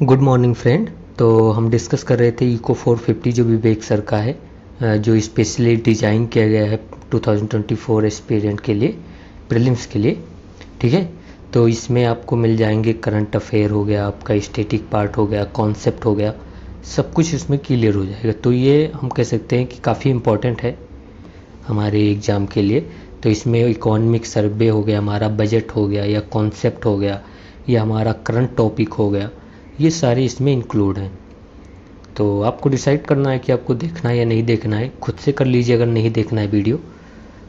Good morning friend. तो हम discuss कर रहे थे इको 450 जो विवेक सर का है, जो स्पेशली डिज़ाइन किया गया है 2024 एस्पिरेंट के लिए, प्रीलिम्स के लिए। ठीक है, तो इसमें आपको मिल जाएंगे करंट अफेयर हो गया, आपका स्टैटिक पार्ट हो गया, कॉन्सेप्ट हो गया, सब कुछ इसमें क्लियर हो जाएगा। तो ये हम कह सकते हैं कि काफ़ी इम्पोर्टेंट है हमारे एग्ज़ाम के लिए। तो इसमें इकोनॉमिक सर्वे हो गया, हमारा बजट हो गया, या कॉन्सेप्ट हो गया, या हमारा करंट टॉपिक हो गया, ये सारे इसमें इंक्लूड हैं। तो आपको डिसाइड करना है कि आपको देखना है या नहीं देखना है। खुद से कर लीजिए अगर नहीं देखना है वीडियो,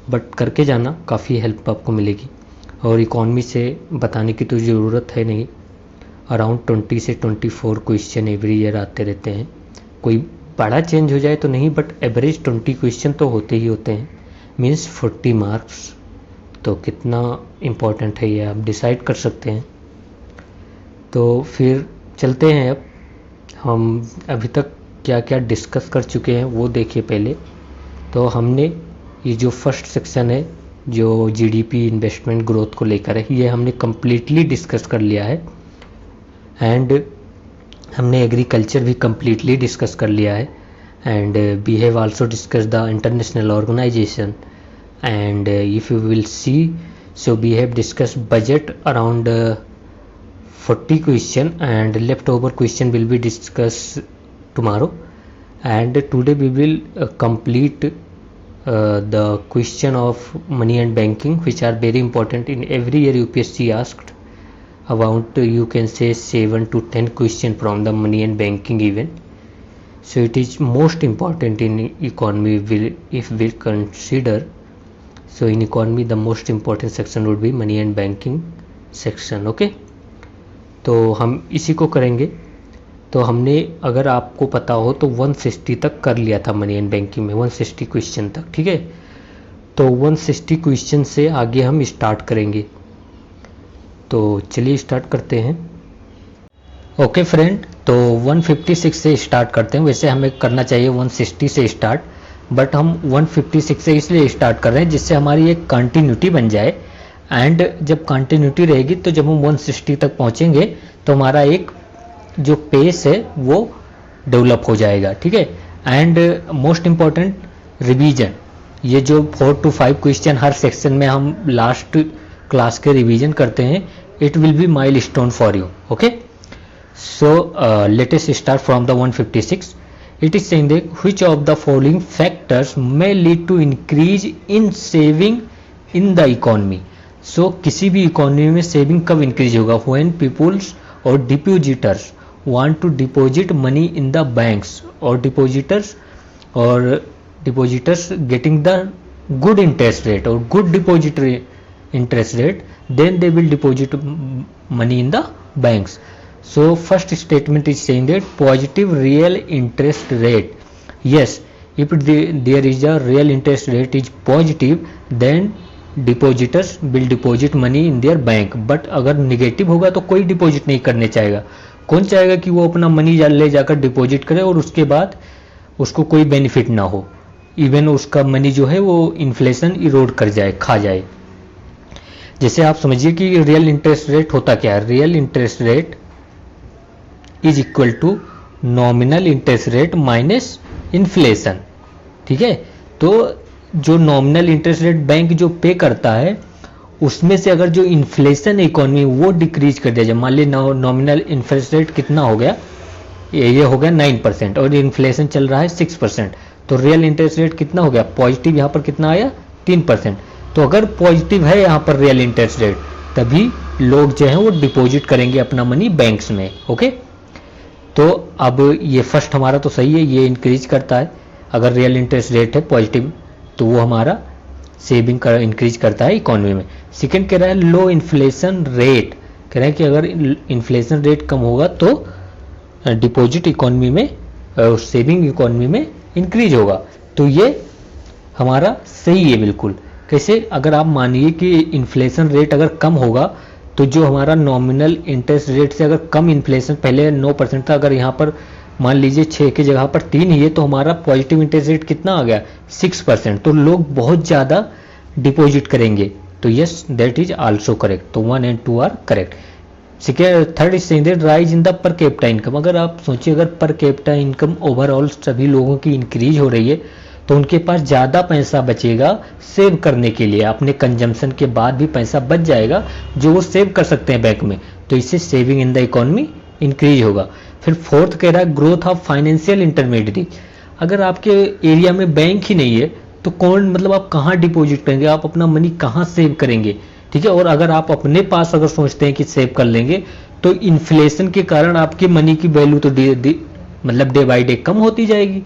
बट करके जाना, काफ़ी हेल्प आपको मिलेगी। और इकॉनमी से बताने की तो ज़रूरत है नहीं, अराउंड 20 से 24 क्वेश्चन एवरी ईयर आते रहते हैं। कोई बड़ा चेंज हो जाए तो नहीं, बट एवरेज 20 क्वेश्चन तो होते ही होते हैं, मीन्स 40 मार्क्स। तो कितना इम्पोर्टेंट है ये आप डिसाइड कर सकते हैं। तो फिर चलते हैं, अब हम अभी तक क्या क्या डिस्कस कर चुके हैं वो देखिए पहले। तो हमने ये जो फर्स्ट सेक्शन है जो जीडीपी इन्वेस्टमेंट ग्रोथ को लेकर है, ये हमने कम्प्लीटली डिस्कस कर लिया है। एंड हमने एग्रीकल्चर भी कम्प्लीटली डिस्कस कर लिया है। And we have also discuss the international organisation. And if you will see, so we have discuss budget around 40 question, and leftover question will be discussed tomorrow. And today we will complete the question of money and banking, which are very important in every year. UPSC asked about, you can say, 7 to 10 question from the money and banking event. So it is most important in economy if we consider. So in economy the most important section would be money and banking section. Okay, तो हम इसी को करेंगे। तो हमने, अगर आपको पता हो तो 160 तक कर लिया था मनी एंड बैंकिंग में, 160 क्वेश्चन तक। ठीक है, तो 160 क्वेश्चन से आगे हम स्टार्ट करेंगे। तो चलिए स्टार्ट करते हैं। ओके फ्रेंड, तो 156 से स्टार्ट करते हैं। वैसे हमें करना चाहिए 160 से स्टार्ट, बट हम 156 से इसलिए स्टार्ट कर रहे हैं जिससे हमारी एक कंटिन्यूटी बन जाए। एंड जब कंटिन्यूटी रहेगी तो जब हम 160 तक पहुंचेंगे तो हमारा एक जो पेस है वो डेवलप हो जाएगा। ठीक है, एंड मोस्ट इम्पॉर्टेंट रिवीजन, ये जो 4 to 5 क्वेश्चन हर सेक्शन में हम लास्ट क्लास के रिवीजन करते हैं, it will be milestone for you. Okay, so let us start from the 156. It is saying that which of the following factors may lead to increase in saving in the economy. So किसी भी economy में saving कब increase होगा? When peoples और depositors want to deposit money in the banks, और depositors getting the good interest rate और good depository interest rate, then they will deposit money in the banks. So first statement is saying that positive real interest rate. Yes, if there is a real interest rate is positive, then depositors will deposit money in their bank. But अगर negative होगा तो कोई deposit नहीं करने चाहेगा. कौन चाहेगा कि वो अपना मनी ले जाकर डिपॉजिट करे और उसके बाद उसको कोई बेनिफिट ना हो, इवन उसका मनी जो है वो इन्फ्लेशन इरोड कर जाए, खा जाए. जैसे आप समझिए कि रियल इंटरेस्ट रेट होता क्या है. Real interest rate is equal to nominal interest rate minus inflation. ठीक है, तो जो नॉमिनल इंटरेस्ट रेट बैंक जो पे करता है उसमें से अगर जो इन्फ्लेशन इकोनॉमी वो डिक्रीज कर दिया जाए, मान लीजिए नॉमिनल इंटरेस्ट रेट कितना हो गया, ये हो गया 9% और इन्फ्लेशन चल रहा है 6%, तो रियल इंटरेस्ट रेट कितना हो गया? पॉजिटिव. यहाँ पर कितना आया? 3%. तो अगर पॉजिटिव है यहाँ पर रियल इंटरेस्ट रेट, तभी लोग जो है वो डिपॉजिट करेंगे अपना मनी बैंक्स में. ओके, तो अब ये फर्स्ट हमारा तो सही है, ये इंक्रीज करता है. अगर रियल इंटरेस्ट रेट है पॉजिटिव तो वो हमारा सेविंग का इंक्रीज करता है इकोनॉमी में. सेकंड कह रहा है लो इन्फ्लेशन रेट, कह रहे हैं कि अगर इन्फ्लेशन रेट कम होगा तो डिपॉजिट इकोनॉमी में, सेविंग इकोनॉमी में इंक्रीज होगा. तो ये हमारा सही है बिल्कुल. कैसे? अगर आप मानिए कि इन्फ्लेशन रेट अगर कम होगा तो जो हमारा नॉमिनल इंटरेस्ट रेट से अगर कम इन्फ्लेशन, पहले 9% था, अगर यहाँ पर मान लीजिए 6 की जगह पर 3 ही है, तो हमारा पॉजिटिव इंटरेस्ट रेट कितना आ गया? 6%. तो लोग बहुत ज़्यादा डिपॉजिट करेंगे. तो yes, that is also correct. तो 1 and 2 are correct. Third standard rise in the per capita income. अगर आप सोचिए अगर पर कैपिटा इनकम ओवरऑल सभी लोगों की इंक्रीज हो रही है तो उनके पास ज़्यादा पैसा बचेगा सेव करने के लिए, अपने कंजम्पशन के बाद भी पैसा बच जाएगा जो वो सेव कर सकते हैं बैंक में, तो इससे saving in the economy increase होगा। फिर फोर्थ कह रहा है ग्रोथ ऑफ फाइनेंशियल इंटरमीडिएट। अगर आपके एरिया में बैंक ही नहीं है तो कौन मतलब आप कहाँ डिपॉजिट करेंगे, आप अपना मनी कहाँ सेव करेंगे, ठीक है। और अगर आप अपने पास अगर सोचते हैं कि सेव कर लेंगे तो इन्फ्लेशन के कारण आपके मनी की वैल्यू तो मतलब डे बाई डे कम होती जाएगी,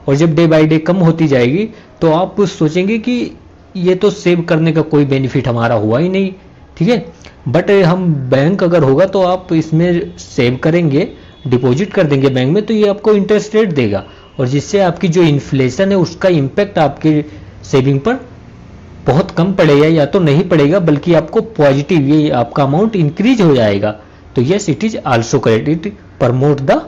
और जब डे बाई डे कम होती जाएगी तो आप सोचेंगे कि ये तो सेव करने का कोई बेनिफिट हमारा हुआ ही नहीं, ठीक है। बट हम बैंक अगर होगा तो आप इसमें सेव करेंगे, डिपॉजिट कर देंगे बैंक में, तो ये आपको इंटरेस्ट रेट देगा, और जिससे आपकी जो इन्फ्लेशन है उसका इम्पैक्ट आपके सेविंग पर बहुत कम पड़ेगा या तो नहीं पड़ेगा, बल्कि आपको पॉजिटिव ये आपका अमाउंट इंक्रीज हो जाएगा। तो yes it is also correct, it promote the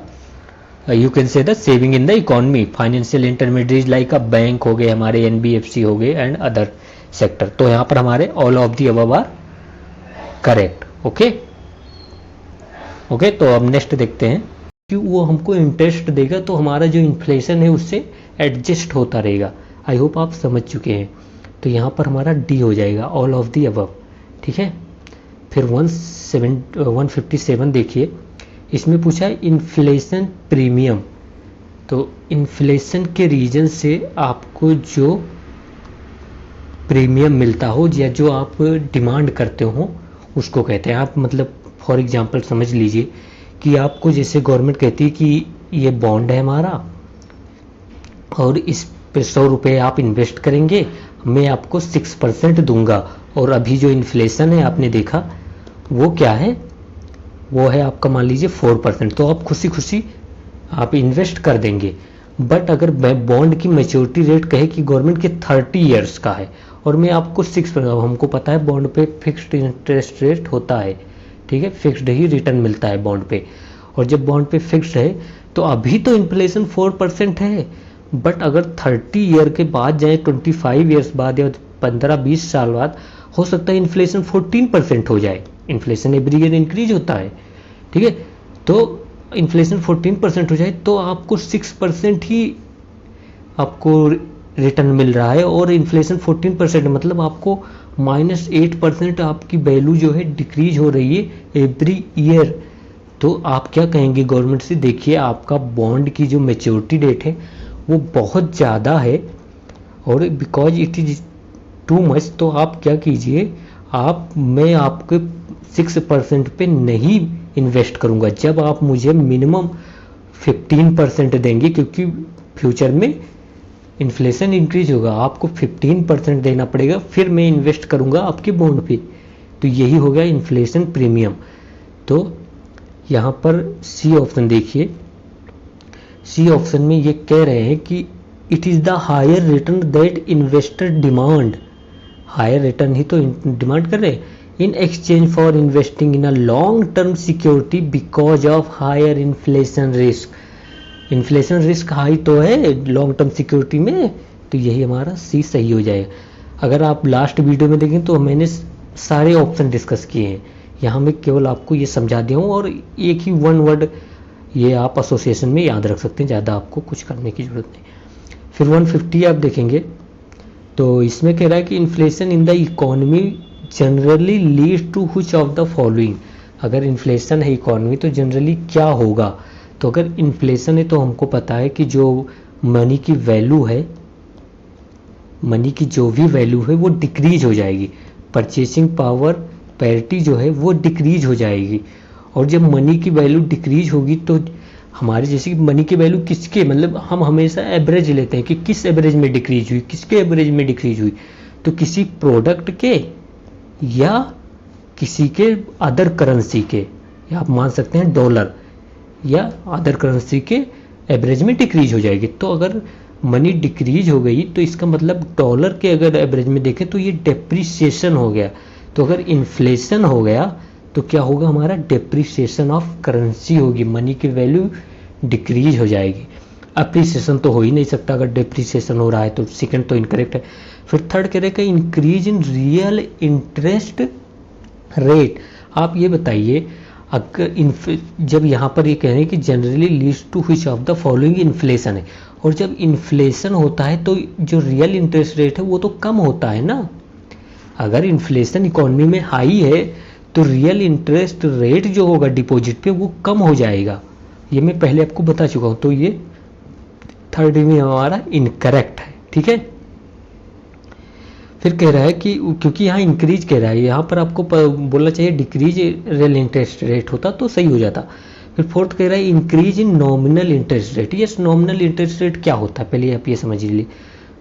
you can से the saving in the economy. Financial intermediate like a bank हो गए, हमारे एनबीएफसी हो गए एंड अदर सेक्टर। तो यहाँ पर हमारे all of the above are correct. Okay okay, तो अब नेक्स्ट देखते हैं कि वो हमको इंटरेस्ट देगा तो हमारा जो इन्फ्लेशन है उससे एडजस्ट होता रहेगा। आई होप आप समझ चुके हैं। तो यहाँ पर हमारा डी हो जाएगा ऑल ऑफ दी अबव, ठीक है। फिर 157 देखिए, इसमें पूछा है इन्फ्लेशन प्रीमियम। तो इन्फ्लेशन के रीजन से आपको जो प्रीमियम मिलता हो या जो आप डिमांड करते हो उसको कहते हैं। आप मतलब फॉर एग्जांपल समझ लीजिए कि आपको जैसे गवर्नमेंट कहती है कि ये बॉन्ड है हमारा और इस पे 100 रुपये आप इन्वेस्ट करेंगे, मैं आपको 6% दूंगा, और अभी जो इन्फ्लेशन है आपने देखा वो क्या है, वो है आपका मान लीजिए 4%, तो आप खुशी खुशी आप इन्वेस्ट कर देंगे। बट अगर बॉन्ड की मैच्योरिटी रेट कहे कि गवर्नमेंट के 30 ईयर्स का है और मैं आपको 6%, हमको पता है बॉन्ड पे फिक्स्ड इंटरेस्ट रेट होता है, ठीक है, फिक्स्ड ही रिटर्न मिलता है बॉन्ड पे, और जब बॉन्ड पे फिक्स्ड है तो अभी तो इन्फ्लेशन 4% है, बट अगर 30 ईयर के बाद जाए, 25 ईयर्स बाद या 15-20 साल बाद हो सकता है इन्फ्लेशन 14% हो जाए। इन्फ्लेशन एवरी ईयर इंक्रीज होता है, ठीक है। तो इन्फ्लेशन 14% हो जाए तो आपको 6% ही आपको रिटर्न मिल रहा है, और इन्फ्लेशन 14% मतलब आपको -8% आपकी वैल्यू जो है डिक्रीज हो रही है एवरी ईयर। तो आप क्या कहेंगे गवर्नमेंट से, देखिए आपका बॉन्ड की जो मैच्योरिटी डेट है वो बहुत ज़्यादा है और because it is too much, तो आप क्या कीजिए, मैं आपके 6% पे नहीं इन्वेस्ट करूंगा, जब आप मुझे मिनिमम 15% देंगे, क्योंकि फ्यूचर में इन्फ्लेशन इंक्रीज होगा, आपको 15% देना पड़ेगा, फिर मैं इन्वेस्ट करूंगा आपके बॉन्ड पे। तो यही हो गया इन्फ्लेशन प्रीमियम। तो यहाँ पर सी ऑप्शन देखिए, सी ऑप्शन में ये कह रहे हैं कि it is the higher return that investor demand, higher return ही तो डिमांड कर रहे हैं, in exchange for investing in a long term security because of higher inflation risk. Inflation risk high तो है लॉन्ग टर्म सिक्योरिटी में, तो यही हमारा सी सही हो जाएगा। अगर आप लास्ट वीडियो में देखें तो मैंने सारे ऑप्शन डिस्कस किए हैं, यहाँ मैं केवल आपको ये समझा दिया हूँ, और एक ही वन वर्ड ये आप एसोसिएशन में याद रख सकते हैं, ज़्यादा आपको कुछ करने की ज़रूरत नहीं। फिर 150 आप देखेंगे तो इसमें कह रहा है कि inflation in the economy generally lead to which of the following. अगर इन्फ्लेशन है इकोनॉमी तो जनरली क्या होगा, तो अगर इन्फ्लेशन है तो हमको पता है कि जो मनी की वैल्यू है, मनी की जो भी वैल्यू है वो डिक्रीज हो जाएगी, परचेसिंग पावर पैरिटी जो है वो डिक्रीज हो जाएगी, और जब मनी की वैल्यू डिक्रीज होगी तो हमारे जैसे कि मनी की वैल्यू किसके, मतलब हम हमेशा एवरेज लेते हैं कि किस एवरेज में डिक्रीज हुई, किसके एवरेज में डिक्रीज हुई, तो किसी प्रोडक्ट के या किसी के अदर करेंसी के, या आप मान सकते हैं डॉलर या अदर करेंसी के एवरेज में डिक्रीज हो जाएगी। तो अगर मनी डिक्रीज हो गई तो इसका मतलब डॉलर के अगर एवरेज में देखें तो ये डेप्रिसिएशन हो गया। तो अगर इन्फ्लेशन हो गया तो क्या होगा, हमारा डेप्रिसिएशन ऑफ करेंसी होगी, मनी की वैल्यू डिक्रीज हो जाएगी। अप्रिसिएशन तो हो ही नहीं सकता अगर डेप्रिसिएशन हो रहा है, तो सेकंड तो इनकरेक्ट है। फिर थर्ड कह रहे हैं increase in real interest rate. आप ये बताइए अगर जब यहाँ पर ये कह रहे हैं कि generally leads to which of the following inflation है, और जब इन्फ्लेशन होता है तो जो रियल इंटरेस्ट रेट है वो तो कम होता है ना। अगर इन्फ्लेशन इकोनॉमी में हाई है तो रियल इंटरेस्ट रेट जो होगा डिपॉजिट पे वो कम हो जाएगा। ये मैं पहले आपको बता चुका हूँ। तो ये थर्ड में हमारा इनकरेक्ट है, ठीक है। फिर कह रहा है कि क्योंकि यहाँ इंक्रीज कह रहा है, यहाँ पर आपको बोलना चाहिए डिक्रीज रियल इंटरेस्ट रेट होता तो सही हो जाता। फिर फोर्थ कह रहा है increase in nominal interest rate. Yes, nominal interest rate क्या होता है पहले आप ये समझ लीजिए।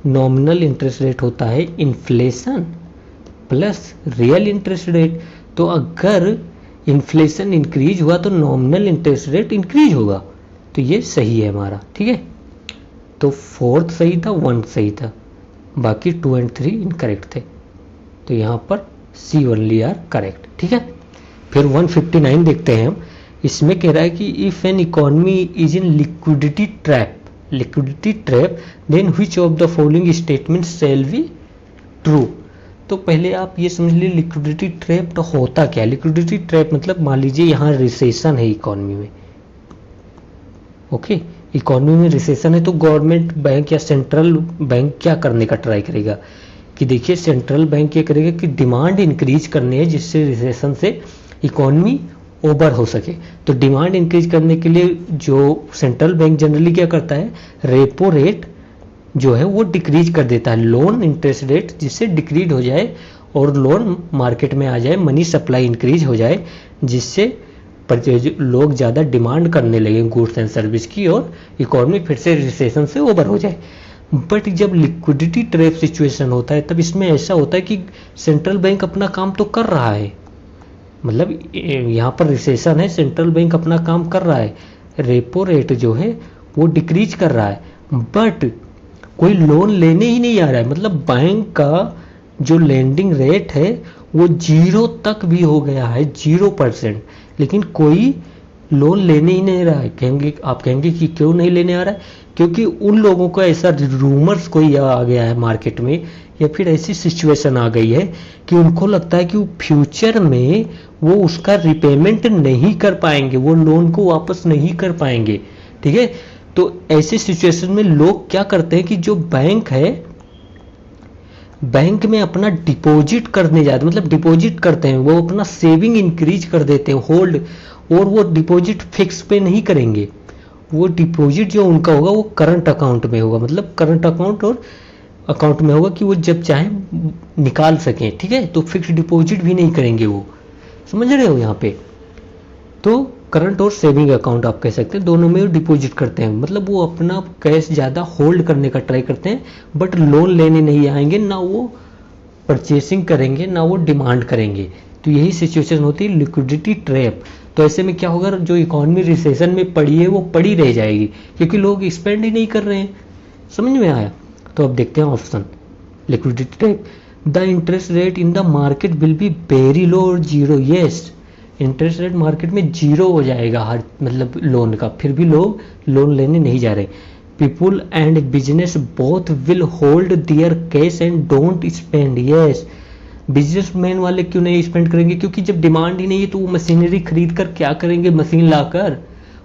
नॉमिनल इंटरेस्ट रेट होता है inflation plus real interest rate. तो अगर इन्फ्लेशन इंक्रीज हुआ तो नॉमिनल इंटरेस्ट रेट इंक्रीज होगा, तो ये सही है हमारा, ठीक है। तो फोर्थ सही था, 1 सही था, बाकी 2 और 3 इनकरेक्ट थे। तो यहाँ पर सी ओनली आर करेक्ट, ठीक है। फिर 159 देखते हैं हम। इसमें कह रहा है कि if an economy is in liquidity trap then which of the following statement shall be true. तो पहले आप ये समझ लीजिए लिक्विडिटी ट्रैप तो होता क्या। लिक्विडिटी ट्रैप मतलब मान लीजिए यहाँ रिसेशन है इकोनॉमी में, ओके। इकोनॉमी में रिसेशन है तो गवर्नमेंट बैंक या सेंट्रल बैंक क्या करने का ट्राई करेगा कि देखिए सेंट्रल बैंक ये करेगा कि डिमांड इंक्रीज करनी है जिससे रिसेशन से इकोनॉमी ओवर हो सके। तो डिमांड इंक्रीज करने के लिए जो सेंट्रल बैंक जनरली क्या करता है, रेपो रेट जो है वो डिक्रीज कर देता है, लोन इंटरेस्ट रेट, जिससे डिक्रीज हो जाए और लोन मार्केट में आ जाए, मनी सप्लाई इंक्रीज हो जाए, जिससे लोग ज़्यादा डिमांड करने लगे गुड्स एंड सर्विस की और इकोनॉमी फिर से रिसेशन से ओवर हो जाए। बट जब लिक्विडिटी ट्रैप सिचुएशन होता है तब इसमें ऐसा होता है कि सेंट्रल बैंक अपना काम तो कर रहा है, मतलब यहाँ पर रिसेशन है, सेंट्रल बैंक अपना काम कर रहा है, रेपो रेट जो है वो डिक्रीज कर रहा है, बट कोई लोन लेने ही नहीं आ रहा है। मतलब बैंक का जो लेंडिंग रेट है वो 0 तक भी हो गया है, 0%, लेकिन कोई लोन लेने ही नहीं रहा है। आप कहेंगे कि क्यों नहीं लेने आ रहा है, क्योंकि उन लोगों का ऐसा रूमर्स कोई आ गया है मार्केट में, या फिर ऐसी सिचुएशन आ गई है कि उनको लगता है कि वो फ्यूचर में वो उसका रिपेमेंट नहीं कर पाएंगे, वो लोन को वापस नहीं कर पाएंगे, ठीक है। तो ऐसे सिचुएशन में लोग क्या करते हैं कि जो बैंक है, बैंक में अपना डिपॉजिट करने जाते, मतलब डिपॉजिट करते हैं, वो अपना सेविंग इंक्रीज कर देते हैं, होल्ड, और वो डिपॉजिट फिक्स पे नहीं करेंगे। वो डिपॉजिट जो उनका होगा वो करंट अकाउंट में होगा, मतलब करंट अकाउंट और अकाउंट में होगा कि वो जब चाहे निकाल सकें, ठीक है। तो फिक्स डिपॉजिट भी नहीं करेंगे वो, समझ रहे हो यहाँ पे। तो करंट और सेविंग अकाउंट आप कह सकते हैं, दोनों में डिपॉजिट करते हैं, मतलब वो अपना कैश ज़्यादा होल्ड करने का ट्राई करते हैं, बट लोन लेने नहीं आएंगे, ना वो परचेसिंग करेंगे, ना वो डिमांड करेंगे। तो यही सिचुएशन होती है लिक्विडिटी ट्रैप। तो ऐसे में क्या होगा, जो इकोनॉमी रिसेशन में पड़ी है वो पड़ी रह जाएगी, क्योंकि लोग स्पेंड ही नहीं कर रहे हैं। समझ में आया। तो अब देखते हैं option liquidity trap. The interest rate in the market will be very low और 0। यस, इंटरेस्ट रेट मार्केट में 0 हो जाएगा हर मतलब लोन का, फिर भी लोग लोन लेने नहीं जा रहे। People and business both will hold their cash and don't spend. Yes, businessman वाले क्यों नहीं स्पेंड करेंगे, क्योंकि जब डिमांड ही नहीं है तो वो मशीनरी खरीद कर क्या करेंगे, मशीन लाकर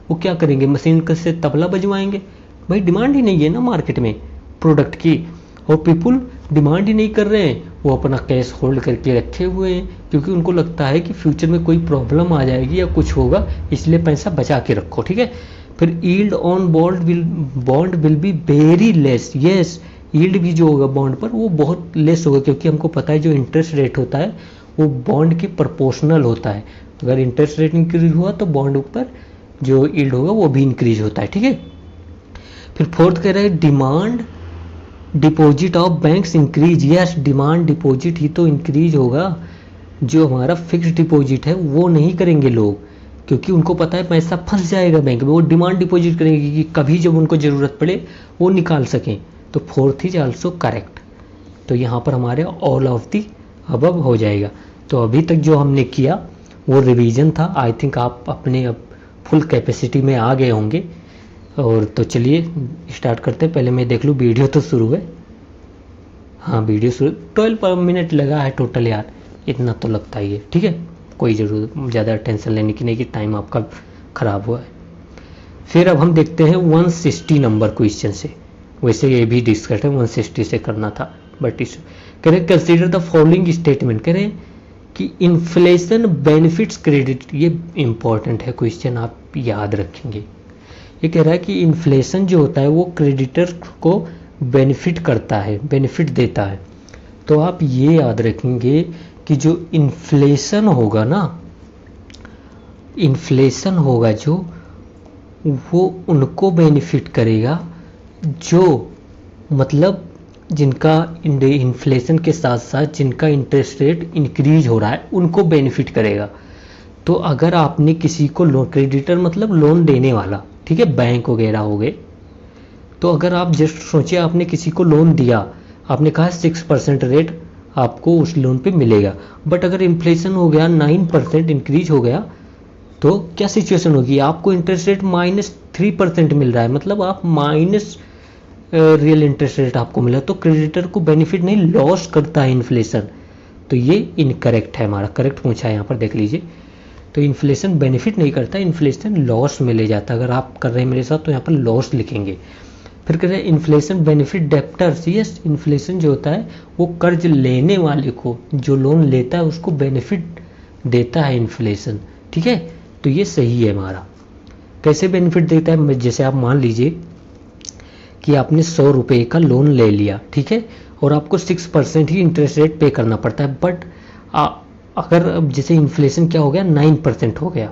वो क्या करेंगे, मशीन से तबला बजवाएंगे। भाई डिमांड ही नहीं है ना मार्केट में प्रोडक्ट की, और पीपुल डिमांड ही नहीं कर रहे हैं, वो अपना कैश होल्ड करके रखे हुए हैं, क्योंकि उनको लगता है कि फ्यूचर में कोई प्रॉब्लम आ जाएगी या कुछ होगा, इसलिए पैसा बचा के रखो, ठीक है। फिर yield on bond will be very less. Yes, yield भी जो होगा बॉन्ड पर वो बहुत लेस होगा, क्योंकि हमको पता है जो इंटरेस्ट रेट होता है वो बॉन्ड के प्रोपोर्शनल होता है। अगर इंटरेस्ट रेट इंक्रीज हुआ तो बॉन्ड ऊपर जो यील्ड होगा वो भी इंक्रीज होता है, ठीक है। फिर फोर्थ कह रहा है demand deposit of banks increase. Yes, demand deposit ही तो इंक्रीज होगा, जो हमारा फिक्स डिपॉजिट है वो नहीं करेंगे लोग, क्योंकि उनको पता है पैसा फंस जाएगा बैंक में। वो डिमांड डिपॉजिट करेंगे कि कभी जब उनको ज़रूरत पड़े वो निकाल सकें। तो फोर्थ इज आल्सो करेक्ट। तो यहाँ पर हमारे ऑल ऑफ दी अबव हो जाएगा। तो अभी तक जो हमने किया वो रिवीजन था। आई थिंक आप अपने अब फुल कैपेसिटी में आ गए होंगे। और तो चलिए स्टार्ट करते हैं। पहले मैं देख लूँ वीडियो तो शुरू है। हाँ वीडियो शुरू, 12 मिनट लगा है टोटल यार, इतना तो लगता ही है, ठीक है। कोई ज़रूरत ज़्यादा टेंशन लेने की नहीं कि टाइम आपका ख़राब हुआ है। फिर अब हम देखते हैं 160 नंबर क्वेश्चन से। वैसे ये भी डिस्कस है 160 से करना था, बट इस कह रहे कंसीडर द फॉलोइंग स्टेटमेंट। कह रहे कि इन्फ्लेशन बेनिफिट्स क्रेडिट, ये इंपॉर्टेंट है क्वेश्चन, आप याद रखेंगे। ये कह रहा है कि इन्फ्लेशन जो होता है वो क्रेडिटर को बेनिफिट करता है, बेनिफिट देता है। तो आप ये याद रखेंगे कि जो इन्फ्लेशन होगा ना, इन्फ्लेशन होगा जो, वो उनको बेनिफिट करेगा जो मतलब जिनका इन्फ्लेशन के साथ साथ जिनका इंटरेस्ट रेट इंक्रीज हो रहा है उनको बेनिफिट करेगा। तो अगर आपने किसी को लोन, क्रेडिटर मतलब लोन देने वाला, ठीक है, बैंक वगैरह हो गए, तो अगर आप जस्ट सोचिए आपने किसी को लोन दिया, आपने कहा 6% रेट आपको उस लोन पे मिलेगा, बट अगर इन्फ्लेशन हो गया 9% इंक्रीज हो गया तो क्या सिचुएशन होगी, आपको इंटरेस्ट रेट -3% मिल रहा है, मतलब आप माइनस रियल इंटरेस्ट रेट आपको मिला, तो क्रेडिटर को बेनिफिट नहीं, लॉस करता है इन्फ्लेशन। तो ये इनकरेक्ट है हमारा, करेक्ट पूछा है यहाँ पर देख लीजिए। तो इन्फ्लेशन बेनिफिट नहीं करता, इन्फ्लेशन लॉस में ले जाता है। अगर आप कर रहे हैं मेरे साथ तो यहाँ पर लॉस लिखेंगे। फिर कह रहे हैं inflation benefit debtors, yes, inflation जो होता है वो कर्ज लेने वाले को, जो लोन लेता है उसको बेनिफिट देता है इन्फ्लेशन, ठीक है। तो ये सही है हमारा। कैसे बेनिफिट देता है, जैसे आप मान लीजिए कि आपने 100 रुपये का लोन ले लिया, ठीक है, और आपको 6% ही इंटरेस्ट रेट पे करना पड़ता है, बट अगर जैसे इन्फ्लेशन क्या हो गया 9% हो गया,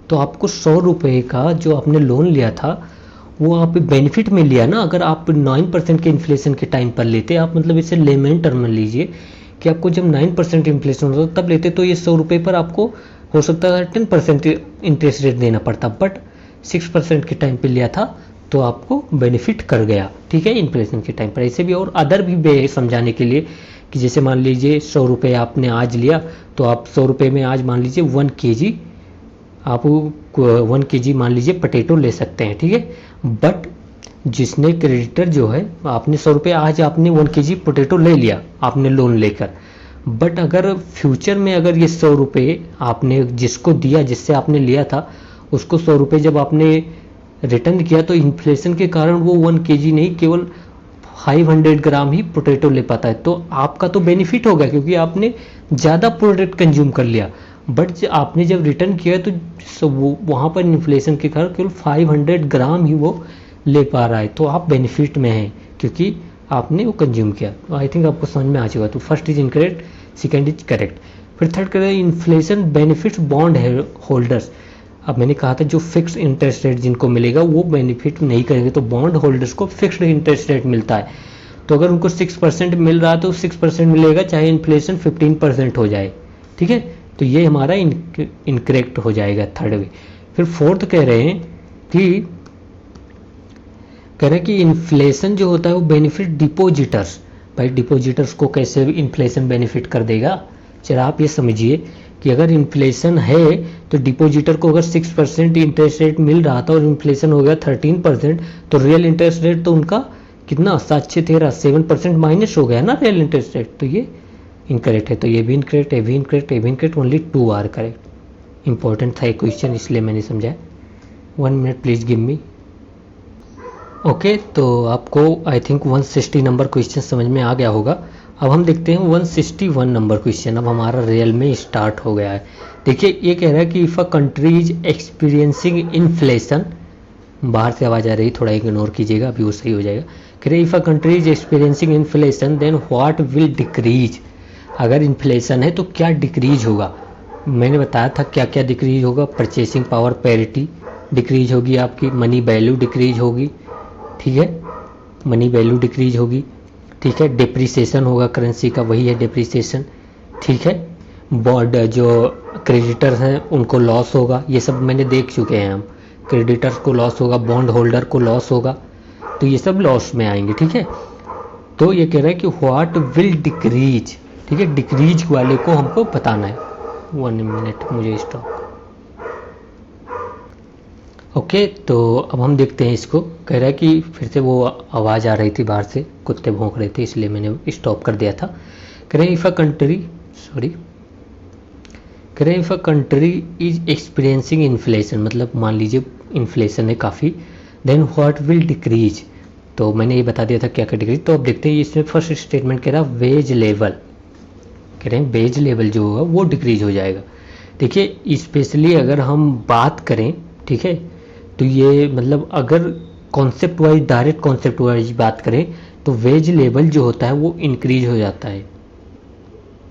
तो आपको 100 रुपये का जो आपने लोन लिया था वो आप बेनिफिट में लिया ना। अगर आप 9% के इन्फ्लेशन के टाइम पर लेते, आप मतलब इसे लेमन टर्म में लीजिए कि आपको जब 9% इन्फ्लेशन होता तब लेते, तो ये 100 रुपये पर आपको हो सकता है 10% इंटरेस्ट रेट देना पड़ता, बट 6% के टाइम पे लिया था तो आपको बेनिफिट कर गया, ठीक है, इन्फ्लेशन के टाइम पर। ऐसे भी और अदर भी समझाने के लिए कि जैसे मान लीजिए 100 रुपये आपने आज लिया, तो आप 100 रुपये में आज मान लीजिए 1 kg, आप 1 kg मान लीजिए पोटैटो ले सकते हैं, ठीक है, बट जिसने क्रेडिटर जो है, आपने 100 रुपये आज आपने 1 kg पोटैटो ले लिया आपने लोन लेकर, बट अगर फ्यूचर में अगर ये 100 रुपये आपने जिसको दिया, जिससे आपने लिया था, उसको 100 रुपये जब आपने रिटर्न किया तो इन्फ्लेशन के कारण वो 1 kg नहीं, केवल 500 ग्राम ही पोटैटो ले पाता है, तो आपका तो बेनिफिट होगा क्योंकि आपने ज़्यादा प्रोडक्ट कंज्यूम कर लिया, बट आपने जब रिटर्न किया तो वो वहाँ पर इन्फ्लेशन के कारण केवल 500 ग्राम ही वो ले पा रहा है, तो आप बेनिफिट में हैं क्योंकि आपने वो कंज्यूम किया। तो आई थिंक आपको समझ में आ चुका। तो first is incorrect, second is correct. फिर थर्ड करें इन्फ्लेशन बेनिफिट्स बॉन्ड होल्डर्स। अब मैंने कहा था जो फिक्स इंटरेस्ट रेट जिनको मिलेगा वो बेनिफिट नहीं करेंगे, तो बॉन्ड होल्डर्स को फिक्स्ड इंटरेस्ट रेट मिलता है, तो अगर उनको 6% मिल रहा है तो 6% मिलेगा चाहे इन्फ्लेशन 15% हो जाए, ठीक है। तो ये हमारा इनकरेक्ट हो जाएगा थर्ड वे। फिर फोर्थ कह रहे हैं कि इन्फ्लेशन जो होता है वो बेनिफिट डिपोजिटर्स। भाई डिपोजिटर्स को कैसे इन्फ्लेशन बेनिफिट कर देगा, चला आप ये समझिए कि अगर इन्फ्लेशन है तो डिपोजिटर को अगर 6% इंटरेस्ट रेट मिल रहा था और इन्फ्लेशन हो गया 13%, तो रियल इंटरेस्ट रेट तो उनका कितना 7-6-13 7% माइनस हो गया ना रियल इंटरेस्ट रेट, तो ये इनकरेक्ट है। तो ये भी इनकरेक्ट, ये भी इनकरेक्ट, ये भी incorrect, only 2 are correct. Important था ये क्वेश्चन इसलिए मैंने समझाया। 1 minute please give me. Okay, तो आपको आई थिंक 160 नंबर क्वेश्चन समझ में आ गया होगा। अब हम देखते हैं 161 नंबर क्वेश्चन। अब हमारा रियल में स्टार्ट हो गया है। देखिए ये कह रहा है कि if a country is experiencing inflation, बाहर से आवाज़ आ रही, थोड़ा इग्नोर कीजिएगा, अभी वो सही हो जाएगा। कह रहे if a country is experiencing inflation then what will decrease. अगर इन्फ्लेशन है तो क्या डिक्रीज होगा, मैंने बताया था क्या क्या डिक्रीज होगा। परचेसिंग पावर पैरिटी डिक्रीज होगी, आपकी मनी वैल्यू डिक्रीज होगी, ठीक है, मनी वैल्यू डिक्रीज होगी, ठीक है। डिप्रिसिएशन होगा करेंसी का, वही है डिप्रिसिएशन, ठीक है। बॉन्ड जो क्रेडिटर्स हैं उनको लॉस होगा, ये सब मैंने देख चुके हैं हम। क्रेडिटर्स को लॉस होगा, बॉन्ड होल्डर को लॉस होगा, तो ये सब लॉस में आएंगे, ठीक है। तो ये कह रहा है कि व्हाट विल डिक्रीज, ठीक है, डिक्रीज वाले को हमको बताना है। 1 मिनट मुझे स्टॉप। ओके, तो अब हम देखते हैं इसको। कह रहा है कि फिर से वो आवाज़ आ रही थी बाहर से, कुत्ते भौंक रहे थे इसलिए मैंने स्टॉप कर दिया था। कह रहे हैं इफ़ अ कंट्री, कह रहे हैं if a country is experiencing inflation, मतलब मान लीजिए इन्फ्लेशन है काफ़ी, देन व्हाट विल डिक्रीज। तो मैंने ये बता दिया था क्या क्या डिक्रीज। तो अब देखते हैं इसमें फर्स्ट स्टेटमेंट कह रहा वेज लेवल, कह रहे हैं वेज लेवल जो होगा वो डिक्रीज हो जाएगा। देखिए स्पेशली अगर हम बात करें, ठीक है, तो ये मतलब अगर concept wise, direct concept wise बात करें तो वेज लेवल जो होता है वो इंक्रीज हो जाता है,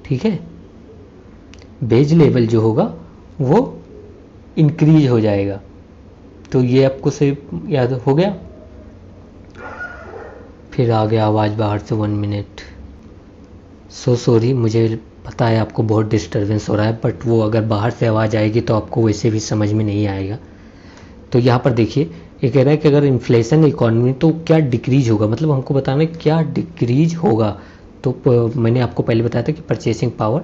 ठीक है, वेज लेवल जो होगा वो इंक्रीज हो जाएगा। तो ये आपको से याद हो गया। फिर आ गया आवाज़ बाहर से, 1 मिनट, सो सॉरी, मुझे पता है आपको बहुत डिस्टर्बेंस हो रहा है, बट वो अगर बाहर से आवाज़ आएगी तो आपको वैसे भी समझ में नहीं आएगा। तो यहाँ पर देखिए ये कह रहा है कि अगर इन्फ्लेशन इकोनॉमी तो क्या डिक्रीज होगा, मतलब हमको बताना है क्या डिक्रीज होगा। तो मैंने आपको पहले बताया था कि परचेसिंग पावर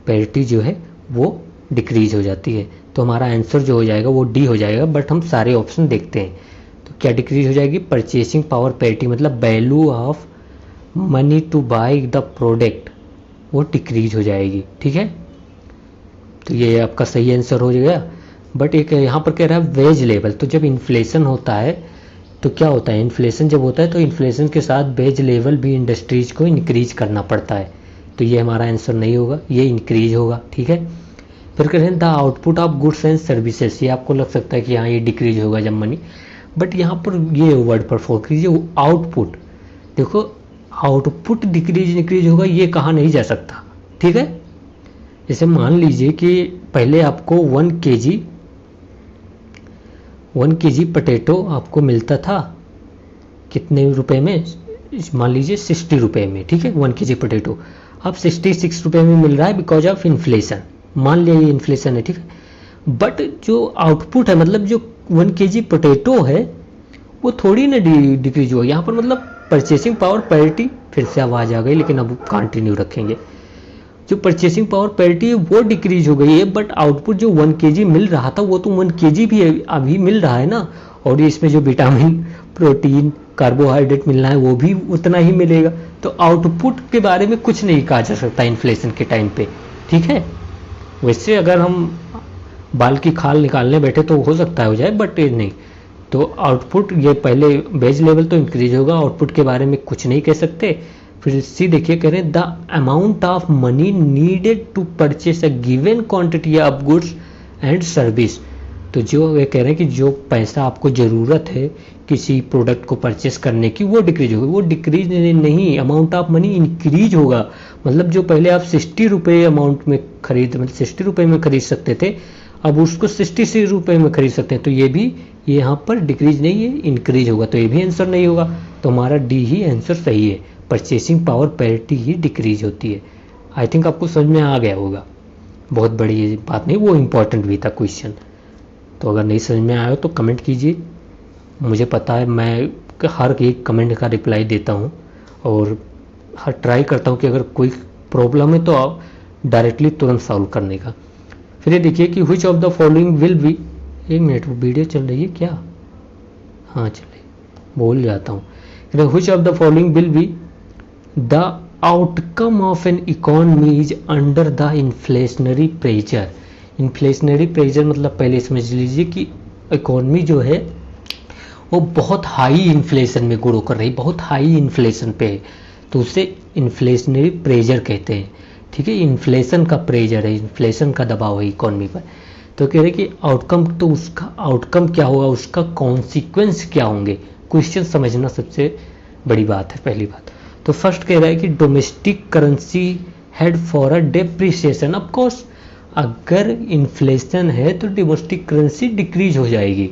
पैरिटी जो है वो डिक्रीज हो जाती है। तो हमारा आंसर जो हो जाएगा वो डी हो जाएगा, बट हम सारे ऑप्शन देखते हैं। तो क्या डिक्रीज हो जाएगी, परचेसिंग पावर पैरिटी, मतलब value of money to buy the product वो डिक्रीज हो जाएगी, ठीक है। तो ये आपका सही आंसर हो जाएगा। बट एक यहाँ पर कह रहा है वेज लेवल, तो जब इन्फ्लेशन होता है तो क्या होता है, इन्फ्लेशन जब होता है तो इन्फ्लेशन के साथ वेज लेवल भी इंडस्ट्रीज को इंक्रीज करना पड़ता है। तो ये हमारा आंसर नहीं होगा, ये इंक्रीज होगा, ठीक है। फिर कह रहे हैं the output of goods and services, ये आपको लग सकता है कि हाँ ये डिक्रीज होगा जब मनी, बट यहाँ पर ये वर्ड पर फोकस कीजिए, आउटपुट। देखो आउटपुट डिक्रीज होगा ये कहा नहीं जा सकता, ठीक है। जैसे मान लीजिए कि पहले आपको 1 केजी पोटैटो आपको मिलता था कितने रुपए में, मान लीजिए 60 रुपए में, ठीक है, 1 केजी पोटैटो अब 66 रुपए में मिल रहा है बिकॉज ऑफ इन्फ्लेशन। मान लिया ये इन्फ्लेशन है, ठीक है। बट जो आउटपुट है, मतलब जो 1 केजी पोटैटो है वो थोड़ी ना डिक्रीज हुआ यहाँ पर, मतलब परचेसिंग पावर पैरिटी, फिर से आवाज़ आ गई लेकिन अब कंटिन्यू रखेंगे। जो परचेसिंग पावर पैरिटी है वो डिक्रीज हो गई है, बट आउटपुट जो 1 केजी मिल रहा था वो तो 1 केजी भी अभी मिल रहा है ना, और इसमें जो विटामिन, प्रोटीन, कार्बोहाइड्रेट मिलना है वो भी उतना ही मिलेगा। तो आउटपुट के बारे में कुछ नहीं कहा जा सकता इन्फ्लेशन के टाइम पे, ठीक है। वैसे अगर हम बाल की खाल निकालने बैठे तो हो सकता है हो जाए, बट नहीं। तो आउटपुट ये पहले बेज लेवल तो इंक्रीज होगा, आउटपुट के बारे में कुछ नहीं कह सकते। फिर सी देखिए कह रहे हैं the amount of money needed to purchase a given quantity of goods and service. तो जो ये कह रहे हैं कि जो पैसा आपको ज़रूरत है किसी प्रोडक्ट को परचेस करने की वो डिक्रीज होगी, वो डिक्रीज नहीं, अमाउंट ऑफ मनी इंक्रीज होगा। मतलब जो पहले आप 60 रुपये अमाउंट में खरीद, मतलब 60 रुपये में खरीद सकते थे, अब उसको 66 रुपये में खरीद सकते हैं। तो ये भी यहाँ पर डिक्रीज नहीं है, इंक्रीज होगा। तो ये भी आंसर नहीं होगा, तो हमारा डी ही आंसर सही है, परचेसिंग पावर पैरिटी ही डिक्रीज होती है। आई थिंक आपको समझ में आ गया होगा, बहुत बड़ी बात नहीं, वो इम्पॉर्टेंट भी था क्वेश्चन। तो अगर नहीं समझ में आया तो कमेंट कीजिए, मुझे पता है मैं हर एक कमेंट का रिप्लाई देता हूँ और हर ट्राई करता हूँ कि अगर कोई प्रॉब्लम है तो आप डायरेक्टली तुरंत सॉल्व करने का। फिर ये देखिए कि which of the following will be, 1 minute वो वीडियो चल रही है क्या, हाँ चल रही, भूल जाता हूँ। Which of the following will be the outcome of N economy is under the inflationary pressure. Inflationary pressure मतलब पहले समझ लीजिए कि इकोनॉमी जो है वो बहुत हाई इन्फ्लेशन में ग्रो कर रही, बहुत हाई इन्फ्लेशन पे है, तो उसे इन्फ्लेशनरी प्रेशर कहते हैं, ठीक है। इन्फ्लेशन का प्रेशर है, इन्फ्लेशन का दबाव है इकोनॉमी पर। तो कह रहे कि आउटकम, तो उसका आउटकम क्या होगा, उसका कॉन्सिक्वेंस क्या होंगे, क्वेश्चन समझना सबसे बड़ी बात है, पहली बात। तो फर्स्ट कह रहा है कि domestic currency head for a depreciation. Of course अगर इन्फ्लेशन है तो डोमेस्टिक करेंसी डिक्रीज हो जाएगी,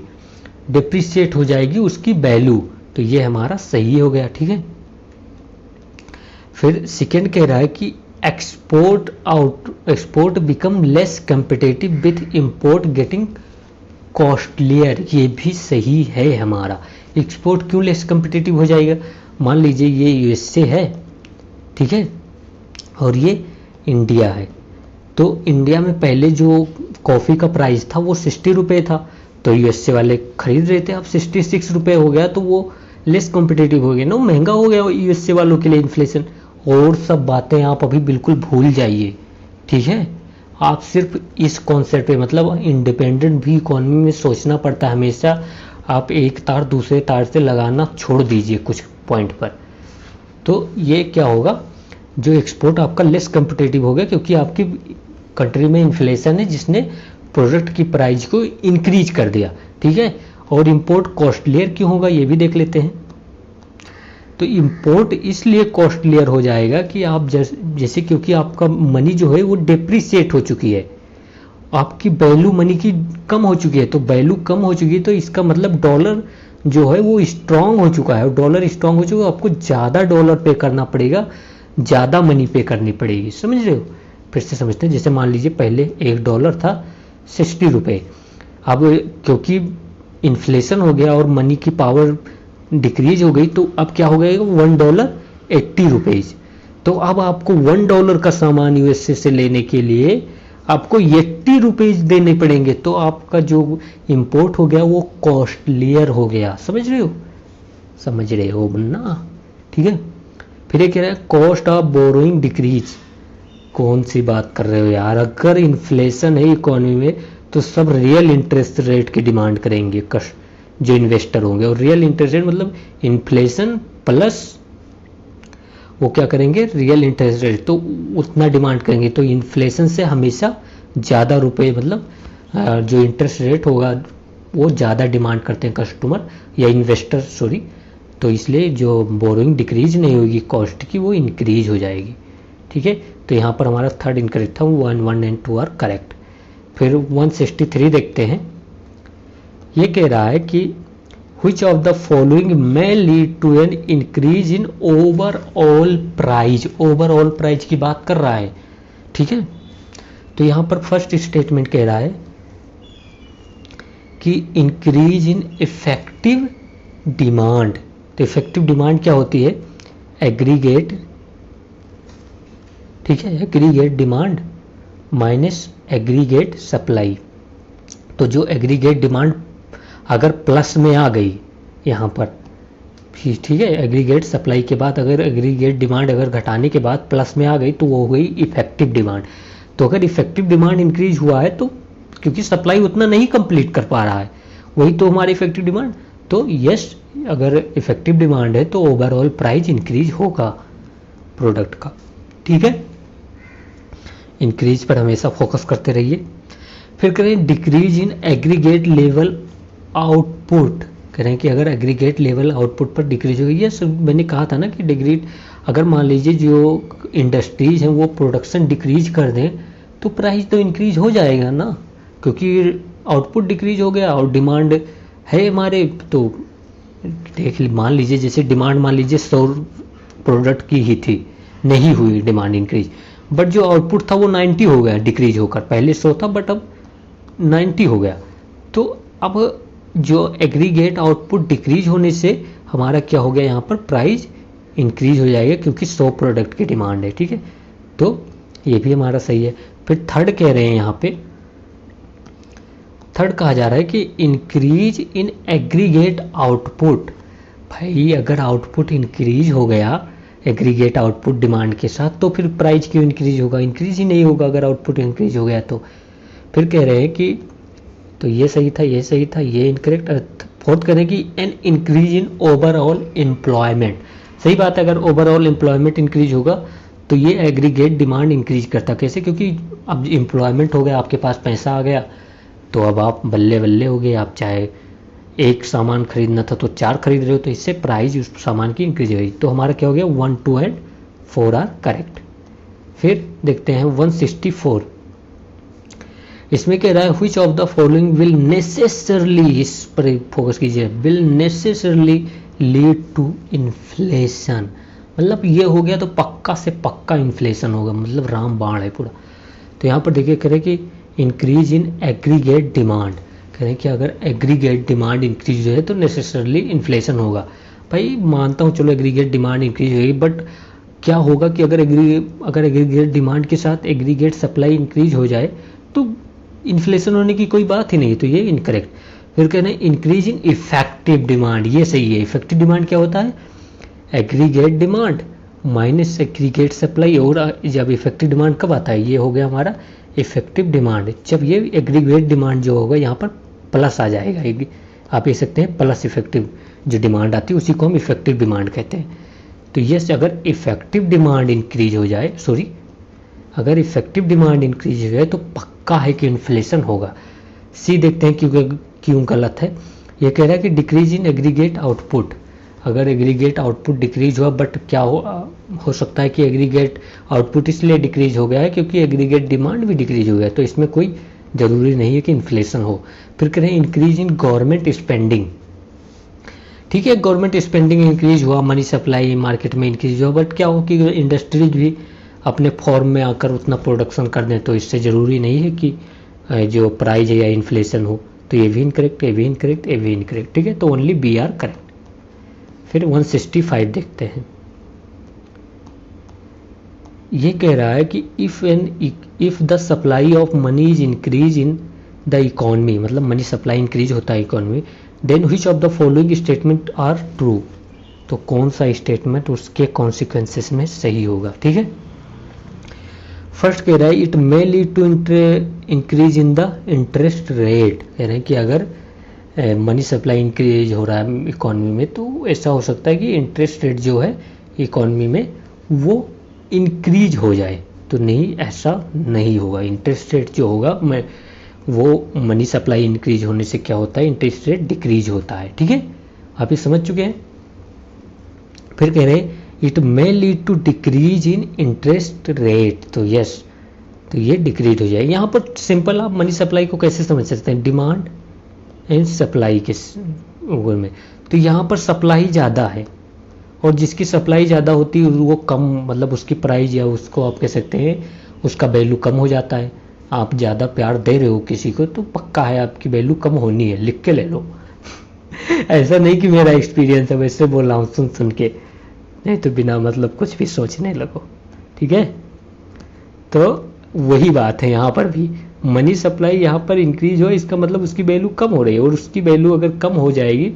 डिप्रिशिएट हो जाएगी उसकी वैल्यू। तो ये हमारा सही हो गया, ठीक है। फिर सेकेंड कह रहा है कि export become less competitive with import getting costlier. ये भी सही है हमारा। एक्सपोर्ट क्यों लेस कम्पिटेटिव हो जाएगा, मान लीजिए ये यूएसए है, ठीक है, और ये इंडिया है। तो इंडिया में पहले जो कॉफ़ी का प्राइस था वो 60 रुपये था, तो यूएसए वाले खरीद रहे थे, अब 66 रुपये हो गया, तो वो लेस कॉम्पिटिटिव हो गया ना, महंगा हो गया यूएसए वालों के लिए इन्फ्लेशन। और सब बातें आप अभी बिल्कुल भूल जाइए, ठीक है। आप सिर्फ इस कॉन्सेप्ट पे, मतलब इंडिपेंडेंट भी इकोनॉमी में सोचना पड़ता है हमेशा। आप एक तार दूसरे तार से लगाना छोड़ दीजिए कुछ पॉइंट पर, तो ये क्या होगा, जो एक्सपोर्ट आपका लेस कम्पिटेटिव हो गया, क्योंकि आपकी कंट्री में इन्फ्लेशन है जिसने प्रोडक्ट की प्राइस को इंक्रीज कर दिया, ठीक है। और इंपोर्ट कॉस्टलियर क्यों होगा ये भी देख लेते हैं। तो इंपोर्ट इसलिए कॉस्टलियर हो जाएगा कि आप जैसे क्योंकि आपका मनी जो है वो डेप्रिसिएट हो चुकी है, आपकी वैल्यू मनी की कम हो चुकी है। तो वैल्यू कम हो चुकी है तो इसका मतलब डॉलर जो है वो स्ट्रांग हो चुका है, और डॉलर स्ट्रांग हो चुका है, आपको ज़्यादा डॉलर पे करना पड़ेगा, ज़्यादा मनी पे करनी पड़ेगी। समझ रहे हो? फिर से समझते हैं। जैसे मान लीजिए पहले $1 था 60 रुपये, अब क्योंकि इन्फ्लेशन हो गया और मनी की पावर डिक्रीज हो गई तो अब क्या हो गया, $1 80 रुपीज़। तो अब आपको $1 का सामान यूएसए से लेने के लिए आपको 80 रुपीज़ देने पड़ेंगे, तो आपका जो इंपोर्ट हो गया वो कॉस्टलियर हो गया। समझ रहे हो? समझ रहे हो ना? ठीक है। फिर ये कह रहा है कॉस्ट ऑफ बोरोइंग डिक्रीज। कौन सी बात कर रहे हो यार, अगर इन्फ्लेशन है इकोनॉमी में तो सब रियल इंटरेस्ट रेट की डिमांड करेंगे जो इन्वेस्टर होंगे, और रियल इंटरेस्ट रेट मतलब इन्फ्लेशन प्लस वो क्या करेंगे, रियल इंटरेस्ट रेट, तो उतना डिमांड करेंगे। तो इन्फ्लेशन से हमेशा ज़्यादा रुपए, मतलब जो इंटरेस्ट रेट होगा वो ज़्यादा डिमांड करते हैं कस्टमर या इन्वेस्टर, सॉरी। तो इसलिए जो बोरोइंग डिक्रीज नहीं होगी कॉस्ट की, वो इंक्रीज हो जाएगी। ठीक है। तो यहाँ पर हमारा थर्ड इनकरेक्ट था, 1, 1 एंड 2 आर करेक्ट। फिर 163 देखते हैं। ये कह रहा है कि which of the following may lead to an increase in overall price। Overall price की बात कर रहा है, ठीक है। तो यहाँ पर फर्स्ट स्टेटमेंट कह रहा है कि इंक्रीज इन इफेक्टिव डिमांड। तो इफेक्टिव डिमांड क्या होती है, एग्रीगेट, ठीक है, aggregate demand minus aggregate supply. तो जो एग्रीगेट डिमांड अगर प्लस में आ गई यहाँ पर, ठीक है, एग्रीगेट सप्लाई के बाद अगर एग्रीगेट डिमांड अगर घटाने के बाद प्लस में आ गई तो वो हो गई इफेक्टिव डिमांड। तो अगर इफेक्टिव डिमांड इंक्रीज हुआ है तो क्योंकि सप्लाई उतना नहीं कंप्लीट कर पा रहा है, वही तो हमारी इफेक्टिव डिमांड। तो यस, अगर इफेक्टिव डिमांड है तो ओवरऑल प्राइस इंक्रीज होगा प्रोडक्ट का, ठीक है। इंक्रीज पर हमेशा फोकस करते रहिए। फिर करें decrease in aggregate level output. कह रहे हैं कि अगर एग्रीगेट लेवल आउटपुट पर डिक्रीज हो गई, ये मैंने कहा था ना कि डिग्री, अगर मान लीजिए जो इंडस्ट्रीज हैं वो प्रोडक्शन डिक्रीज कर दें तो प्राइस तो इंक्रीज हो जाएगा ना, क्योंकि आउटपुट डिक्रीज हो गया और डिमांड है हमारे। तो देख मान लीजिए जैसे डिमांड मान लीजिए 100 प्रोडक्ट की ही थी, नहीं हुई डिमांड इंक्रीज, बट जो आउटपुट था वो 90 हो गया डिक्रीज होकर, पहले 100 था बट अब 90 हो गया। तो अब जो एग्रीगेट आउटपुट डिक्रीज होने से हमारा क्या हो गया, यहाँ पर प्राइस इंक्रीज हो जाएगा क्योंकि 100 प्रोडक्ट की डिमांड है, ठीक है। तो ये भी हमारा सही है। फिर थर्ड कह रहे हैं, यहाँ पे थर्ड कहा जा रहा है कि इंक्रीज इन एग्रीगेट आउटपुट। भाई अगर आउटपुट इंक्रीज हो गया एग्रीगेट आउटपुट डिमांड के साथ तो फिर प्राइस क्यों इंक्रीज होगा, इंक्रीज ही नहीं होगा अगर आउटपुट इंक्रीज हो गया तो। फिर कह रहे हैं कि तो ये सही था, ये सही था, ये इनकरेक्ट। फोर्थ करें कि an increase in overall employment. सही बात है, अगर ओवरऑल एम्प्लॉयमेंट इंक्रीज होगा तो ये एग्रीगेट डिमांड इंक्रीज करता। कैसे, क्योंकि अब एम्प्लॉयमेंट हो गया, आपके पास पैसा आ गया तो अब आप बल्ले बल्ले हो गए, आप चाहे एक सामान खरीदना था तो 4 खरीद रहे हो, तो इससे प्राइस उस सामान की इंक्रीज हो गई। तो हमारा क्या हो गया, 1, 2 एंड 4 आर करेक्ट। फिर देखते हैं 164। इसमें कह रहा है which of the following will necessarily, इस पर फोकस कीजिए, will necessarily lead to inflation. मतलब ये हो गया तो पक्का से पक्का इन्फ्लेशन होगा, मतलब राम बाण है पूरा। तो यहाँ पर देखिए कह रहे कि इंक्रीज इन एग्रीगेट डिमांड, कह रहे हैं कि अगर एग्रीगेट डिमांड इंक्रीज हो है तो नेसेसरली इन्फ्लेशन होगा। भाई मानता हूँ चलो एग्रीगेट डिमांड इंक्रीज होगी, बट क्या होगा कि अगर एग्रीगेट डिमांड के साथ एग्रीगेट सप्लाई इंक्रीज हो जाए तो इन्फ्लेशन होने की कोई बात ही नहीं, तो ये इनकरेक्ट। फिर कहना है इंक्रीज इन इफेक्टिव डिमांड, ये सही है। इफेक्टिव डिमांड क्या होता है, aggregate demand minus aggregate supply. और जब इफेक्टिव डिमांड कब आता है, ये हो गया हमारा इफेक्टिव डिमांड, जब ये एग्रीगेट डिमांड जो होगा यहाँ पर प्लस आ जाएगा, आप ये सकते हैं प्लस इफेक्टिव जो डिमांड आती है उसी को हम इफेक्टिव डिमांड कहते हैं। तो यस, अगर इफेक्टिव डिमांड इंक्रीज हो जाए, अगर इफेक्टिव डिमांड इंक्रीज हो जाए तो पक्का है कि इन्फ्लेशन होगा। सी देखते हैं क्यों गलत है। ये कह रहा है कि डिक्रीज इन एग्रीगेट आउटपुट, अगर एग्रीगेट आउटपुट डिक्रीज हुआ, बट क्या हो सकता है कि एग्रीगेट आउटपुट इसलिए डिक्रीज हो गया है क्योंकि एग्रीगेट डिमांड भी डिक्रीज हो गया, तो इसमें कोई ज़रूरी नहीं है कि इन्फ्लेशन हो। फिर कह रहे हैं इंक्रीज इन गवर्नमेंट स्पेंडिंग, ठीक है, गवर्नमेंट स्पेंडिंग इंक्रीज हुआ, मनी सप्लाई मार्केट में इंक्रीज हुआ, बट क्या हो कि इंडस्ट्रीज भी अपने फॉर्म में आकर उतना प्रोडक्शन कर दें, तो इससे ज़रूरी नहीं है कि जो प्राइस है या इन्फ्लेशन हो। तो ये भी इनकरेक्ट, ये भी इनकरेक्ट, ये भी इनकरेक्ट, ठीक है, तो ओनली बी आर करेक्ट। फिर 165 देखते हैं। ये कह रहा है कि if the supply of money is increase in the economy, मतलब मनी सप्लाई इंक्रीज होता है economy, then which of the following statement are true, तो कौन सा स्टेटमेंट उसके कॉन्सिक्वेंसेस में सही होगा, ठीक है। फर्स्ट कह रहा है it may lead to increase in the interest rate, कह रहे हैं कि अगर मनी सप्लाई इंक्रीज हो रहा है इकोनॉमी में तो ऐसा हो सकता है कि इंटरेस्ट रेट जो है इकोनॉमी में वो इंक्रीज हो जाए, तो नहीं, ऐसा नहीं होगा। इंटरेस्ट रेट जो होगा वो मनी सप्लाई इंक्रीज होने से क्या होता है, इंटरेस्ट रेट डिक्रीज होता है, ठीक है, आप ये समझ चुके हैं। फिर कह रहे हैं it may lead to decrease in interest rate, तो यस, तो ये डिक्रीज हो जाए। यहाँ पर सिंपल आप मनी सप्लाई को कैसे समझ सकते हैं, डिमांड एंड सप्लाई के ऊपर में, तो यहाँ पर सप्लाई ज़्यादा है और जिसकी सप्लाई ज़्यादा होती है वो कम, मतलब उसकी प्राइस या उसको आप कह सकते हैं उसका वैल्यू कम हो जाता है। आप ज़्यादा प्यार दे रहे हो किसी को तो पक्का है आपकी वैल्यू कम होनी है, लिख के ले लो। ऐसा नहीं कि मेरा एक्सपीरियंस है, वैसे बोल रहा हूँ सुन सुन के, नहीं तो बिना मतलब कुछ भी सोचने लगो, ठीक है। तो वही बात है यहाँ पर भी, मनी सप्लाई यहाँ पर इंक्रीज हो इसका मतलब उसकी वैल्यू कम हो रही है, और उसकी वैल्यू अगर कम हो जाएगी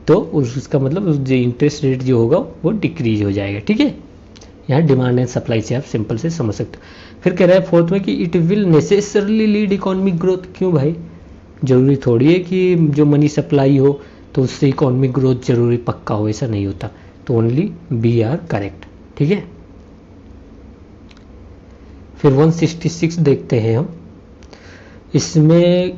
तो उसका मतलब उस जो इंटरेस्ट रेट जो होगा वो डिक्रीज हो जाएगा, ठीक है। यहाँ डिमांड एंड सप्लाई से आप सिंपल से समझ सकते हो। फिर कह रहा है फोर्थ में कि it will necessarily lead economic growth, क्यों भाई, जरूरी थोड़ी है कि जो मनी सप्लाई हो तो उससे इकोनॉमिक ग्रोथ जरूरी पक्का हो, ऐसा नहीं होता। तो ओनली बी आर करेक्ट, ठीक है। फिर 166 देखते हैं हम। इसमें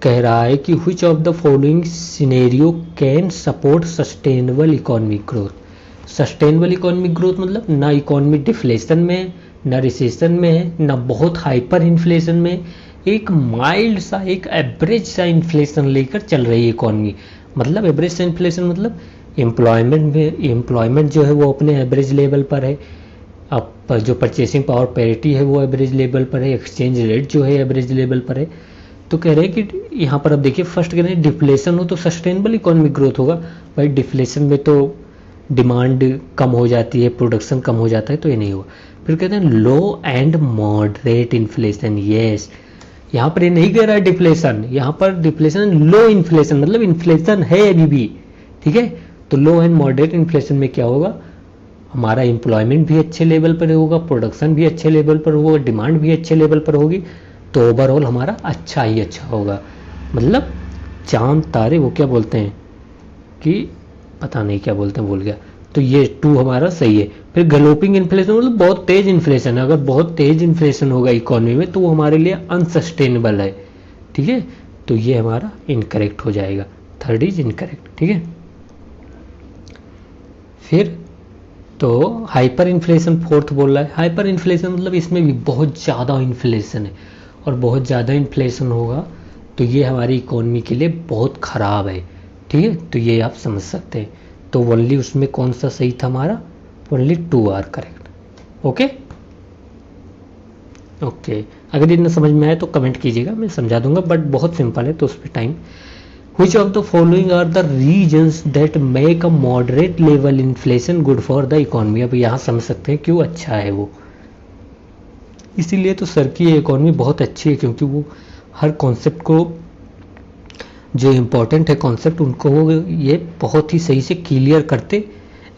कह रहा है कि which of the following scenario can support sustainable economic growth. Sustainable economic growth मतलब ना इकोनॉमी डिफ्लेशन में, ना रिसेशन में है, ना बहुत हाइपर इन्फ्लेशन में, एक माइल्ड सा, एक एवरेज सा इन्फ्लेशन लेकर चल रही है इकोनॉमी। मतलब एवरेज सा इन्फ्लेशन मतलब एम्प्लॉयमेंट जो है वो अपने एवरेज लेवल पर है, अब जो परचेसिंग पावर पैरिटी है वो एवरेज लेवल पर है, एक्सचेंज रेट जो है एवरेज लेवल पर है। तो कह रहे हैं कि यहाँ पर अब देखिए फर्स्ट कह रहे हैं डिफ्लेशन हो तो सस्टेनेबल इकोनॉमिक ग्रोथ होगा। भाई डिफ्लेशन में तो डिमांड कम हो जाती है, प्रोडक्शन कम हो जाता है, तो ये नहीं होगा। फिर कहते हैं लो एंड मॉडरेट इन्फ्लेशन, यस, यहाँ पर ये नहीं कह रहा है डिफ्लेशन, यहाँ पर डिफ्लेशन लो इन्फ्लेशन, मतलब इन्फ्लेशन है अभी भी, ठीक है। तो लो एंड मॉडरेट इन्फ्लेशन में क्या होगा, हमारा एम्प्लॉयमेंट भी अच्छे लेवल पर होगा, प्रोडक्शन भी अच्छे लेवल पर होगा, डिमांड भी अच्छे लेवल पर होगी, तो ओवरऑल हमारा अच्छा ही अच्छा होगा। मतलब चांद तारे वो क्या बोलते हैं कि पता नहीं क्या बोलते हैं, भूल गया। तो ये 2 हमारा सही है। फिर गलोपिंग इन्फ्लेशन मतलब बहुत तेज इन्फ्लेशन है, अगर बहुत तेज इन्फ्लेशन होगा इकोनॉमी में तो वो हमारे लिए अनसस्टेनेबल है, ठीक है। तो ये हमारा इनकरेक्ट हो जाएगा, थर्ड इज इनकरेक्ट, ठीक है। फिर तो हाइपर इन्फ्लेशन फोर्थ बोल रहा है। हाइपर इन्फ्लेशन मतलब इसमें भी बहुत ज़्यादा इन्फ्लेशन है, और बहुत ज़्यादा इन्फ्लेशन होगा तो ये हमारी इकोनॉमी के लिए बहुत ख़राब है, ठीक है। तो ये आप समझ सकते हैं। तो ओनली उसमें कौन सा सही था हमारा, only 2 are correct, okay okay. अगर इतना समझ में आए तो कमेंट कीजिएगा, मैं समझा दूंगा, बट बहुत सिंपल है तो उस पर time. Which of the following are the regions that make a moderate level inflation good for the economy? अब यहाँ समझ सकते हैं क्यों अच्छा है वो, इसीलिए तो सर की इकोनॉमी बहुत अच्छी है, क्योंकि वो हर कॉन्सेप्ट को, जो इम्पोर्टेंट है कॉन्सेप्ट, उनको वो ये बहुत ही सही से क्लियर करते,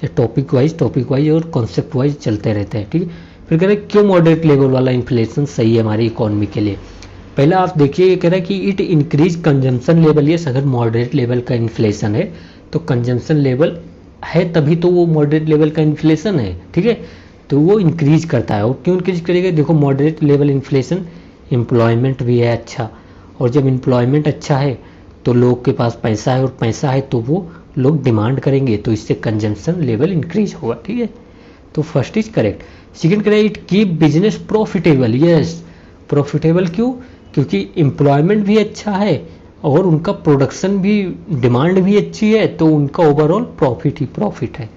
टॉपिक वाइज और कॉन्सेप्ट वाइज चलते रहते हैं, ठीक है। फिर कह रहे हैं क्यों मॉडरेट लेवल वाला इन्फ्लेशन सही है हमारी इकोनॉमी के लिए। पहला आप देखिए, ये कह रहा है कि इट इंक्रीज कंजम्पशन लेवल। ये अगर मॉडरेट लेवल का इन्फ्लेशन है तो कंजम्पशन लेवल है, तभी तो वो मॉडरेट लेवल का इन्फ्लेशन है, ठीक है। तो वो इंक्रीज करता है। और क्यों इंक्रीज करेगा, देखो मॉडरेट लेवल इन्फ्लेशन, एम्प्लॉयमेंट भी है अच्छा, और जब एम्प्लॉयमेंट अच्छा है तो लोग के पास पैसा है, और पैसा है तो वो लोग डिमांड करेंगे, तो इससे कंजम्पशन लेवल इंक्रीज होगा, ठीक है। तो फर्स्ट इज करेक्ट। सेकंड करें it keep business profitable. Yes, profitable क्यों, क्योंकि एम्प्लॉयमेंट भी अच्छा है और उनका प्रोडक्शन भी, डिमांड भी अच्छी है, तो उनका ओवरऑल प्रॉफिट ही प्रॉफिट है,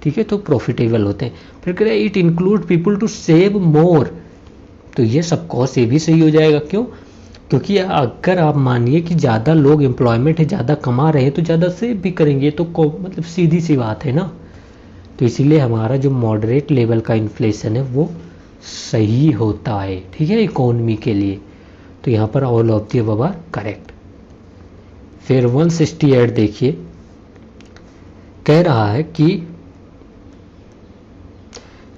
ठीक है। तो प्रॉफिटेबल होते हैं। फिर कह रहे हैं it include people to save more. तो ये सब कॉस्ट ये भी सही हो जाएगा। क्यों, क्योंकि अगर आप मानिए कि ज़्यादा लोग एम्प्लॉयमेंट है, ज़्यादा कमा रहे हैं, तो ज़्यादा सेव भी करेंगे, तो मतलब सीधी सी बात है ना। तो इसीलिए हमारा जो मॉडरेट लेवल का इन्फ्लेशन है वो सही होता है, ठीक है, इकोनॉमी के लिए। तो यहाँ पर all of the above are correct. फिर 168 देखिए, कह रहा है कि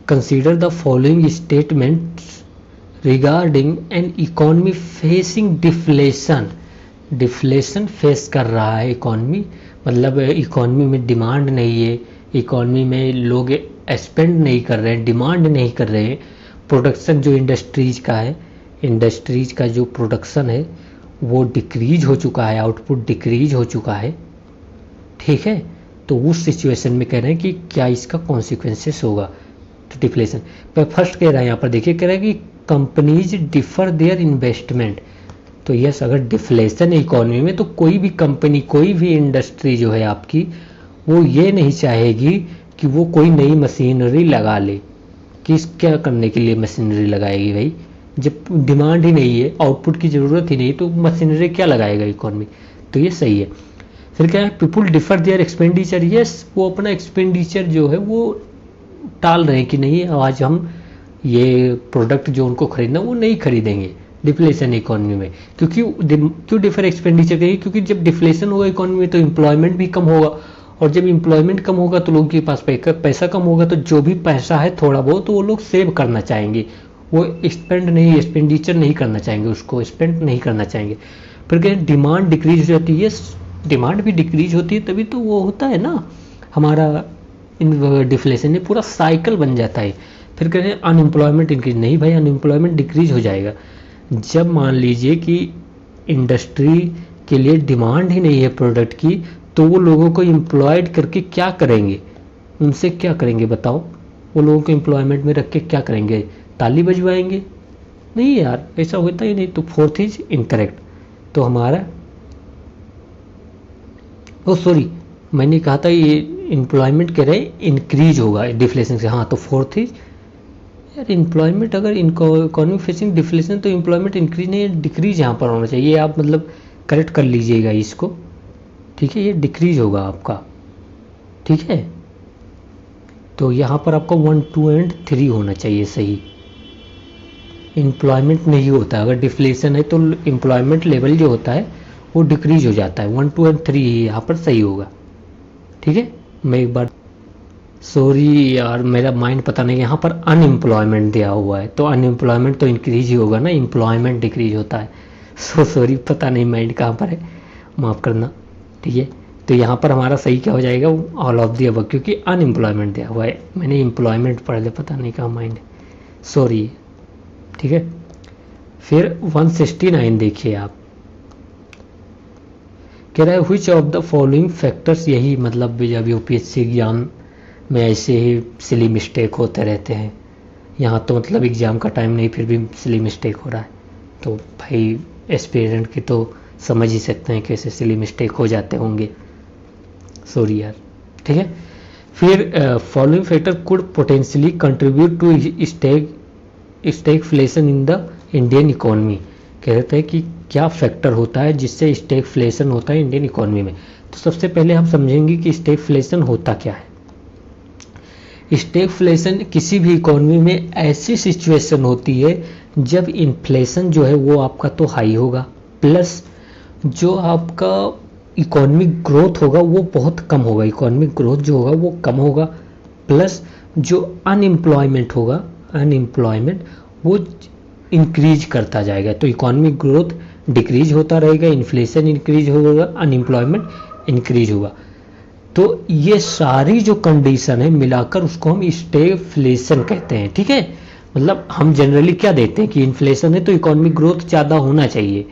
consider the following statements regarding an economy facing deflation. Deflation face कर रहा है इकोनॉमी, मतलब इकोनॉमी में डिमांड नहीं है, इकोनॉमी में लोग स्पेंड नहीं कर रहे हैं, डिमांड नहीं कर रहे हैं, प्रोडक्शन जो इंडस्ट्रीज का है, इंडस्ट्रीज का जो प्रोडक्शन है वो डिक्रीज हो चुका है, आउटपुट डिक्रीज हो चुका है, ठीक है। तो उस सिचुएशन में कह रहे हैं कि क्या इसका कॉन्सिक्वेंसेस होगा, तो डिफ्लेशन। पर फर्स्ट कह रहा है यहाँ पर देखिए, कह रहा है कि कंपनीज डिफर देयर इन्वेस्टमेंट। तो यस, अगर डिफ्लेशन है इकोनॉमी में तो कोई भी कंपनी, कोई भी इंडस्ट्री जो है आपकी, वो ये नहीं चाहेगी कि वो कोई नई मशीनरी लगा ले। किस क्या करने के लिए मशीनरी लगाएगी भाई, जब डिमांड ही नहीं है, आउटपुट की ज़रूरत ही नहीं, तो मशीनरी क्या लगाएगा इकोनॉमी। तो ये सही है। फिर क्या है, people differ there expenditure. Yes, वो अपना एक्सपेंडिचर जो है वो टाल रहे हैं कि नहीं, आज हम ये प्रोडक्ट जो उनको खरीदना वो नहीं खरीदेंगे डिफ्लेशन इकोनॉमी में। क्योंकि क्यों डिफर एक्सपेंडिचर करेंगे, क्योंकि जब डिफ्लेशन होगा इकोनॉमी में तो एम्प्लॉयमेंट भी कम होगा, और जब एम्प्लॉयमेंट कम होगा तो लोगों के पास पैसा कम होगा, तो जो भी पैसा है थोड़ा बहुत तो वो लोग सेव करना चाहेंगे, वो स्पेंड नहीं, एक्सपेंडिचर नहीं करना चाहेंगे, उसको स्पेंड नहीं करना चाहेंगे। फिर कहें डिमांड डिक्रीज हो जाती है। डिमांड भी डिक्रीज होती है तभी तो वो होता है ना हमारा डिफ्लेशन में, पूरा साइकिल बन जाता है। फिर कह रहे हैं अनएम्प्लॉयमेंट इंक्रीज। नहीं भाई, अनएम्प्लॉयमेंट डिक्रीज हो जाएगा जब मान लीजिए कि इंडस्ट्री के लिए डिमांड ही नहीं है प्रोडक्ट की, तो वो लोगों को एम्प्लॉयड करके क्या करेंगे, उनसे क्या करेंगे बताओ। वो लोगों को एम्प्लॉयमेंट में रख के क्या करेंगे, ताली बजवाएंगे? नहीं यार, ऐसा होता ही नहीं। तो फोर्थ इज इनकरेक्ट। तो हमारा सॉरी, मैंने कहा था ये एम्प्लॉयमेंट कह रहे इंक्रीज होगा डिफ्लेशन से। हाँ, तो फोर्थ इज यार एम्प्लॉयमेंट, अगर इकोनॉमी फेसिंग डिफ्लेशन तो एम्प्लॉयमेंट इंक्रीज नहीं डिक्रीज यहाँ पर होना चाहिए। आप मतलब करेक्ट कर लीजिएगा इसको, ठीक है, ये डिक्रीज होगा आपका, ठीक है। तो यहाँ पर आपका 1, 2 एंड 3 होना चाहिए सही। एम्प्लॉयमेंट नहीं होता, अगर डिफ्लेशन है तो एम्प्लॉयमेंट लेवल जो होता है वो डिक्रीज हो जाता है। 1, 2 एंड 3 यहाँ पर सही होगा, ठीक है। मैं एक बार, सॉरी यार मेरा माइंड पता नहीं, यहाँ पर अनएम्प्लॉयमेंट दिया हुआ है, तो अनएम्प्लॉयमेंट तो इंक्रीज ही होगा ना, एम्प्लॉयमेंट डिक्रीज होता है। सॉरी, पता नहीं माइंड कहाँ पर है, माफ़ करना, ठीक है। तो यहाँ पर हमारा सही क्या हो जाएगा, ऑल ऑफ दी अबव, क्योंकि अनएम्प्लॉयमेंट दिया हुआ है। मैंने एम्प्लॉयमेंट पढ़ लिया, पता नहीं कहाँ माइंड, सॉरी, ठीक है। फिर 169 देखिए आप, कह रहा है which of the following factors. यही मतलब जब यूपीएससी एग्जाम में ऐसे ही सिली मिस्टेक होते रहते हैं। यहाँ तो मतलब एग्ज़ाम का टाइम नहीं, फिर भी सिली मिस्टेक हो रहा है, तो भाई एस्पिरेंट की तो समझ ही सकते हैं कैसे सिली मिस्टेक हो जाते होंगे, सॉरी यार, ठीक है। फिर following factor could potentially contribute to stagflation in the Indian economy. कहते हैं कि क्या फैक्टर होता है जिससे स्टैगफ्लेशन होता है इंडियन इकोनॉमी में। तो सबसे पहले हम समझेंगे कि स्टैगफ्लेशन होता क्या है। स्टैगफ्लेशन किसी भी इकोनॉमी में ऐसी सिचुएशन होती है जब इन्फ्लेशन जो है वो आपका तो हाई होगा, प्लस जो आपका इकोनॉमिक ग्रोथ होगा वो बहुत कम होगा, इकोनॉमिक ग्रोथ जो होगा वो कम होगा, प्लस जो अनएम्प्लॉयमेंट होगा अनएम्प्लॉयमेंट वो इंक्रीज करता जाएगा। तो इकोनॉमिक ग्रोथ डिक्रीज होता रहेगा, इन्फ्लेशन इंक्रीज होगा, अनएम्प्लॉयमेंट इंक्रीज होगा। तो ये सारी जो कंडीशन है मिलाकर उसको हम स्टेगफ्लेशन कहते हैं। ठीक है, मतलब हम जनरली क्या देते हैं कि इन्फ्लेशन है तो इकोनॉमिक ग्रोथ ज़्यादा होना चाहिए।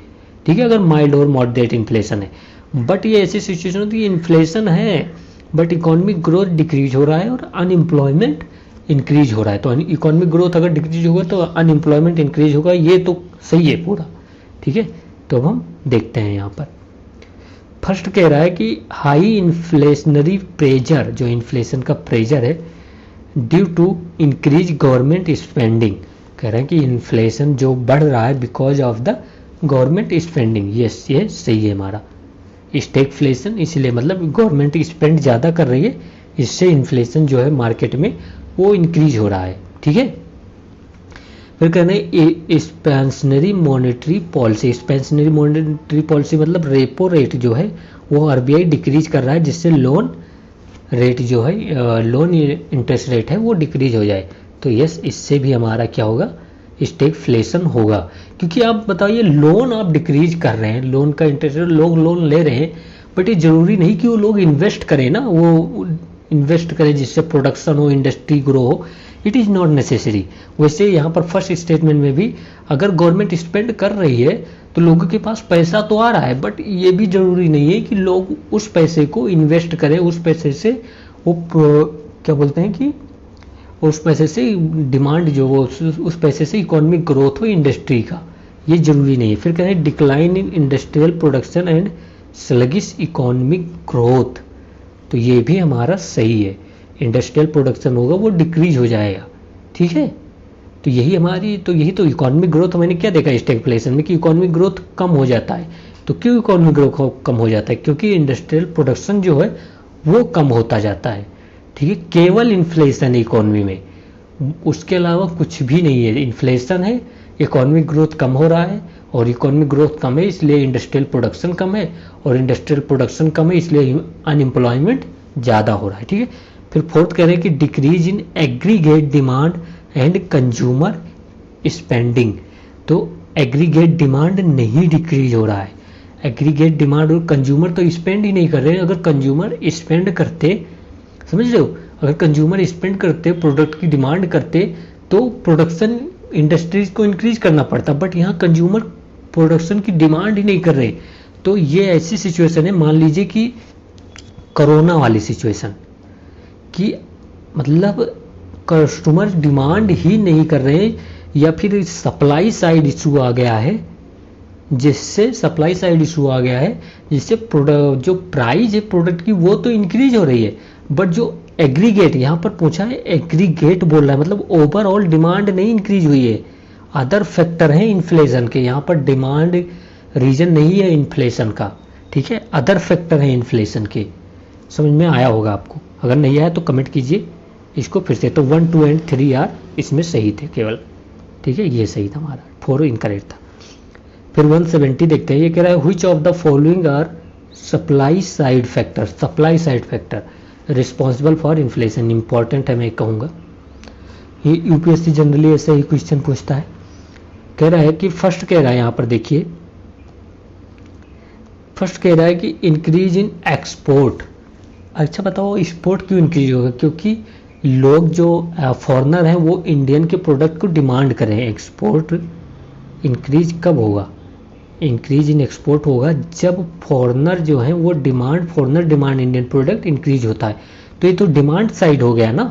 ठीक है, अगर माइल्ड और मॉडरेट इन्फ्लेशन है, बट ये ऐसी सिचुएशन होती है इन्फ्लेशन है बट इकोनॉमिक ग्रोथ डिक्रीज हो रहा है और अनएम्प्लॉयमेंट इंक्रीज हो रहा है। तो इकोनॉमिक ग्रोथ अगर डिक्रीज होगा तो अनएम्प्लॉयमेंट इंक्रीज होगा, ये तो सही है पूरा। ठीक है, तो अब हम देखते हैं यहाँ पर। फर्स्ट कह रहा है कि हाई इन्फ्लेशनरी प्रेशर, जो इन्फ्लेशन का प्रेशर है, due to increase government spending. कह रहे हैं कि इन्फ्लेशन जो बढ़ रहा है because of the government spending. Yes, ये सही है हमारा स्टैगफ्लेशन, इसलिए मतलब गवर्नमेंट स्पेंड ज़्यादा कर रही है, इससे इन्फ्लेशन जो है मार्केट में वो इंक्रीज हो रहा है। ठीक है, फिर कहना है expansionary monetary policy. Expansionary monetary policy मतलब रेपो रेट जो है वो आरबीआई डिक्रीज कर रहा है, जिससे लोन रेट जो है लोन इंटरेस्ट रेट है वो डिक्रीज हो जाए। तो यस, इससे भी हमारा क्या होगा, स्टैगफ्लेशन होगा। क्योंकि आप बताइए लोन आप डिक्रीज कर रहे हैं, लोन का इंटरेस्ट रेट, लोग लोन ले रहे हैं, बट ये जरूरी नहीं कि वो लोग इन्वेस्ट करें ना, वो इन्वेस्ट करें जिससे प्रोडक्शन हो, इंडस्ट्री ग्रो हो। It is not necessary. वैसे यहाँ पर फर्स्ट स्टेटमेंट में भी अगर गवर्नमेंट स्पेंड कर रही है तो लोगों के पास पैसा तो आ रहा है, बट ये भी जरूरी नहीं है कि लोग उस पैसे को इन्वेस्ट करें, उस पैसे से वो क्या बोलते हैं कि उस पैसे से डिमांड जो वो उस पैसे से इकोनॉमिक ग्रोथ हो इंडस्ट्री का, ये जरूरी नहीं है। फिर कह रहे हैं decline in industrial production and sluggish economic growth. तो ये भी हमारा सही है, इंडस्ट्रियल प्रोडक्शन होगा वो डिक्रीज हो जाएगा। ठीक है, तो यही तो इकोनॉमिक ग्रोथ मैंने क्या देखा स्टैगफ्लेशन में कि इकोनॉमिक ग्रोथ कम हो जाता है। तो क्यों इकोनॉमिक ग्रोथ कम हो जाता है? क्योंकि इंडस्ट्रियल प्रोडक्शन जो है वो कम होता जाता है। ठीक है, केवल इन्फ्लेशन है इकोनॉमी में, उसके अलावा कुछ भी नहीं है। इन्फ्लेशन है, इकोनॉमिक ग्रोथ कम हो रहा है, और इकोनॉमिक ग्रोथ कम है इसलिए इंडस्ट्रियल प्रोडक्शन कम है, और इंडस्ट्रियल प्रोडक्शन कम है इसलिए अनएम्प्लॉयमेंट ज़्यादा हो रहा है। ठीक है, फिर फोर्थ कह रहे हैं कि decrease in aggregate demand and consumer spending. तो एग्रीगेट डिमांड नहीं डिक्रीज हो रहा है, एग्रीगेट डिमांड और कंज्यूमर तो स्पेंड ही नहीं कर रहे हैं। अगर कंज्यूमर स्पेंड करते, समझ रहे हो, अगर कंज्यूमर स्पेंड करते, प्रोडक्ट की डिमांड करते, तो प्रोडक्शन इंडस्ट्रीज को इंक्रीज करना पड़ता, बट यहाँ कंज्यूमर प्रोडक्शन की डिमांड ही नहीं कर रहे। तो ये ऐसी सिचुएशन है, मान लीजिए कि कोरोना वाली सिचुएशन कि मतलब कस्टमर डिमांड ही नहीं कर रहे, या फिर सप्लाई साइड इशू आ गया है, जिससे सप्लाई साइड इशू आ गया है जिससे प्रोडक्ट जो प्राइस है प्रोडक्ट की वो तो इंक्रीज हो रही है, बट जो एग्रीगेट यहाँ पर पूछा है, एग्रीगेट बोल रहा है, मतलब ओवरऑल डिमांड नहीं इंक्रीज हुई है। अदर फैक्टर है इन्फ्लेशन के, यहाँ पर डिमांड रीजन नहीं है इन्फ्लेशन का। ठीक है, अदर फैक्टर है इन्फ्लेशन के। समझ में आया होगा आपको, अगर नहीं आया तो कमेंट कीजिए इसको फिर से। तो 1, 2 एंड 3 आर इसमें सही थे केवल। ठीक है, ये सही था हमारा, 4 इनकरेक्ट था। फिर 170 देखते हैं, ये कह रहा है which of the following are supply side factor. Supply side factor responsible for inflation, important है मैं कहूँगा, ये यूपीएससी जनरली ऐसे ही क्वेश्चन पूछता है। कह रहा है कि फर्स्ट कह रहा है यहाँ पर देखिए, फर्स्ट कह रहा है कि इंक्रीज इन एक्सपोर्ट। अच्छा बताओ एक्सपोर्ट क्यों इंक्रीज होगा? क्योंकि लोग जो फॉरेनर हैं वो इंडियन के प्रोडक्ट को डिमांड करें। एक्सपोर्ट इंक्रीज कब होगा? इंक्रीज इन एक्सपोर्ट होगा जब फॉरेनर जो है वो foreigner demand Indian product increase होता है। तो ये तो डिमांड साइड हो गया ना,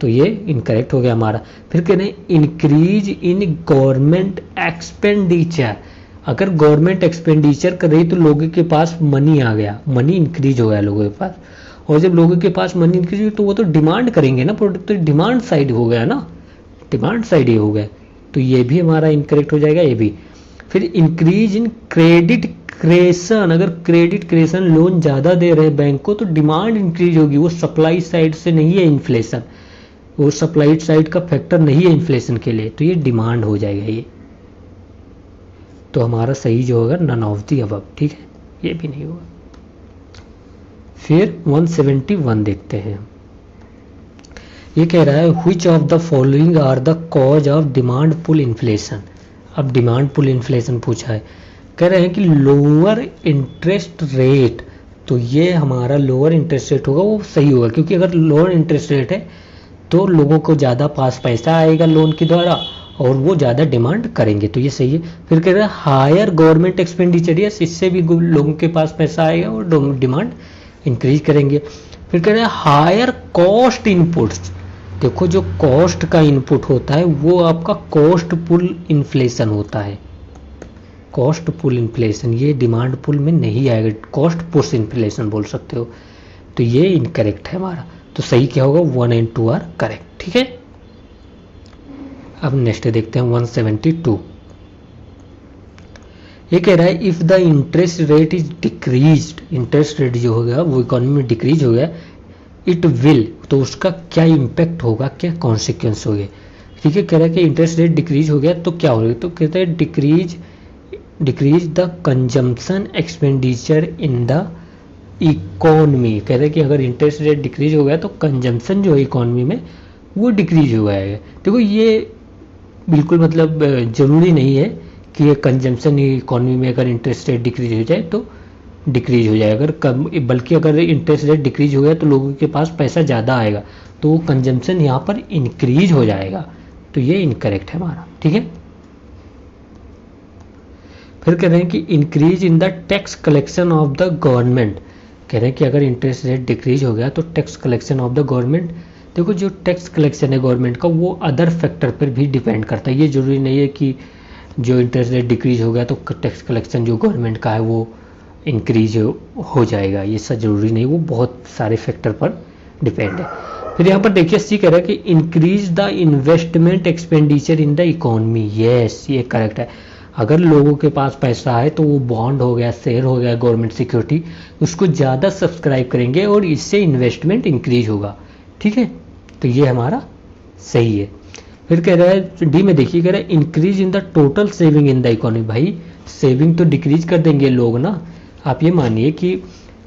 तो ये इनकरेक्ट हो गया हमारा। फिर कह रहे हैं इंक्रीज इन गवर्नमेंट एक्सपेंडिचर। अगर गवर्नमेंट एक्सपेंडिचर कर रही तो लोगों के पास मनी आ गया, मनी इंक्रीज हो गया लोगों के पास, और जब लोगों के पास मनी इंक्रीज हुई तो वो तो डिमांड करेंगे ना प्रोडक्ट, तो डिमांड साइड हो गया ना, डिमांड साइड ही हो गया। तो ये भी हमारा इनकरेक्ट हो जाएगा, ये भी। फिर इंक्रीज इन क्रेडिट क्रेशन, अगर क्रेडिट क्रेशन लोन ज़्यादा दे रहे बैंक को तो डिमांड इंक्रीज होगी, वो सप्लाई साइड से नहीं है इन्फ्लेशन, वो सप्लाई साइड का फैक्टर नहीं है इन्फ्लेशन के लिए, तो ये डिमांड हो जाएगा ये। तो हमारा सही जो होगा नन ऑफ दी अबव। ठीक है, ये भी नहीं होगा। फिर 171 देखते हैं, ये कह रहा है which of the following are the cause of demand pull inflation. अब डिमांड पुल इन्फ्लेशन पूछा है, कह रहे हैं कि लोअर इंटरेस्ट रेट। तो ये हमारा लोअर इंटरेस्ट रेट होगा वो सही होगा, क्योंकि अगर लोअर इंटरेस्ट रेट है तो लोगों को ज़्यादा पास पैसा आएगा लोन के द्वारा और वो ज़्यादा डिमांड करेंगे, तो ये सही है। फिर कह रहे हैं हायर गवर्नमेंट एक्सपेंडिचर, यस इससे भी लोगों के पास पैसा आएगा और डिमांड इंक्रीज करेंगे। फिर कह रहे हैं हायर कॉस्ट इनपुट्स। देखो जो कॉस्ट का इनपुट होता है वो आपका कॉस्ट पुल इन्फ्लेशन होता है। कॉस्ट पुल इन्फ्लेशन ये डिमांड पुल में नहीं आएगा, कॉस्ट पुश इन्फ्लेशन बोल सकते हो। तो ये इनकरेक्ट है हमारा, तो सही क्या होगा 1 एंड 2 आर करेक्ट, ठीक है। अब नेक्स्ट देखते हैं 172। ये कह रहा है if the interest rate is decreased, interest rate जो हो गया वो इकोनॉमी में डिक्रीज हो गया, इट विल, तो उसका क्या इम्पैक्ट होगा, क्या कॉन्सिक्वेंस होंगे, ठीक है। कह रहा है कि इंटरेस्ट रेट डिक्रीज हो गया तो क्या होगा, तो कहते हैं decrease the consumption expenditure in the economy. कह रहे हैं कि अगर इंटरेस्ट रेट डिक्रीज हो गया तो कंजम्पशन जो है इकोनॉमी में वो डिक्रीज हो जाएगा। देखो ये बिल्कुल मतलब ज़रूरी नहीं है कि ये कंजम्पशन इकोनॉमी में अगर इंटरेस्ट रेट डिक्रीज हो जाए तो डिक्रीज हो जाए, अगर कम, बल्कि अगर इंटरेस्ट रेट डिक्रीज हो गया तो लोगों के पास पैसा ज़्यादा आएगा तो वो कंजम्पशन यहाँ पर इंक्रीज हो जाएगा, तो ये इनकरेक्ट है हमारा, ठीक है। फिर कह रहे हैं कि increase in the tax collection of the government. कह रहे हैं कि अगर इंटरेस्ट रेट डिक्रीज हो गया तो tax collection of the government, देखो जो टैक्स कलेक्शन है गवर्नमेंट का वो अदर फैक्टर पर भी डिपेंड करता है। ये जरूरी नहीं है कि जो इंटरेस्ट रेट डिक्रीज हो गया तो टैक्स कलेक्शन जो गवर्नमेंट का है वो इंक्रीज हो जाएगा, ये सब जरूरी नहीं, वो बहुत सारे फैक्टर पर डिपेंड है। फिर यहाँ पर देखिए सी कह रहा है कि increase the investment expenditure in the economy. Yes ये करेक्ट है। अगर लोगों के पास पैसा है तो वो बॉन्ड हो गया, शेयर हो गया, गवर्नमेंट सिक्योरिटी, उसको ज़्यादा सब्सक्राइब करेंगे और इससे इन्वेस्टमेंट इंक्रीज होगा, ठीक है। तो ये हमारा सही है। फिर कह रहा है डी में देखिए, कह रहा है increase in the total saving in the economy. भाई सेविंग तो डिक्रीज कर देंगे लोग ना। आप ये मानिए कि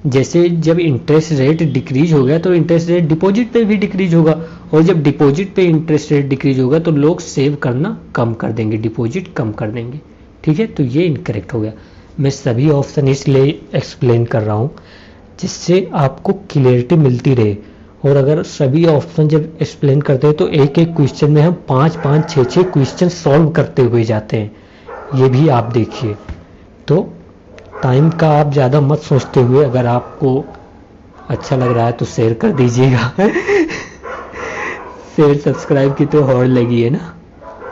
जैसे जब इंटरेस्ट रेट डिक्रीज हो गया तो इंटरेस्ट रेट डिपॉजिट पे भी डिक्रीज होगा, और जब डिपॉजिट पे इंटरेस्ट रेट डिक्रीज होगा तो लोग सेव करना कम कर देंगे, डिपॉजिट कम कर देंगे, ठीक है। तो ये इनकरेक्ट हो गया। मैं सभी ऑप्शन इसलिए एक्सप्लेन कर रहा हूँ जिससे आपको क्लियरिटी मिलती रहे, और अगर सभी ऑप्शन जब एक्सप्लेन करते हैं तो एक एक क्वेश्चन में हम 5-5, 6-6 क्वेश्चन सॉल्व करते हुए जाते हैं, ये भी आप देखिए। तो टाइम का आप ज़्यादा मत सोचते हुए, अगर आपको अच्छा लग रहा है तो शेयर कर दीजिएगा शेयर सब्सक्राइब की तो होड़ लगी है ना,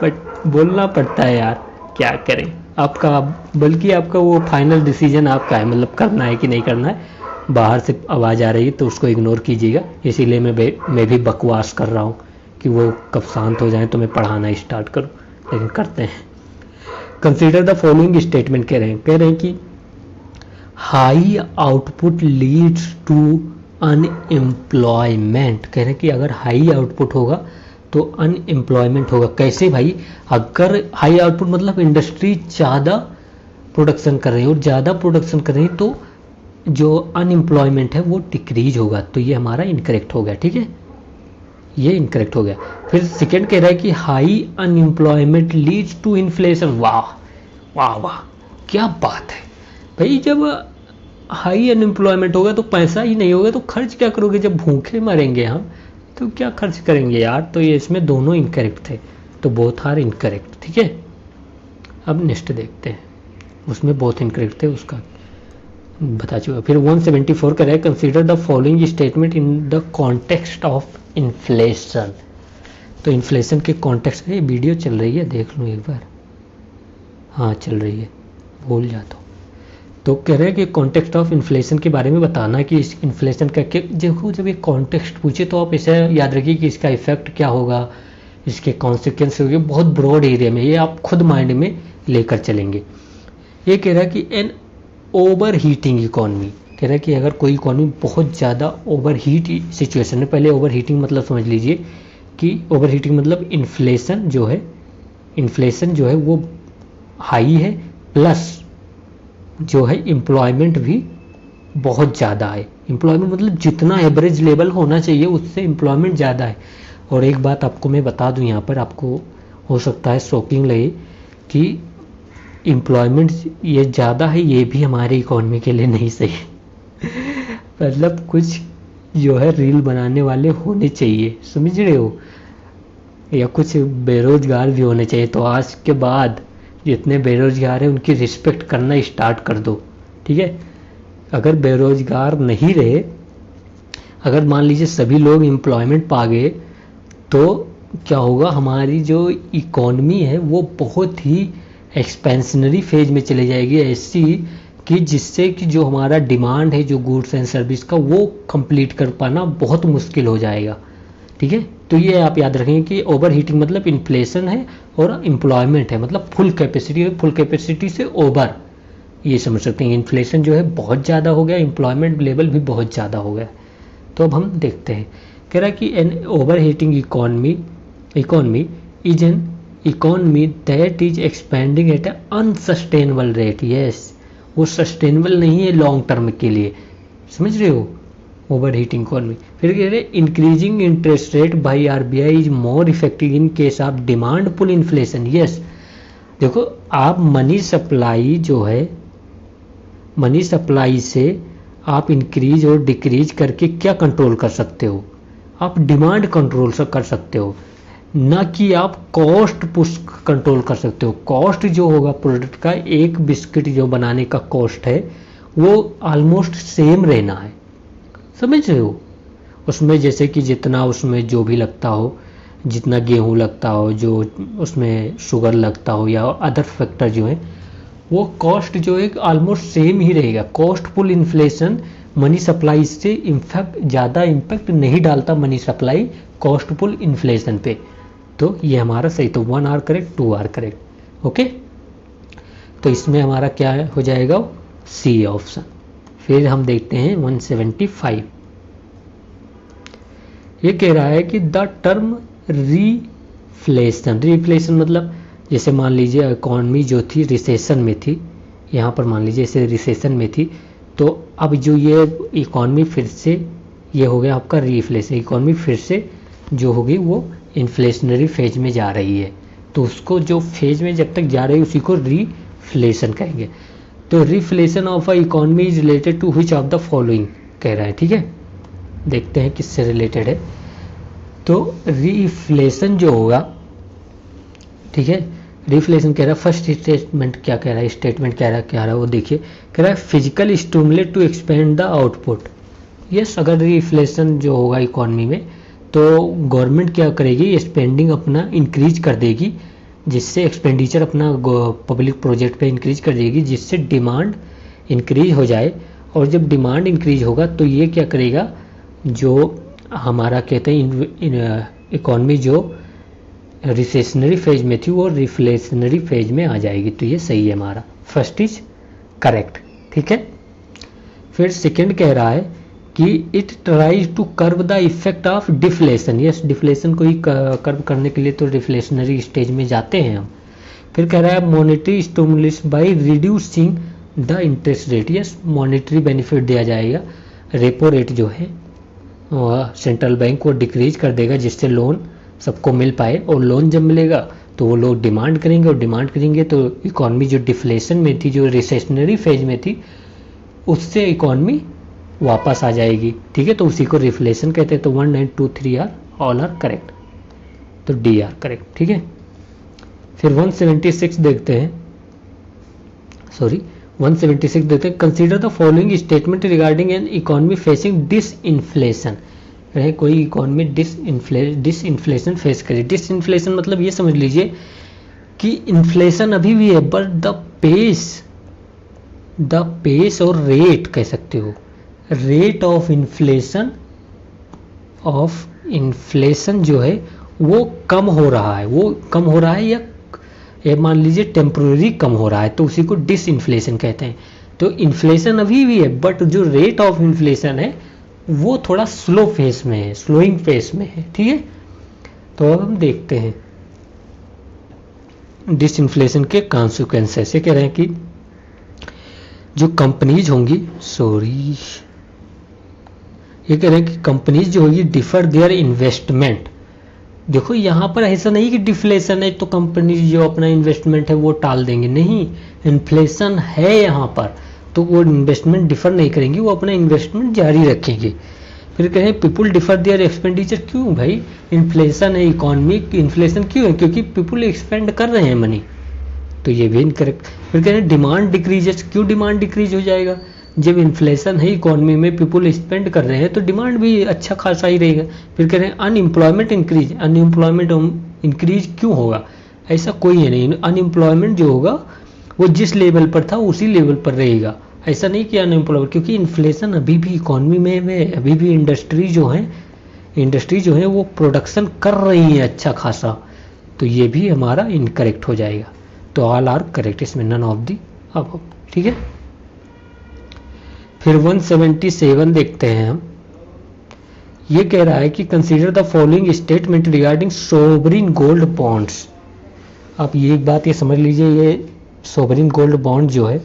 बट बोलना पड़ता है यार, क्या करें। आपका, बल्कि आपका वो फाइनल डिसीजन आपका है, मतलब करना है कि नहीं करना है। बाहर से आवाज़ आ रही है तो उसको इग्नोर कीजिएगा, इसीलिए मैं भी बकवास कर रहा हूँ कि वो कब शांत हो जाए तो मैं पढ़ाना स्टार्ट करूँ, लेकिन करते हैं। कंसीडर द फॉलोइंग स्टेटमेंट कह रहे हैं कि high output leads to unemployment. कह रहे हैं कि अगर हाई आउटपुट होगा तो अनएम्प्लॉयमेंट होगा। कैसे भाई, अगर हाई आउटपुट मतलब इंडस्ट्री ज़्यादा प्रोडक्शन कर रही है और ज़्यादा प्रोडक्शन कर रही है तो जो अनएम्प्लॉयमेंट है वो डिक्रीज होगा, तो ये हमारा इनकरेक्ट हो गया, ठीक है, ये इनकरेक्ट हो गया। फिर सेकंड कह रहा है कि high unemployment leads to inflation. वाह वाह वाह, क्या बात है भाई। जब हाई अनएम्प्लॉयमेंट होगा तो पैसा ही नहीं होगा तो खर्च क्या करोगे, जब भूखे मरेंगे हम तो क्या खर्च करेंगे यार। तो ये इसमें दोनों इनकरेक्ट थे, तो बोथ आर इनकरेक्ट, ठीक है। अब नेक्स्ट देखते हैं, उसमें बोथ इनकरेक्ट थे, उसका बता चुका। फिर 174 कर रहा है consider the following statement in the context of inflation. तो इन्फ्लेशन के कॉन्टेक्स्ट में वीडियो चल रही है, देख लूँ एक बार, हाँ चल रही है, भूल जाता हूँ। तो कह रहे हैं कि कॉन्टेक्स्ट ऑफ इन्फ्लेशन के बारे में बताना कि इस इन्फ्लेशन का देखो, जब एक कॉन्टेक्स्ट पूछे तो आप इसे याद रखिए कि इसका इफेक्ट क्या होगा, इसके कॉन्सिक्वेंस होंगे, बहुत ब्रॉड एरिया में, ये आप खुद माइंड में लेकर चलेंगे। ये कह रहा है कि एन ओवर हीटिंग इकॉनमी। कह रहा है कि अगर कोई इकॉनमी बहुत ज़्यादा ओवर हीट सिचुएशन है, पहले ओवर हीटिंग मतलब समझ लीजिए कि ओवर हीटिंग मतलब इन्फ्लेशन जो है वो हाई है, प्लस जो है एम्प्लॉयमेंट भी बहुत ज़्यादा है। एम्प्लॉयमेंट मतलब जितना एवरेज लेवल होना चाहिए उससे एम्प्लॉयमेंट ज़्यादा है। और एक बात आपको मैं बता दूं यहाँ पर, आपको हो सकता है शॉकिंग लगे कि एम्प्लॉयमेंट ये ज़्यादा है, ये भी हमारी इकोनॉमी के लिए नहीं सही। मतलब कुछ जो है रील बनाने वाले होने चाहिए, समझ रहे हो, या कुछ बेरोजगार भी होने चाहिए। तो आज के बाद जितने बेरोजगार हैं उनकी रिस्पेक्ट करना स्टार्ट कर दो, ठीक है। अगर बेरोजगार नहीं रहे, अगर मान लीजिए सभी लोग एम्प्लॉयमेंट पा गए, तो क्या होगा, हमारी जो इकोनॉमी है वो बहुत ही एक्सपेंशनरी फेज में चली जाएगी, ऐसी कि जिससे कि जो हमारा डिमांड है जो गुड्स एंड सर्विस का, वो कंप्लीट कर पाना बहुत मुश्किल हो जाएगा, ठीक है। तो ये आप याद रखेंगे कि ओवर हीटिंग मतलब इन्फ्लेशन है और एम्प्लॉयमेंट है मतलब फुल कैपेसिटी है, फुल कैपेसिटी से ओवर, ये समझ सकते हैं। इन्फ्लेशन जो है बहुत ज़्यादा हो गया, एम्प्लॉयमेंट लेवल भी बहुत ज़्यादा हो गया। तो अब हम देखते हैं, कह रहा है कि an overheating economy is an economy that is expending at a unsustainable rate. Yes, वो सस्टेनेबल नहीं है लॉन्ग टर्म के लिए, समझ रहे हो, ओवर हीटिंग इकोनॉमी। फिर कह रहे increasing interest rate by RBI is more effective in case of demand pull inflation. Yes, देखो आप मनी सप्लाई जो है, मनी सप्लाई से आप इंक्रीज और डिक्रीज करके क्या कंट्रोल कर सकते हो, आप डिमांड कंट्रोल कर सकते हो, ना कि आप कॉस्ट पुश कंट्रोल कर सकते हो। कॉस्ट जो होगा प्रोडक्ट का, एक बिस्किट जो बनाने का कॉस्ट है वो ऑलमोस्ट सेम रहना है, समझ रहे हो। उसमें जैसे कि जितना उसमें जो भी लगता हो, जितना गेहूं लगता हो, जो उसमें शुगर लगता हो या अदर फैक्टर जो है, वो कॉस्ट जो है ऑलमोस्ट सेम ही रहेगा। Cost pull inflation money supply से इनफैक्ट ज़्यादा इम्पैक्ट नहीं डालता money supply cost pull inflation पे। तो ये हमारा सही, तो 1 are correct, 2 are correct, okay. तो इसमें हमारा क्या हो जाएगा, सी ऑप्शन। फिर हम देखते हैं 175, ये कह रहा है कि द टर्म रीफ्लेशन, रीफ्लेशन मतलब जैसे मान लीजिए इकॉनमी जो थी रिसेशन में थी, यहाँ पर मान लीजिए जैसे रिसेशन में थी, तो अब जो ये इकॉनमी फिर से ये हो गया आपका रीफ्लेशन, इकॉनमी फिर से जो होगी वो इन्फ्लेशनरी फेज में जा रही है। तो उसको जो फेज में जब तक जा रही है उसी को रीफ्लेशन कहेंगे। तो reflation of a economy is related to which of the following कह रहा है, ठीक है। देखते हैं किससे रिलेटेड है। तो रीफ्लेशन जो होगा, ठीक है, रिफ्लेशन कह रहा है, फर्स्ट स्टेटमेंट क्या कह रहा है, स्टेटमेंट क्या रहा है वो देखिए, कह रहा है physical stimulate to expand the output. Yes, अगर रिफ्लेशन जो होगा इकॉनमी में तो गवर्नमेंट क्या करेगी, स्पेंडिंग अपना इंक्रीज कर देगी, जिससे एक्सपेंडिचर अपना पब्लिक प्रोजेक्ट पे इंक्रीज कर देगी, जिससे डिमांड इंक्रीज हो जाए। और जब डिमांड इंक्रीज होगा तो ये क्या करेगा, जो हमारा कहते हैं इकॉनमी जो रिसेशनरी फेज में थी वो रिफ्लेशनरी फेज में आ जाएगी। तो ये सही है, हमारा फर्स्ट इज करेक्ट, ठीक है। फिर सेकंड कह रहा है कि it tries to curve the effect of deflation. Yes, deflation को ही कर्व करने के लिए तो रिफ्लेशनरी स्टेज में जाते हैं हम। फिर कह रहा है monetary stimulus by reducing the interest rate. Yes, monetary benefit दिया जाएगा, रेपो रेट जो है सेंट्रल बैंक को डिक्रीज कर देगा, जिससे लोन सबको मिल पाए। और लोन जब मिलेगा तो वो लोग डिमांड करेंगे, और डिमांड करेंगे तो इकॉनमी जो डिफ्लेशन में थी, जो रिसेशनरी फेज में थी, उससे इकॉनमी वापस आ जाएगी, ठीक है। तो उसी को रिफ्लेशन कहते हैं। तो 1 9 2 3 आर ऑल आर करेक्ट, तो डी आर करेक्ट, ठीक है। फिर 176 देखते हैं, सॉरी 176 देखते हैं, consider the following statement regarding N economy facing disinflation. कोई इकॉनमी डिसइन्फ्लेशन फेस करे। डिसइन्फ्लेशन मतलब ये समझ लीजिए कि इन्फ्लेशन अभी भी है, बट द पेस और रेट कह सकते हो, रेट ऑफ इन्फ्लेशन जो है वो कम हो रहा है, वो कम हो रहा है या मान लीजिए टेम्पोररी कम हो रहा है, तो उसी को डिसइन्फ्लेशन कहते हैं। तो इन्फ्लेशन अभी भी है, बट जो रेट ऑफ इन्फ्लेशन है वो थोड़ा स्लो फेस में है, स्लोइंग फेस में है, ठीक है। तो अब हम देखते हैं डिसइन्फ्लेशन के कॉन्सिक्वेंसेस। ये कह रहे हैं कि जो कंपनीज होंगी, ये कह रहे हैं कि कंपनीज जो होगी डिफर देयर इन्वेस्टमेंट देखो यहाँ पर ऐसा नहीं कि डिफ्लेशन है तो कंपनी जो अपना इन्वेस्टमेंट है वो टाल देंगे, नहीं, इन्फ्लेशन है यहाँ पर तो वो इन्वेस्टमेंट डिफर नहीं करेंगे, वो अपना इन्वेस्टमेंट जारी रखेंगे। फिर कहें पीपुल डिफर देयर एक्सपेंडिचर, क्यों भाई, इन्फ्लेशन है, इकोनॉमी इन्फ्लेशन क्यों है, क्योंकि पीपुल एक्सपेंड कर रहे हैं मनी, तो ये भी इनकरेक्ट। फिर कह रहे हैं डिमांड डिक्रीजेस, क्यों डिमांड डिक्रीज हो जाएगा, जब इन्फ्लेशन है इकोनॉमी में, पीपुल स्पेंड कर रहे हैं तो डिमांड भी अच्छा खासा ही रहेगा। फिर कह रहे हैं अनएम्प्लॉयमेंट इंक्रीज, अनएम्प्लॉयमेंट इंक्रीज क्यों होगा, ऐसा कोई है नहीं, अनएम्प्लॉयमेंट जो होगा वो जिस लेवल पर था उसी लेवल पर रहेगा, ऐसा नहीं कि अनएम्प्लॉयमेंट, क्योंकि इन्फ्लेशन अभी भी इकोनॉमी में अभी भी इंडस्ट्री जो है वो प्रोडक्शन कर रही है अच्छा खासा, तो ये भी हमारा इनकरेक्ट हो जाएगा। तो ऑल आर करेक्ट, इसमें नन ऑफ दी अब, ठीक है। फिर 177 देखते हैं हम, ये कह रहा है कि consider the following statement regarding sovereign gold bonds. आप ये एक बात ये समझ लीजिए, ये सोवरिन गोल्ड बॉन्ड जो है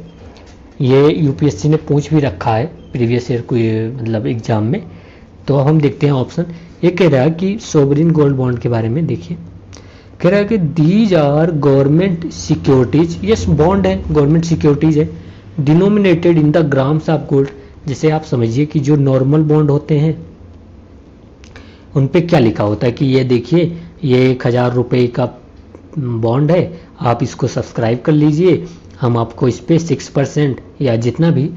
ये यूपीएससी ने पूछ भी रखा है प्रीवियस ईयर कोई मतलब एग्जाम में, तो अब हम देखते हैं ऑप्शन। ये कह रहा है कि सोवरिन गोल्ड बॉन्ड के बारे में देखिए, कह रहा है कि these are government securities, yes bond है, गवर्नमेंट सिक्योरिटीज है, denominated in the grams of gold. जैसे आप समझिए कि जो नॉर्मल बॉन्ड होते हैं उन पे क्या लिखा होता है कि ये देखिए ये 1000 रुपये का बॉन्ड है, आप इसको सब्सक्राइब कर लीजिए, हम आपको इस पर 6% या जितना भी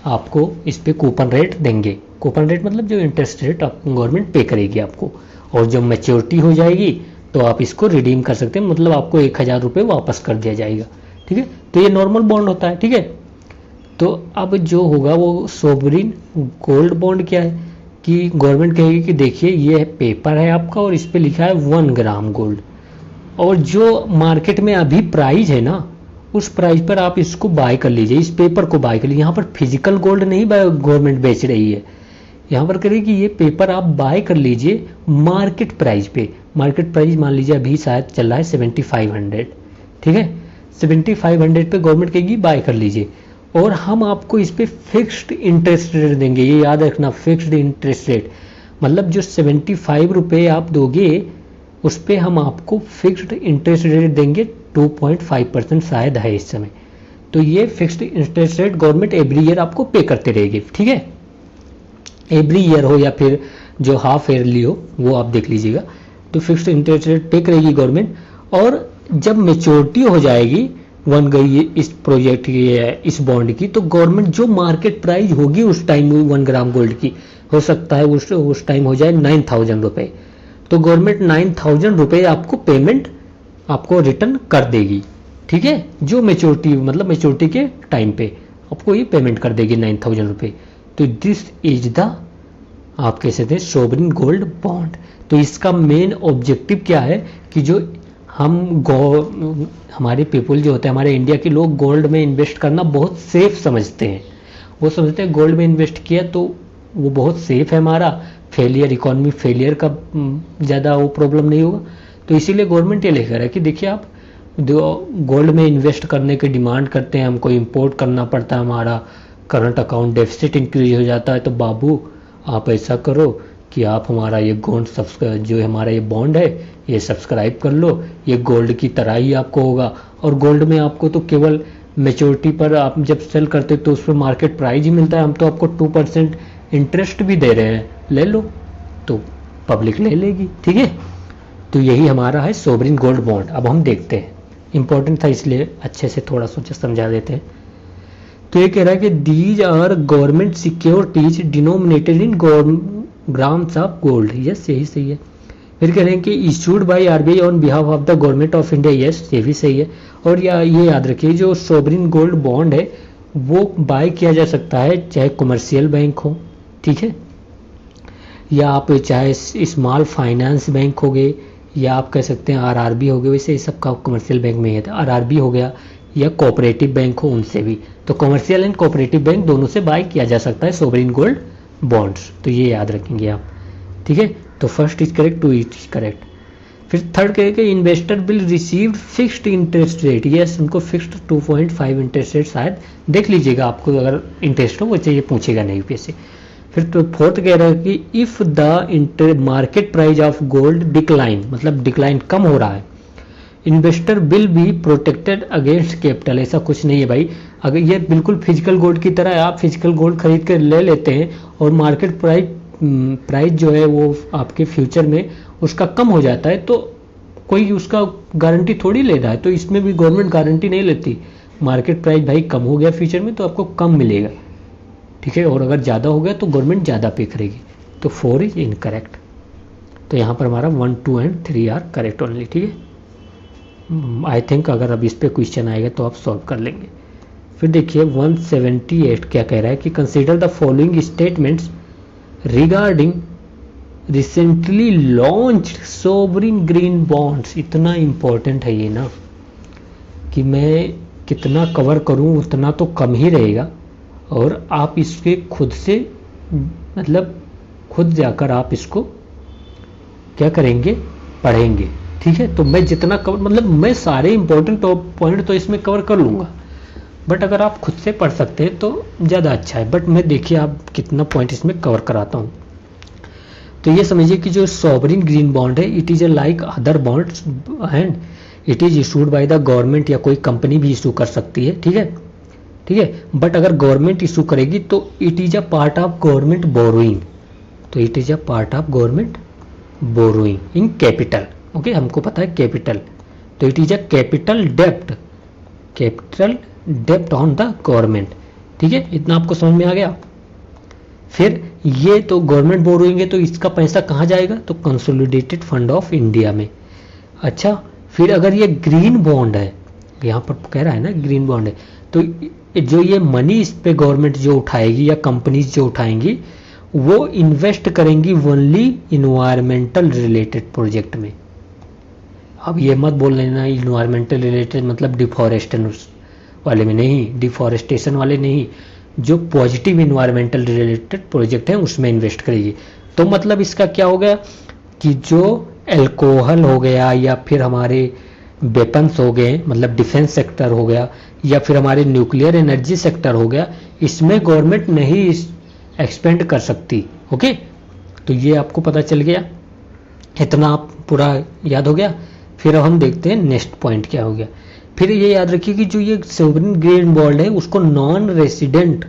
आपको इस पर कूपन रेट देंगे। कूपन रेट मतलब जो इंटरेस्ट रेट गवर्नमेंट पे करेगी आपको, और जब मैच्योरिटी हो जाएगी तो आप इसको रिडीम कर सकते हैं, मतलब आपको 1000 रुपये वापस कर दिया जाएगा, ठीक है। तो ये नॉर्मल बॉन्ड होता है, ठीक है। तो अब जो होगा वो सोवरिन गोल्ड बॉन्ड क्या है कि गवर्नमेंट कहेगी कि देखिए ये पेपर है आपका और इस पर लिखा है 1 ग्राम गोल्ड, और जो मार्केट में अभी प्राइस है ना उस प्राइस पर आप इसको बाय कर लीजिए, इस पेपर को बाय कर लीजिए। यहाँ पर फिजिकल गोल्ड नहीं गवर्नमेंट बेच रही है, यहाँ पर करेगी कि ये पेपर आप बाय कर लीजिए मार्केट प्राइस पे। मार्केट प्राइस मान लीजिए अभी शायद चल रहा है 7500, ठीक है, 7500 पे गवर्नमेंट कहेगी बाय कर लीजिए, और हम आपको इस पे फिक्स्ड इंटरेस्ट रेट देंगे। ये याद रखना, फिक्स्ड इंटरेस्ट रेट मतलब जो 75 रुपये आप दोगे उस पर हम आपको फिक्स्ड इंटरेस्ट रेट देंगे, 2.5% शायद है इस समय। तो ये fixed interest rate government every year आपको पे करते रहेगी, ठीक है, एवरी ईयर हो या फिर जो हाफ ईयरली हो वो आप देख लीजिएगा। तो फिक्स्ड इंटरेस्ट रेट पे करेगी गवर्नमेंट, और जब मेच्योरिटी हो जाएगी बन गई इस प्रोजेक्ट की, इस बॉन्ड की, तो गवर्नमेंट जो मार्केट प्राइस होगी उस टाइम 1 ग्राम गोल्ड की, हो सकता है उस टाइम हो जाए 9000 रुपये, तो गवर्नमेंट 9000 रुपये आपको पेमेंट आपको रिटर्न कर देगी, ठीक है, जो मेच्योरिटी मतलब मेच्योरिटी के टाइम पे आपको ये पेमेंट कर देगी 9000 रुपये। तो दिस इज द आप कह सकते हैं सोवरिन गोल्ड बॉन्ड। तो इसका मेन ऑब्जेक्टिव क्या है कि जो हमारे पीपल जो होते हैं, हमारे इंडिया के लोग गोल्ड में इन्वेस्ट करना बहुत सेफ समझते हैं, वो समझते हैं गोल्ड में इन्वेस्ट किया तो वो बहुत सेफ है, हमारा फेलियर, इकोनॉमी फेलियर का ज़्यादा वो प्रॉब्लम नहीं होगा। तो इसीलिए गवर्नमेंट ये लेकर है कि देखिए आप गोल्ड में इन्वेस्ट करने की डिमांड करते हैं, हमको इंपोर्ट करना पड़ता है, हमारा करंट अकाउंट डेफिसिट इंक्रीज हो जाता है, तो बाबू आप ऐसा करो कि आप हमारा ये गोल्ड जो हमारा ये बॉन्ड है ये सब्सक्राइब कर लो, ये गोल्ड की तरह ही आपको होगा। और गोल्ड में आपको तो केवल मेच्योरिटी पर आप जब सेल करते तो उस पर मार्केट प्राइस ही मिलता है, हम तो आपको 2% इंटरेस्ट भी दे रहे हैं, ले लो, तो पब्लिक ले लेगी, ठीक है। तो यही हमारा है सोवरिन गोल्ड बॉन्ड। अब हम देखते हैं, इंपॉर्टेंट था इसलिए अच्छे से थोड़ा सोचा समझा देते हैं। तो ये कह रहा है कि these are government securities denominated in grams of gold, yes यही सही है। फिर कह रहे हैं कि issued by RBI on behalf of the government of India, yes ये भी सही है। और ये याद रखिए जो सोवरिन गोल्ड बॉन्ड है वो बाय किया जा सकता है चाहे कमर्शियल बैंक हो, ठीक है, या आप चाहे स्मॉल फाइनेंस बैंक हो गए, या आप कह सकते हैं आरआरबी हो गए, वैसे ये सब का कमर्शियल बैंक में है, आरआरबी हो गया, या कोऑपरेटिव बैंक हो उनसे भी। तो कमर्शियल एंड कोऑपरेटिव बैंक दोनों से बाय किया जा सकता है सोवरिन गोल्ड बॉन्ड्स, तो ये याद रखेंगे आप, ठीक है। तो first is correct, 2 is correct. फिर थर्ड कहेगा investor will receive fixed interest rate, yes उनको फिक्स्ड 2.5 इंटरेस्ट रेट शायद देख लीजिएगा, आपको अगर इंटरेस्ट हो वो चाहिए पूछेगा नहीं यूपीएससी। फिर तो फोर्थ कह रहा है कि if the market price of gold decline, मतलब डिक्लाइन कम हो रहा है, investor will be protected against capital. ऐसा कुछ नहीं है भाई, अगर ये बिल्कुल फिजिकल गोल्ड की तरह है, आप फिजिकल गोल्ड खरीद कर ले लेते हैं और मार्केट प्राइस जो है वो आपके फ्यूचर में उसका कम हो जाता है, तो कोई उसका गारंटी थोड़ी ले रहा है। तो इसमें भी गवर्नमेंट गारंटी नहीं लेती। मार्केट प्राइस भाई कम हो गया फ्यूचर में तो आपको कम मिलेगा, ठीक है, और अगर ज़्यादा हो गया तो गवर्नमेंट ज़्यादा पे करेगी। तो 4 इज इनकरेक्ट। तो यहाँ पर हमारा 1, 2 एंड 3 आर करेक्ट ओनली, ठीक है। आई थिंक अगर अब इस पे क्वेश्चन आएगा तो आप सॉल्व कर लेंगे। फिर देखिए 178 क्या कह रहा है कि consider the following statements regarding recently launched sovereign green bonds. इतना इम्पोर्टेंट है ये ना कि मैं कितना कवर करूं उतना तो कम ही रहेगा, और आप इसके खुद से मतलब खुद जाकर आप इसको क्या करेंगे, पढ़ेंगे, ठीक है। तो मैं जितना कवर, मतलब मैं सारे इंपॉर्टेंट पॉइंट तो इसमें कवर कर लूँगा, बट अगर आप खुद से पढ़ सकते हैं तो ज़्यादा अच्छा है। बट मैं देखिए आप कितना पॉइंट इसमें कवर कराता हूँ। तो ये समझिए कि जो सॉवरिन ग्रीन बॉन्ड है, it is like other bonds and it is issued by the government, या कोई कंपनी भी इशू कर सकती है, ठीक है, ठीक है। बट अगर गवर्नमेंट इशू करेगी तो it is a part of government borrowing, तो it is a part of government borrowing in capital, okay, हमको पता है कैपिटल। तो इट इज अ कैपिटल डेप्ट ऑन द गवर्नमेंट, ठीक है, इतना आपको समझ में आ गया। फिर ये तो गवर्नमेंट बोरोइंग है, तो इसका पैसा कहाँ जाएगा, तो कंसोलिडेटेड फंड ऑफ इंडिया में। अच्छा, फिर अगर ये ग्रीन बॉन्ड है, यहाँ पर कह रहा है ना ग्रीन बॉन्ड है, तो जो ये मनी इस पे गवर्नमेंट जो उठाएगी या कंपनीज जो उठाएंगी वो इन्वेस्ट करेंगी ओनली इन्वायरमेंटल रिलेटेड प्रोजेक्ट में। अब ये मत बोल लेना इन्वायरमेंटल रिलेटेड मतलब डिफॉरेस्टेशन वाले में नहीं, डिफॉरेस्टेशन वाले नहीं, जो पॉजिटिव इन्वायरमेंटल रिलेटेड प्रोजेक्ट हैं उसमें इन्वेस्ट करेगी। तो मतलब इसका क्या हो गया कि जो एल्कोहल हो गया या फिर हमारे वेपन्स हो गए, मतलब डिफेंस सेक्टर हो गया, या फिर हमारे न्यूक्लियर एनर्जी सेक्टर हो गया, इसमें गवर्नमेंट नहीं एक्सपेंड कर सकती, ओके। तो ये आपको पता चल गया, इतना आप पूरा याद हो गया। फिर हम देखते हैं नेक्स्ट पॉइंट क्या हो गया। फिर ये याद रखिए कि जो ये सोवरिन ग्रीन बॉन्ड है उसको नॉन रेसिडेंट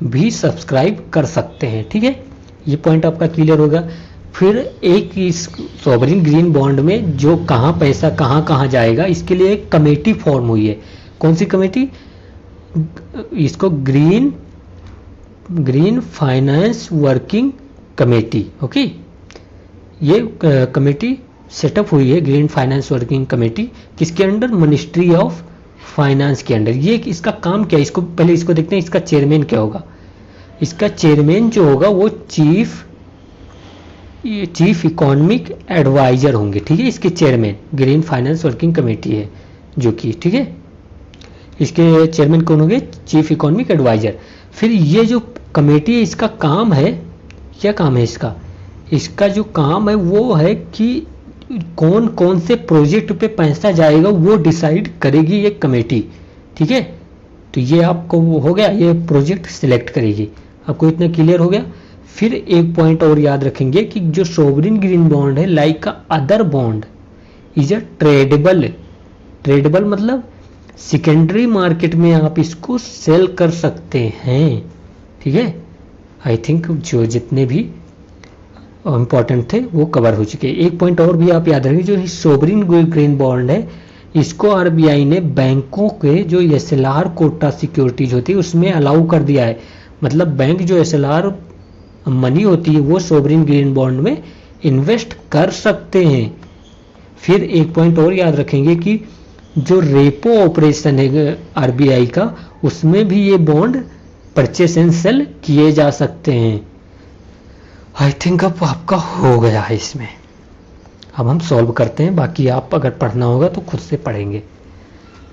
भी सब्सक्राइब कर सकते हैं, ठीक है, ये पॉइंट आपका क्लियर होगा। फिर एक इस सोवरिन ग्रीन बॉन्ड में जो कहाँ पैसा कहाँ जाएगा, इसके लिए एक कमेटी फॉर्म हुई है। कौन सी कमेटी, इसको green finance working committee, okay. ये कमेटी सेटअप हुई है, ग्रीन फाइनेंस वर्किंग कमेटी, किसके अंडर, मिनिस्ट्री ऑफ फाइनेंस के अंडर। ये इसका काम क्या है, इसको पहले इसको देखते हैं, इसका चेयरमैन क्या होगा। इसका चेयरमैन जो होगा वो चीफ इकोनॉमिक एडवाइजर होंगे, ठीक है। इसके chairman green finance working committee है जो कि, ठीक है, इसके चेयरमैन कौन होंगे, चीफ इकोनॉमिक एडवाइजर। फिर ये जो कमेटी है इसका काम है, क्या काम है इसका, इसका जो काम है वो है कि कौन कौन से प्रोजेक्ट पे पैसा जाएगा वो डिसाइड करेगी ये कमेटी, ठीक है। तो ये आपको हो गया, ये प्रोजेक्ट सिलेक्ट करेगी, आपको इतना क्लियर हो गया। फिर एक पॉइंट और याद रखेंगे कि जो सोवरिन ग्रीन बॉन्ड है like other bond is a tradable मतलब सेकेंडरी मार्केट में आप इसको सेल कर सकते हैं, ठीक है। आई थिंक जो जितने भी इंपॉर्टेंट थे वो कवर हो चुके। एक पॉइंट और भी आप याद रखें, जो सोवरिन ग्रीन बॉन्ड है इसको आरबीआई ने बैंकों के जो एसएलआर कोटा सिक्योरिटीज होती है उसमें अलाउ कर दिया है। मतलब बैंक जो एसएलआर मनी होती है वो सोवरिन ग्रीन बॉन्ड में इन्वेस्ट कर सकते हैं। फिर एक पॉइंट और याद रखेंगे कि जो रेपो ऑपरेशन है आरबीआई का, उसमें भी ये बॉन्ड परचेस एंड सेल किए जा सकते हैं। आई थिंक अब आपका हो गया है इसमें। अब हम सॉल्व करते हैं, बाकी आप अगर पढ़ना होगा तो खुद से पढ़ेंगे।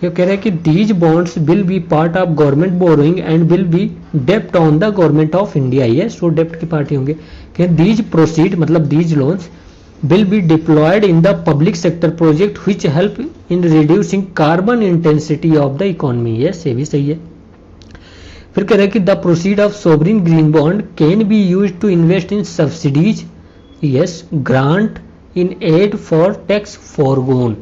ये कह रहे हैं कि these bonds will be part of government borrowing and will be डेप्ट on the government of India. ये सो डेप्ट की पार्टी होंगे। दीज प्रोसीड मतलब these loans will be deployed in the public sector project which help in reducing carbon intensity of the economy। yes, ये भी सही है। फिर कह रहे हैं कि the proceed of sovereign green bond can be use to invest in subsidies, yes, grant, in aid for tax foregone.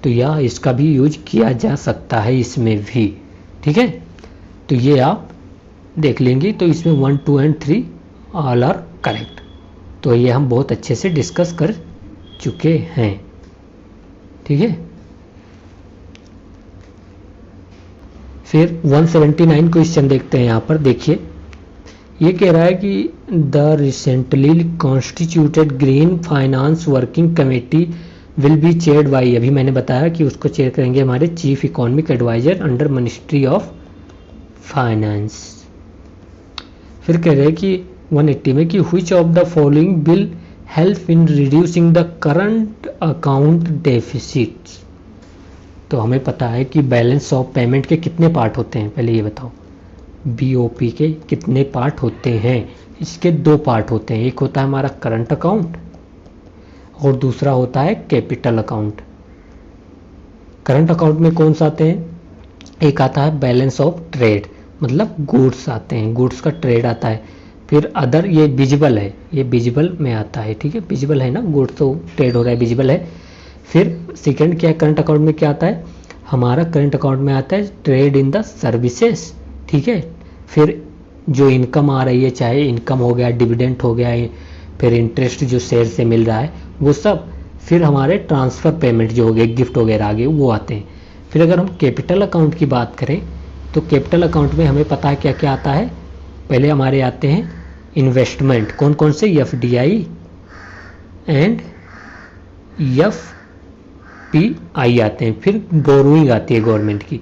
तो यह इसका भी यूज किया जा सकता है इसमें भी, ठीक है। तो ये आप देख लेंगे। तो इसमें 1, 2 एंड 3 ऑल आर करेक्ट। तो ये हम बहुत अच्छे से डिस्कस कर चुके हैं, ठीक है। फिर 179 क्वेश्चन देखते हैं। यहाँ पर देखिए, ये कह रहा है कि the recently constituted green finance working committee will be chaired by, अभी मैंने बताया कि उसको चेयर करेंगे हमारे chief economic adviser under ministry of finance. फिर कह रहे हैं कि 180 में कि which of the following will help in reducing the current account deficits. तो हमें पता है कि बैलेंस ऑफ पेमेंट के कितने पार्ट होते हैं, पहले ये बताओ। बीओपी के कितने पार्ट होते हैं? इसके 2 पार्ट होते हैं, एक होता है हमारा करंट अकाउंट और दूसरा होता है कैपिटल अकाउंट। करंट अकाउंट में कौन सा आते हैं? एक आता है बैलेंस ऑफ ट्रेड, मतलब गुड्स आते हैं, गुड्स का ट्रेड आता है। फिर अदर, ये विजिबल है, ये विजिबल में आता है, ठीक है, विजिबल है ना, गुड्स तो ट्रेड हो रहा है, विजिबल है। फिर सेकंड क्या है, करंट अकाउंट में क्या आता है हमारा? करंट अकाउंट में आता है ट्रेड इन द सर्विसेज, ठीक है। फिर जो इनकम आ रही है, चाहे इनकम हो गया, डिविडेंड हो गया, फिर इंटरेस्ट जो शेयर से मिल रहा है वो सब। फिर हमारे ट्रांसफ़र पेमेंट जो हो गए, गिफ्ट वगैरह आगे वो आते हैं। फिर अगर हम कैपिटल अकाउंट की बात करें तो कैपिटल अकाउंट में हमें पता है क्या क्या आता है। पहले हमारे आते हैं इन्वेस्टमेंट, कौन कौन से? एफडीआई एंड एफपीआई आते हैं। फिर बोरोइंग आती है गवर्नमेंट की,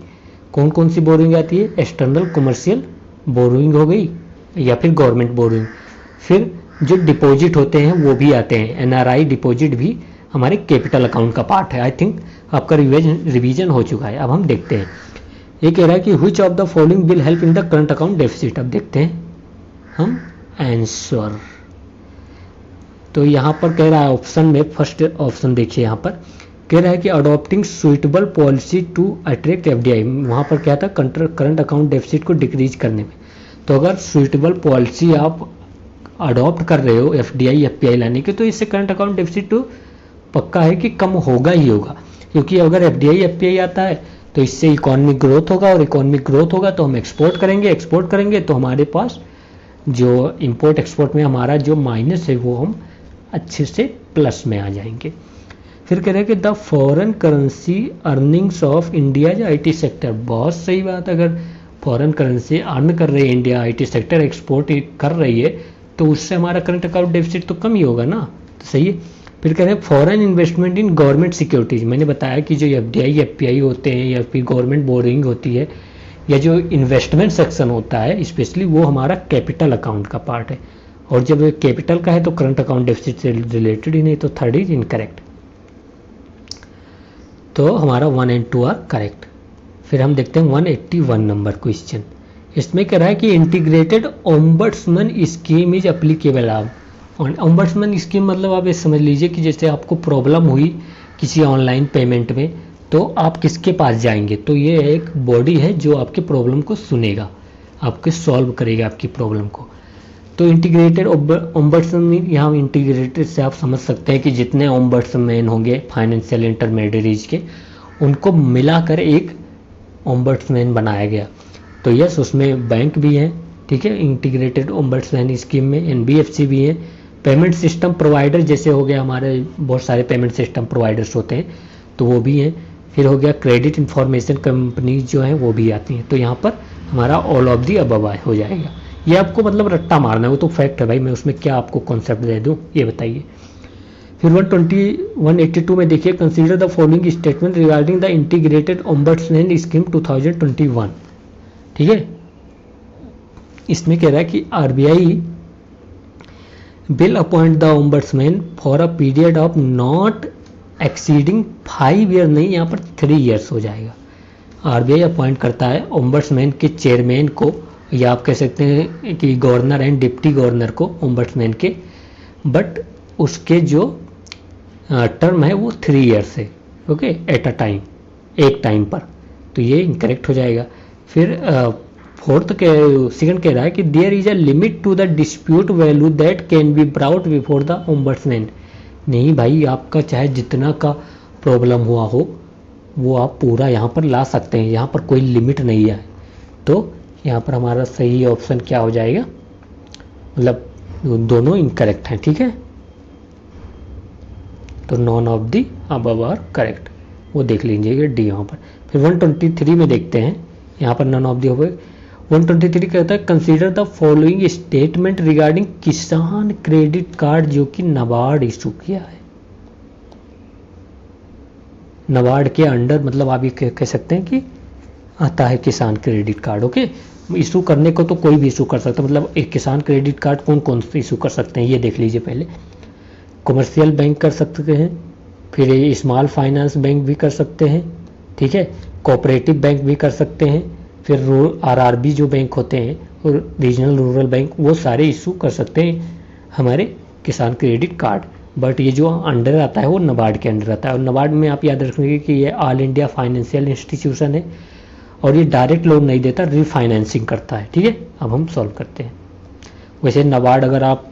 कौन कौन सी बोरोइंग आती है? एक्सटर्नल कमर्शियल बोरोइंग हो गई या फिर गवर्नमेंट बोरोइंग। फिर जो डिपॉजिट होते हैं वो भी आते हैं, एनआरआई डिपॉजिट भी हमारे कैपिटल अकाउंट का पार्ट है। आई थिंक आपका रिवीजन हो चुका है। अब हम देखते हैं, ये कह रहा है कि which of the following will help in the current account deficit. अब देखते हैं हम आंसर। तो यहाँ पर कह रहा है ऑप्शन में, फर्स्ट ऑप्शन देखिए, यहाँ पर कह रहा है कि adopting suitable policy to attract FDI. वहाँ पर क्या था? करंट अकाउंट डेफिसिट को डिक्रीज करने में। तो अगर सुइटेबल पॉलिसी आप अडॉप्ट कर रहे हो एफडीआई एफपीआई लाने की, तो इससे करंट अकाउंट डेफिसिट तो पक्का है कि कम होगा ही होगा। क्योंकि अगर एफडीआई एफपीआई आता है तो इससे इकोनॉमिक ग्रोथ होगा, और इकोनॉमिक ग्रोथ होगा तो हम एक्सपोर्ट करेंगे तो हमारे पास जो इंपोर्ट एक्सपोर्ट में हमारा जो माइनस है वो हम अच्छे से प्लस में आ जाएंगे। फिर कह रहे हैं कि the foreign currency earnings of India IT sector. बहुत सही बात, अगर फॉरेन करेंसी अर्न कर रही है इंडिया, आईटी सेक्टर एक्सपोर्ट कर रही है, तो उससे हमारा करंट अकाउंट डेफिसिट तो कम ही होगा ना, तो सही है। फिर कह रहे हैं foreign investment in government securities. मैंने बताया कि जो एफडीआई एफपीआई होते हैं या फिर गवर्नमेंट बोरिंग होती है या जो इन्वेस्टमेंट सेक्शन होता है स्पेशली, वो हमारा कैपिटल अकाउंट का पार्ट है। और जब कैपिटल का है तो करंट अकाउंट डेफिसिट से रिलेटेड ही नहीं, तो थर्ड इज इनकरेक्ट। तो हमारा 1 एंड 2 आर करेक्ट। फिर हम देखते हैं 181 नंबर क्वेश्चन। इसमें कह रहा है कि integrated ombudsman scheme is applicable. आप ओम्बड्समैन स्कीम मतलब आप ये समझ लीजिए कि जैसे आपको प्रॉब्लम हुई किसी ऑनलाइन पेमेंट में, तो आप किसके पास जाएंगे? तो ये एक बॉडी है जो आपके प्रॉब्लम को सुनेगा, आपके सॉल्व करेगा आपकी प्रॉब्लम को। तो इंटीग्रेटेड ओम्बड्समैन, यहाँ इंटीग्रेटेड से आप समझ सकते हैं कि जितने ओम्बड्समैन होंगे फाइनेंशियल इंटरमीडियरीज के, उनको मिलाकर एक ओम्बड्समैन बनाया गया। तो यस, उसमें बैंक भी हैं, ठीक है, इंटीग्रेटेड ओम्बड्समैन स्कीम में एनबीएफसी भी है, पेमेंट सिस्टम प्रोवाइडर जैसे हो गया, हमारे बहुत सारे पेमेंट सिस्टम प्रोवाइडर्स होते हैं तो वो भी हैं। फिर हो गया क्रेडिट इंफॉर्मेशन कंपनीज जो हैं वो भी आती हैं। तो यहाँ पर हमारा ऑल ऑफ दी अबव हो जाएगा। ये आपको मतलब रट्टा मारना है, वो तो फैक्ट है भाई, मैं उसमें क्या आपको कॉन्सेप्ट दे दूँ ये बताइए। फिर 182 में देखिए, consider the following statement regarding the integrated ombudsman scheme 2021, ठीक है। इसमें कह रहा है कि RBI will appoint the ombudsman for a period of not exceeding 5 year, नहीं यहाँ पर 3 ईयर्स हो जाएगा। आरबीआई अपॉइंट करता है ओम्बड्समैन के चेयरमैन को, या आप कह सकते हैं कि गवर्नर एंड डिप्टी गवर्नर को ओम्बड्समैन के, बट उसके जो टर्म है वो 3 ईयर्स है, ओके, एट अ टाइम, एक टाइम पर। तो ये इनकरेक्ट हो जाएगा। फिर फोर्थ सेकंड कह रहा है कि there is a limit to the dispute value that can be brought before the ombudsman. नहीं भाई, आपका चाहे जितना का प्रॉब्लम हुआ हो वो आप पूरा यहाँ पर ला सकते हैं, यहाँ पर कोई लिमिट नहीं है। तो यहाँ पर हमारा सही ऑप्शन क्या हो जाएगा, मतलब दोनों इनकरेक्ट हैं, ठीक है। तो none of the above are correct, वो देख लीजिएगा डी यहाँ पर। फिर 123 में देखते हैं, यहाँ पर नॉन ऑफ दी हो। 123 कहता है consider the following statement regarding किसान क्रेडिट कार्ड जो कि नाबार्ड इशू किया है। नाबार्ड के अंडर, मतलब आप ये कह सकते हैं कि आता है किसान क्रेडिट कार्ड। ओके, इशू करने को तो कोई भी इशू कर सकता है, मतलब एक किसान क्रेडिट कार्ड कौन कौन से इशू कर सकते हैं ये देख लीजिए पहले। कमर्शियल बैंक कर सकते हैं, फिर स्मॉल फाइनेंस बैंक भी कर सकते हैं, ठीक है, कोऑपरेटिव बैंक भी कर सकते हैं, फिर आरआरबी जो बैंक होते हैं और रीजनल रूरल बैंक, वो सारे इशू कर सकते हैं हमारे किसान क्रेडिट कार्ड। बट ये जो अंडर आता है वो नाबार्ड के अंडर आता है, और नाबार्ड में आप याद रखेंगे कि ये ऑल इंडिया फाइनेंशियल इंस्टीट्यूशन है और ये डायरेक्ट लोन नहीं देता, रीफाइनेंसिंग करता है, ठीक है। अब हम सॉल्व करते हैं। वैसे नाबार्ड अगर आप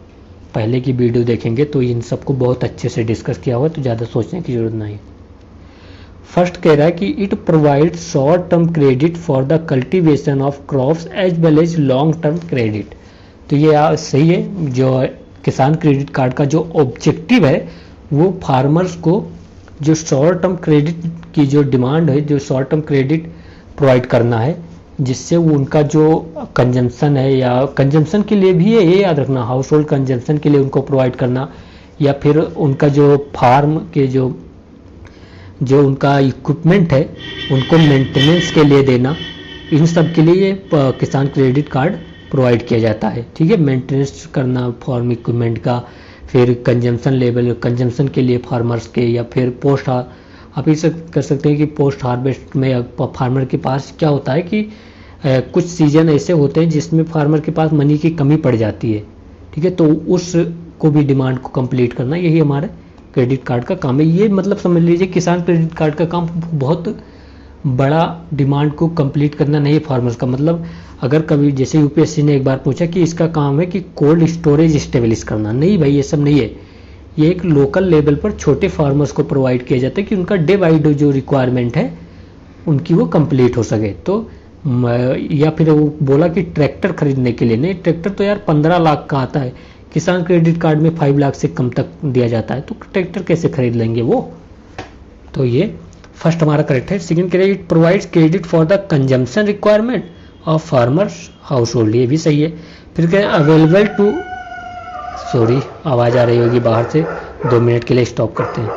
पहले की वीडियो देखेंगे तो इन सबको बहुत अच्छे से डिस्कस किया हुआ, तो ज़्यादा सोचने की जरूरत नहीं। फर्स्ट कह रहा है कि it provide short term credit for the cultivation of crops as well as long term credit. तो ये सही है, जो किसान क्रेडिट कार्ड का जो ऑब्जेक्टिव है वो फार्मर्स को जो शॉर्ट टर्म क्रेडिट की जो डिमांड है, जो शॉर्ट टर्म क्रेडिट प्रोवाइड करना है, जिससे वो उनका जो कंजम्पशन है, या कंजम्पशन के लिए भी है, ये याद रखना, हाउस होल्ड कंजम्पशन के लिए उनको प्रोवाइड करना, या फिर उनका जो फार्म के जो उनका इक्विपमेंट है उनको मेंटेनेंस के लिए देना, इन सब के लिए किसान क्रेडिट कार्ड प्रोवाइड किया जाता है, ठीक है। मेंटेनेंस करना फार्म इक्विपमेंट का, फिर कंजम्पशन लेवल, कंजम्पशन के लिए फार्मर्स के, या फिर पोस्ट, आप इसे कर सकते हैं कि पोस्ट हार्वेस्ट में फार्मर के पास क्या होता है कि कुछ सीजन ऐसे होते हैं जिसमें फार्मर के पास मनी की कमी पड़ जाती है, ठीक है, तो उस को भी डिमांड को कंप्लीट करना, यही हमारे क्रेडिट कार्ड का काम है। ये मतलब समझ लीजिए किसान क्रेडिट कार्ड का काम बहुत बड़ा डिमांड को कंप्लीट करना नहीं है फार्मर्स का। मतलब अगर कभी जैसे यूपीएससी ने एक बार पूछा कि इसका काम है कि कोल्ड स्टोरेज स्टेब्लिश करना, नहीं भाई, ये सब नहीं है। ये एक लोकल लेवल पर छोटे फार्मर्स को प्रोवाइड किया जाता है कि उनका डे बाई डे जो रिक्वायरमेंट है उनकी वो कंप्लीट हो सके। तो या फिर वो बोला कि ट्रैक्टर खरीदने के लिए, नहीं, ट्रैक्टर तो यार 15 लाख का आता है, किसान क्रेडिट कार्ड में 5 लाख से कम तक दिया जाता है, तो ट्रैक्टर कैसे खरीद लेंगे वो। तो ये फर्स्ट हमारा करेक्ट है। सेकंड कह रहे it provides credit for the consumption requirement of farmers house hold, ये भी सही है। फिर कह अवेलेबल टू, सॉरी आवाज़ आ रही होगी बाहर से, 2 मिनट के लिए स्टॉप करते हैं।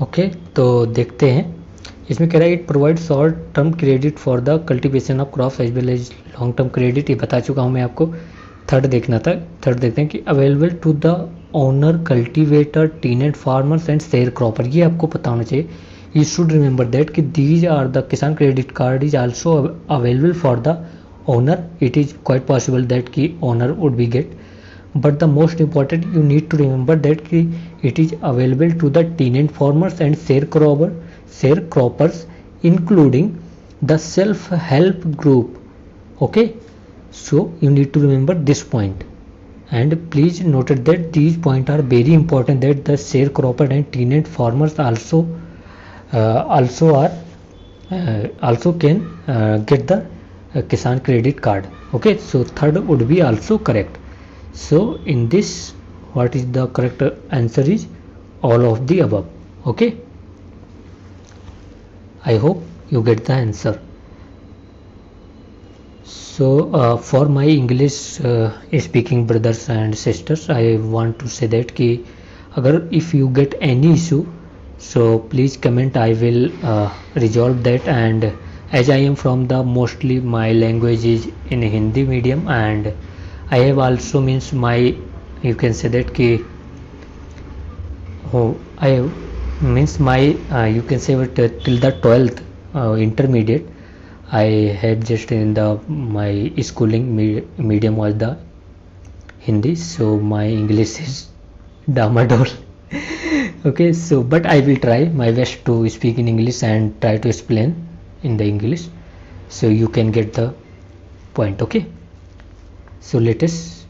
ओके, तो देखते हैं। इसमें कह रहा है it provide short term credit for the cultivation of crops as well as long term credit, ये बता चुका हूँ मैं आपको। थर्ड देखना था, थर्ड देखते हैं कि available to the owner, cultivator, tenant farmers and sharecropper, ये आपको पता होना चाहिए। यू शुड रिमेंबर दैट कि these are the Kisan credit card is also available for the owner, it is quite possible that कि owner would be get, but the most important you need to remember that it is available to the tenant farmers and sharecroppers including the self-help group. Okay, so you need to remember this point, and please note that these points are very important, that the sharecropper and tenant farmers also can get the kisan credit card. Okay, so third would be also correct. So in this, what is the correct answer is all of the above. Okay, I hope you get the answer. So for my English speaking brothers and sisters, I want to say that कि अगर if you get any issue, so please comment, I will resolve that. And as I am from the mostly my language is in Hindi medium, and I have also means my, you can say that कि I have means my you can say till the 12th intermediate I had just in the my schooling medium was the Hindi, so my English is damadol. Okay, so but I will try my best to speak in English and try to explain in the English, so you can get the point. Okay, so let us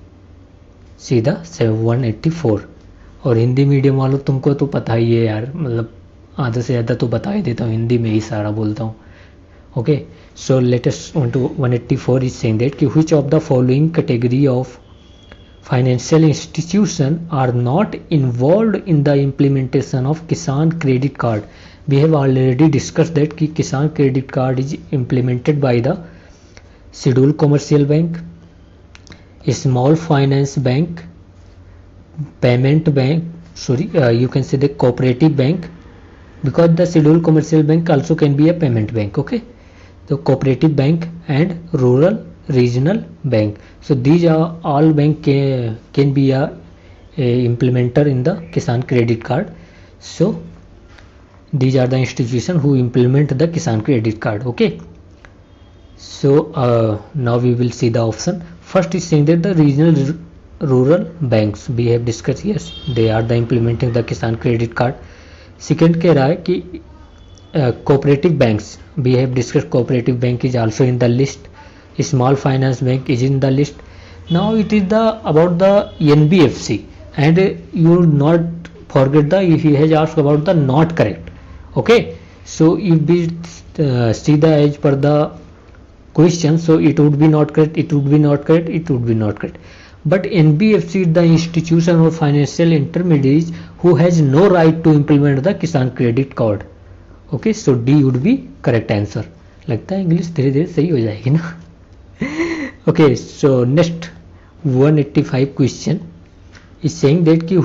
see the 184. और Hindi medium वालों तुमको तो पता ही है यार, मतलब आधा से ज़्यादा तो बता ही देता हूँ, हिंदी में ही सारा बोलता हूँ. Okay, so let us on to 184 is saying that कि which of the following category of financial institution are not involved in the implementation of Kisan credit card. We have already discussed that कि Kisan credit card is implemented by the scheduled commercial bank, small finance bank, payment bank, you can say the cooperative bank, because the scheduled commercial bank also can be a payment bank. Okay, the cooperative bank and rural regional bank. So these are all bank can be a implementer in the Kisan credit card. So these are the institutions who implement the Kisan credit card. Okay, so now we will see the option. First is saying that the regional rural banks we have discussed, yes, they are the implementing the Kisan credit card. Second कह रहा है कि cooperative banks, we have discussed cooperative bank is also in the list. Small finance bank is in the list. Now it is the about the NBFC, and you not forget the he has asked about the not correct. Okay, so if we see the as per the question, so it would be not correct, it would be not correct, it would be not correct. But NBFC is the institution or financial intermediaries who has no right to implement the Kisan credit card. Okay, so D would be correct answer. लगता है English धीरे धीरे सही हो जाएगी ना. Okay, so next 185 question is saying that कि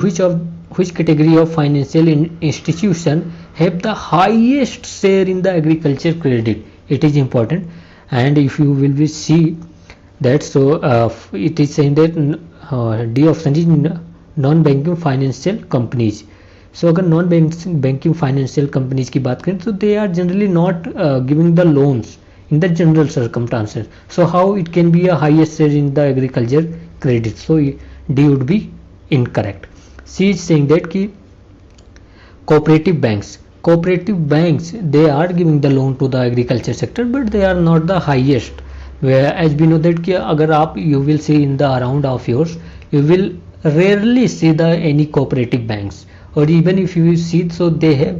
which category of financial institution have the highest share in the agriculture credit. It is important, and if you will be see that, so it is saying that D option is non-banking financial companies. So अगर non banking financial companies की बात करें तो they are generally not giving the loans in the general circumstances. So how it can be a highest share in the agriculture credit? So D would be incorrect. C is saying that कि cooperative banks they are giving the loan to the agriculture sector, but they are not the highest. Where as we know that कि अगर आप you will see in the around of yours, you will rarely see the any cooperative banks, or even if you see, so they have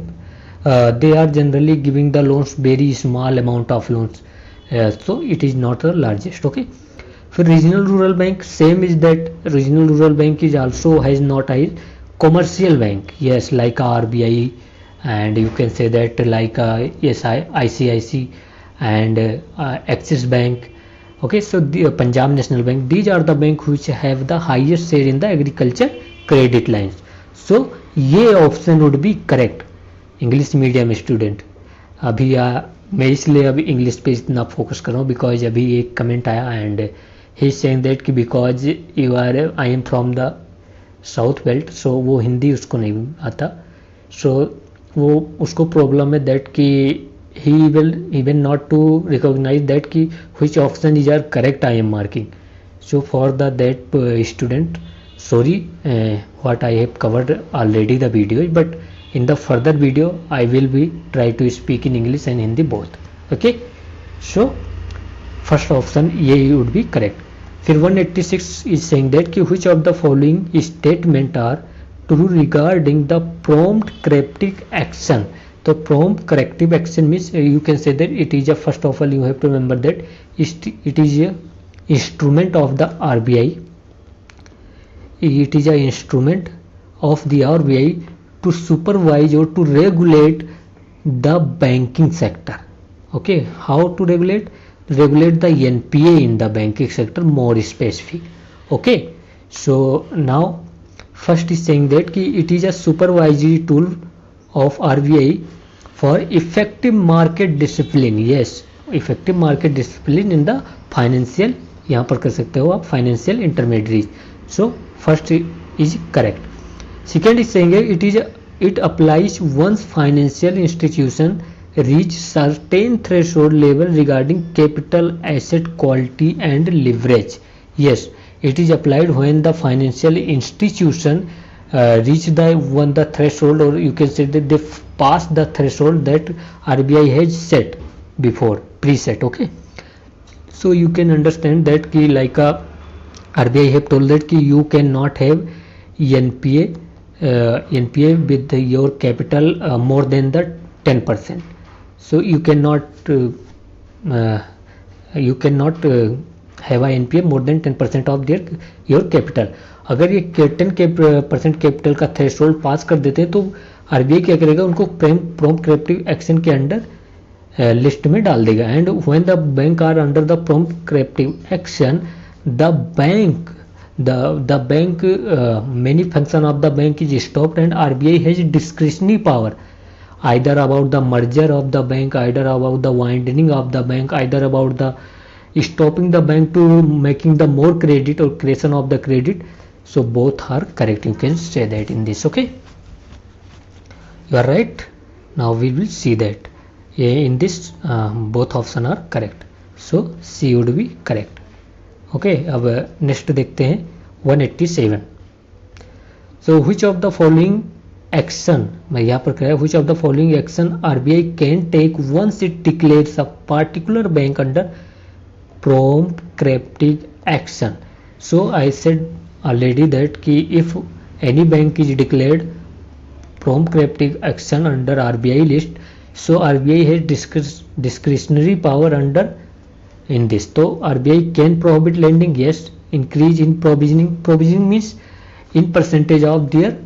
they are generally giving the loans very small amount of loans, so it is not the largest. Okay, for regional rural bank same is that regional rural bank is also has not a commercial bank, yes, like RBI, and you can say that like ICIC and Axis Bank. Okay, so the Punjab National Bank, these are the bank which have the highest share in the agriculture credit lines. So ये option would be correct. English medium student अभी मैं इसलिए अभी English पे इतना focus कर रहा हूँ बिकॉज अभी एक कमेंट आया एंड ही सेइंग दैट कि because you are I am from the south belt, so वो हिंदी उसको नहीं आता, सो वो उसको प्रॉब्लम है दैट कि he will even not to recognize that कि which option is are correct I am marking. So for the that student sorry, what I have covered already the video, but in the further video I will be try to speak in English and Hindi both. Okay, so first option ये would be correct. फिर 186 is saying that कि which of the following statement are true regarding the prompt corrective action. तो prompt corrective action means you can say that it is a, first of all you have to remember that it is a instrument of the RBI. It is an instrument of the RBI to supervise or to regulate the banking sector. Okay, how to regulate the NPA in the banking sector more specific. Okay, so now first is saying that कि it is a supervisory tool of RBI for effective market discipline. Yes, effective market discipline in the financial, यहाँ पर कर सकते हो आप financial intermediaries. So first is correct. Second is saying it applies once financial institution reach certain threshold level regarding capital, asset quality and leverage. Yes, it is applied when the financial institution reach the threshold, or you can say that they pass the threshold that RBI has set before preset. Okay, So you can understand that ki like RBI have told that ki you cannot have NPA with your capital more than the 10%. So you cannot have a NPA more than 10% of your capital. अगर ये 10% capital का threshold पास कर देते हैं तो RBI क्या करेगा, उनको प्रॉम्प्ट करेक्टिव एक्शन के अंडर लिस्ट में डाल देगा. And when the bank are under the prompt corrective action, the bank many function of the bank is stopped and RBI has discretionary power either about the merger of the bank, either about the widening of the bank, either about the stopping the bank to making the more credit or creation of the credit. So both are correct, you can say that in this. Okay, you are right. Now we will see that in this both option are correct, so C would be correct. ओके, अब next देखते हैं 187. So which of the following action, मैं यहाँ पर कह रहा हूँ which of the following action RBI can take once it declares a particular bank under prompt corrective action. So I said already that कि if any bank is declared prompt corrective action under RBI list, so RBI has discretionary power under in this. So RBI can prohibit lending, yes. Increase in provisioning means in percentage of their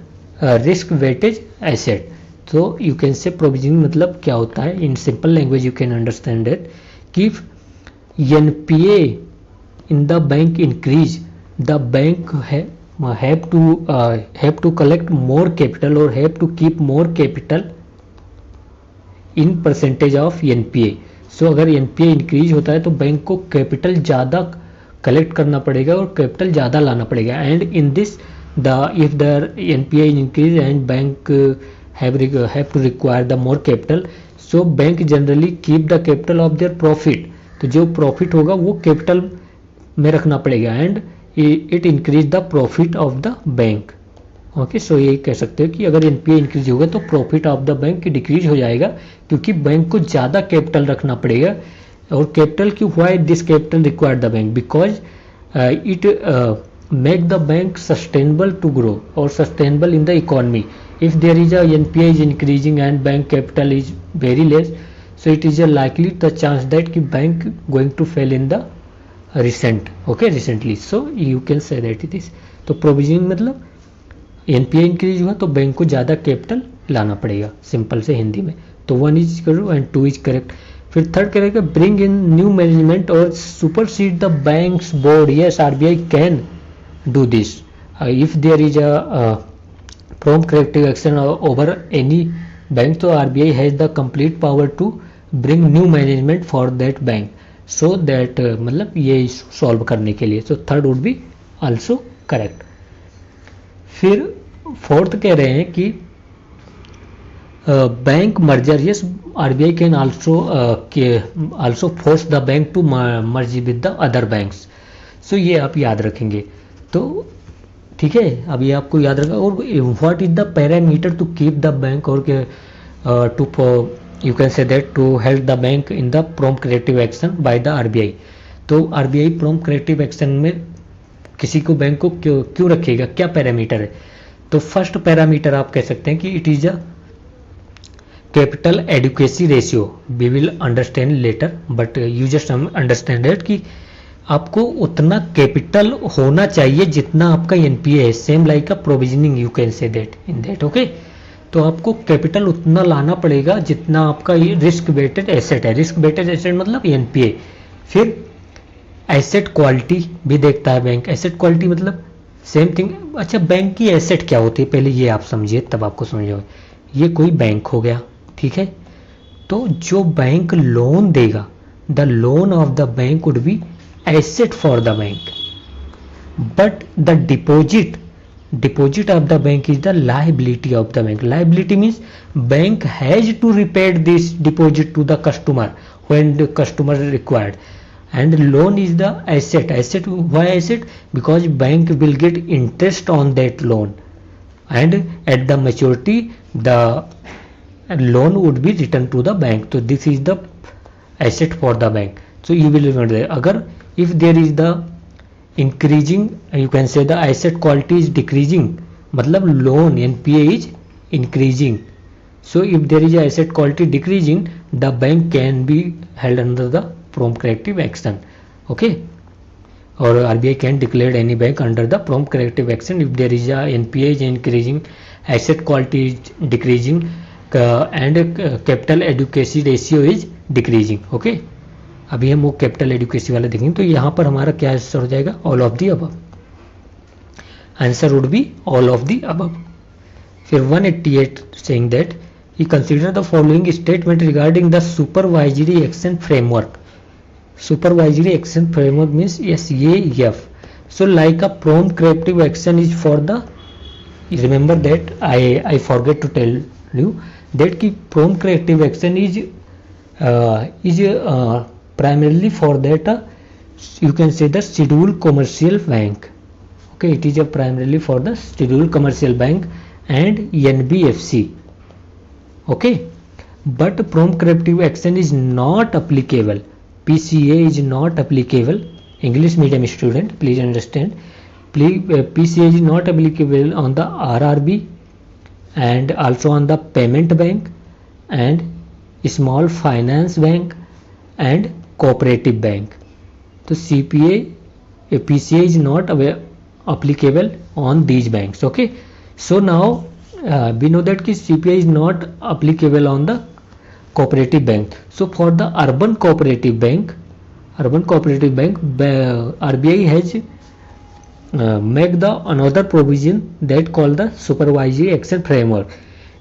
risk weightage asset. So you can say provisioning मतलब क्या होता है, in simple language you can understand it कि if NPA in the bank increase, the bank have to collect more capital or have to keep more capital in percentage of NPA. सो अगर NPA increase होता है तो bank को capital ज़्यादा collect करना पड़ेगा और कैपिटल ज़्यादा लाना पड़ेगा. And in this if the NPA increase and bank have to require the more capital, so bank generally keep the capital of their profit. तो जो प्रॉफिट होगा वो कैपिटल में रखना पड़ेगा and it increase the profit of the bank. Okay, so यही कह सकते हो कि अगर एनपीए इंक्रीज होगा तो profit of the bank decrease हो जाएगा क्योंकि बैंक को ज़्यादा कैपिटल रखना पड़ेगा. और कैपिटल क्यों, why this capital required the bank, because it make the bank sustainable to grow और sustainable in the economy. If there is a NPA is increasing and bank capital is very less, so it is a likely the chance that कि bank going to fail in the recently. So you can say that it is. तो provisioning मतलब NPA increase हुआ तो bank को ज़्यादा capital लाना पड़ेगा, simple से हिंदी में. तो 1 इज करो एंड 2 इज करेक्ट. फिर थर्ड करेगा ब्रिंग इन न्यू मैनेजमेंट और supersede the banks board. Yes, RBI can do this if there is a prompt corrective action over any bank. तो RBI has the complete power to bring new management for that bank, so that मतलब ये solve करने के लिए. So third would be also correct. फिर fourth कह रहे हैं कि bank merger. Yes, RBI can also force the bank to merge with the other banks. So ये आप याद रखेंगे. तो ठीक है, अब ये आपको याद रखा. और what is the parameter to keep the bank और to you can say that to help the bank in the prompt corrective action by the RBI. तो आरबीआई प्रॉम्प्ट करेक्टिव एक्शन में किसी को बैंक को क्यों रखेगा, क्या पैरामीटर है. तो फर्स्ट पैरामीटर आप कह सकते हैं कि it is a capital adequacy ratio. We will understand later but you just understand it कि आपको उतना कैपिटल होना चाहिए जितना आपका एनपीए है. Same like a provisioning you can say that in that. Okay, तो आपको कैपिटल उतना लाना पड़ेगा जितना आपका ये रिस्क वेटेड एसेट है. रिस्क वेटेड एसेट मतलब एनपीए. फिर एसेट क्वालिटी भी देखता है बैंक. एसेट क्वालिटी मतलब सेम थिंग. अच्छा, बैंक की एसेट क्या होती है पहले ये आप समझिए तब आपको समझोगे. ये कोई बैंक हो गया, ठीक है. तो जो बैंक लोन देगा, the loan of the bank would be asset for the bank, but the deposit of the bank is the liability of the bank. Liability means bank has to repaid this deposit to the customer when the customer required. And loan is the asset. Why asset? Because bank will get interest on that loan, and at the maturity the loan would be returned to the bank. So this is the asset for the bank. So you will remember that. Agar if there is the increasing, you can say the asset quality is decreasing, matlab loan NPA is increasing. So if there is a asset quality decreasing, the bank can be held under the prompt corrective action. Okay, or RBI can declare any bank under the prompt corrective action if there is a NPA is increasing, asset quality is decreasing, and capital adequacy ratio is decreasing. Okay, अभी हम वो capital adequacy वाला देखेंगे. तो यहाँ पर हमारा क्या आंसर हो जाएगा? All of the above. Answer would be all of the above. फिर 188 saying that he consider the following statement regarding the supervisory action framework. Supervisory action framework means SAF. So like a prompt corrective action is for the, remember that I forget to tell you that ki prompt corrective action is primarily for that you can say the scheduled commercial bank. Okay, it is primarily for the scheduled commercial bank and NBFC. Okay, but prompt corrective action is not applicable. PCA is not applicable. English medium student, please understand. PCA is not applicable on the RRB and also on the payment bank and small finance bank and cooperative bank. So PCA is not applicable on these banks. Okay, so now we know that CPA is not applicable on the cooperative bank. So for the urban cooperative bank, RBI has make the another provision that called the supervisory action framework.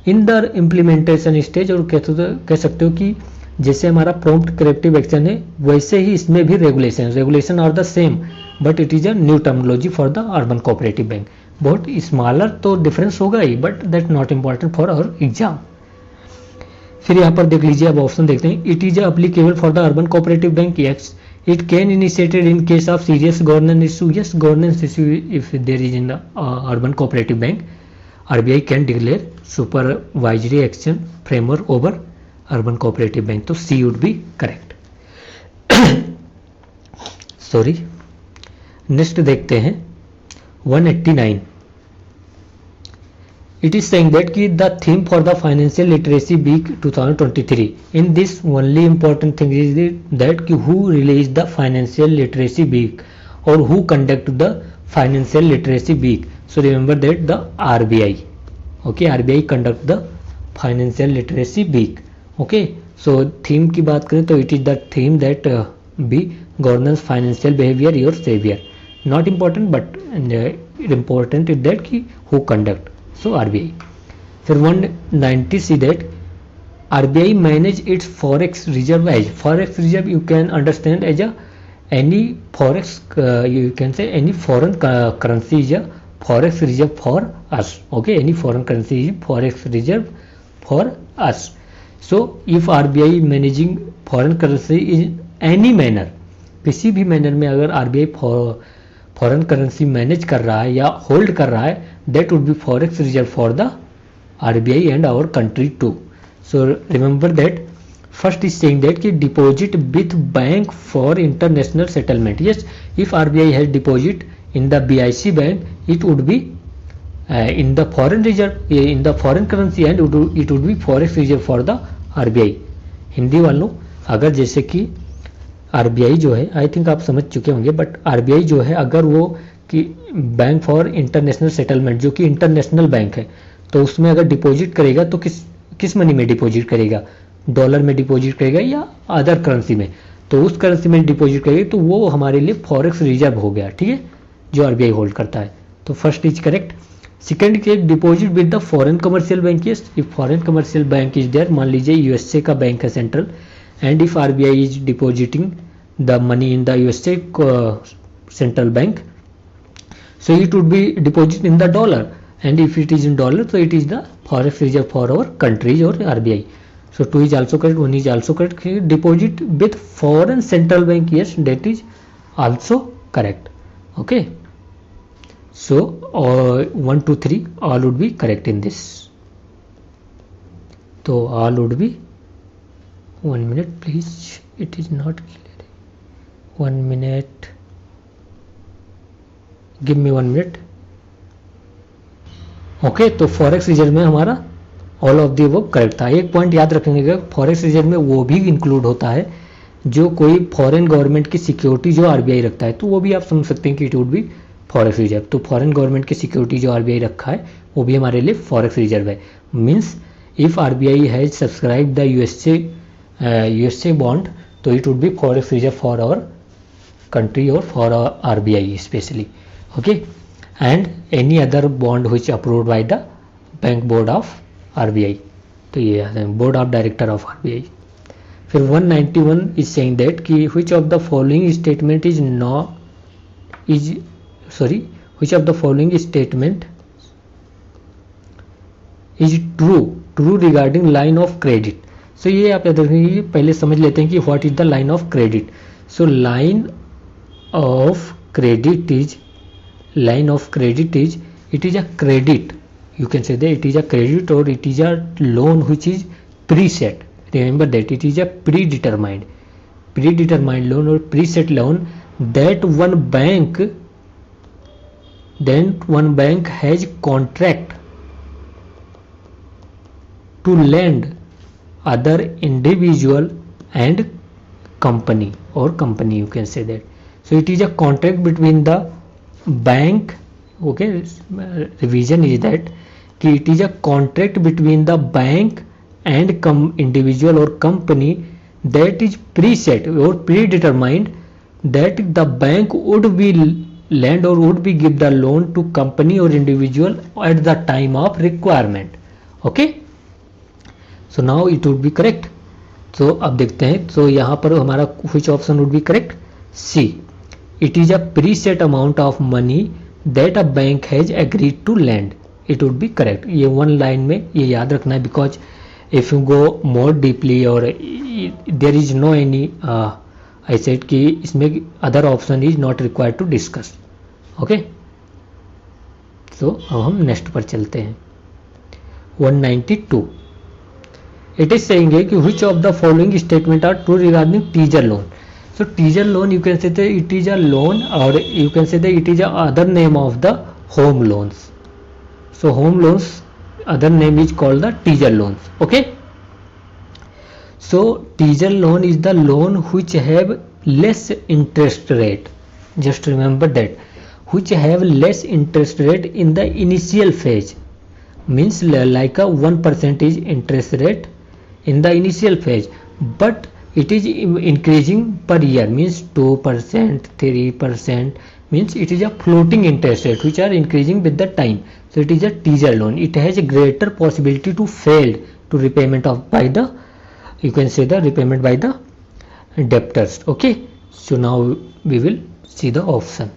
In the implementation stage, और कह सकते हो कि जैसे हमारा prompt corrective action है वैसे ही इसमें भी regulation are the same, but it is a new terminology for the urban cooperative bank. बहुत स्मॉलर तो डिफरेंस होगा ही, but that not important for our exam. फिर यहाँ पर देख लीजिए, अब ऑप्शन देखते हैं. It is applicable for the urban cooperative bank. Yes, it can initiated in case of serious governance issue. Yes, governance issue if there is in the urban cooperative bank, RBI can declare supervisory action framework over urban cooperative bank. तो C would be correct. Sorry, next देखते हैं 189. It is saying that the theme for the Financial Literacy Week 2023. In this, only important thing is that who released the Financial Literacy Week or who conduct the Financial Literacy Week. So remember that the RBI. Okay, RBI conduct the Financial Literacy Week. Okay, so theme की बात करें तो it is the theme that be governance, financial behavior, your savior. Not important, but important is that who conduct. So RBI. फिर 190 see that RBI manage its forex reserve as. Forex reserve you can understand as any forex, you can say any foreign currency is a forex reserve for us. Okay, any foreign currency is forex reserve for us. So if RBI managing foreign currency in any manner, किसी भी manner में अगर RBI foreign currency manage कर रहा है या hold कर रहा है, that would be forex reserve for the RBI and our country too. So remember that first is saying that deposit with bank for international settlement. Yes, if RBI has deposit in the BIC bank, it would be in the foreign reserve, in the foreign currency, and it would be forex reserve for the RBI. Hindi वालों, अगर जैसे कि RBI जो है, I think आप समझ चुके होंगे, बट RBI जो है अगर वो कि बैंक फॉर इंटरनेशनल सेटलमेंट जो कि इंटरनेशनल बैंक है, तो उसमें अगर डिपॉजिट करेगा तो किस मनी में डिपॉजिट करेगा? डॉलर में डिपॉजिट करेगा या अदर करेंसी में? तो उस करेंसी में डिपॉजिट करेगा तो वो हमारे लिए फॉरेक्स रिजर्व हो गया. ठीक है, जो आरबीआई होल्ड करता है. तो फर्स्ट इज करेक्ट. सेकेंड के deposit with the foreign commercial bank. If foreign commercial bank is there, मान लीजिए यूएसए का बैंक है central, and if RBI is depositing the money in the USA central bank, so it would be deposit in the dollar, and if it is in dollar so it is the forex reserve for our countries or RBI. So 2 is also correct, 1 is also correct. Deposit with foreign central bank, yes, that is also correct. Okay, so 1 2 3 all would be correct in this. So all would be, 1 minute please, it is not clear. 1 minute, give me 1 minute. Okay, तो forex reserve में हमारा all of दी वो correct था। एक point याद रखने का, forex reserve में वो भी इंक्लूड होता है जो कोई फॉरेन गवर्नमेंट की सिक्योरिटी जो आरबीआई रखता है, तो वो भी आप समझ सकते हैं कि it would be forex reserve. तो फॉरेन गवर्नमेंट की सिक्योरिटी जो आरबीआई रखा है वो भी हमारे लिए फॉरेक्स रिजर्व है। Means if RBI has subscribe the USA bond, तो it would be forex reserve for our country or for RBI especially. Okay, and any other bond which approved by the bank board of RBI, तो ये याद है, board of director of RBI। फिर 191 is saying that कि which of the following statement is which of the following statement is true regarding line of credit। so ये आप याद रखिए, पहले समझ लेते हैं कि what is the line of credit। so line of credit is it is a credit, you can say that it is a credit or it is a loan which is preset। remember that it is a predetermined loan or preset loan that one bank has contract to lend other individual and company you can say that। so it is a contract between the bank, okay, revision is that कि it is a contract between the bank and individual or company that is preset or predetermined that the bank would be lend or would be give the loan to company or individual at the time of requirement। okay, so now it would be correct। so अब देखते हैं, तो यहाँ पर हमारा which option would be correct? C, it is a preset amount of money that a bank has agreed to lend, it would be correct। ये one line में ये याद रखना है, because if you go more deeply or there is no any I said कि इसमें other option is not required to discuss। okay, so अब हम next पर चलते हैं। 192 it is saying है कि which of the following statement are true regarding teaser loan। so teaser loan, you can say that it is a loan or you can say that it is a other name of the home loans। so home loans other name is called the teaser loans। okay, so teaser loan is the loan which have less interest rate, just remember that, which have less interest rate in the initial phase, means like a 1% interest rate in the initial phase, but it is increasing per year, means 2%, 3%, means it is a floating interest rate which are increasing with the time। so it is a teaser loan, it has a greater possibility to fail to repayment of by the, you can say the repayment by the debtors। okay, so now we will see the option।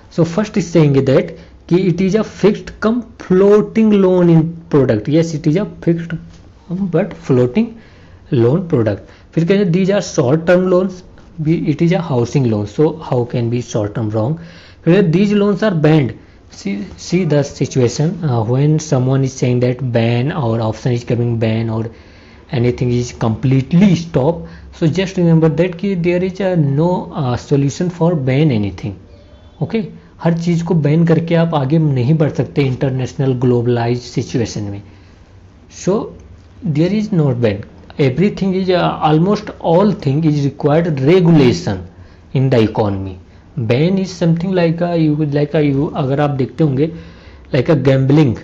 so first is saying that कि it is a fixed cum floating loan in product। yes, it is a fixed but floating loan product। फिर कहते हैं these are short term loans, it is a housing loan, so how can be short term wrong। फिर these loans are banned। see the situation when someone is saying that ban or option is coming ban or anything is completely stop, so just remember that कि there is a no solution for ban anything। okay, हर चीज़ को ban करके आप आगे नहीं बढ़ सकते international globalise situation में। so there is not ban, everything is almost all thing is required regulation in the economy। ban is something like a you अगर आप देखते होंगे like a gambling,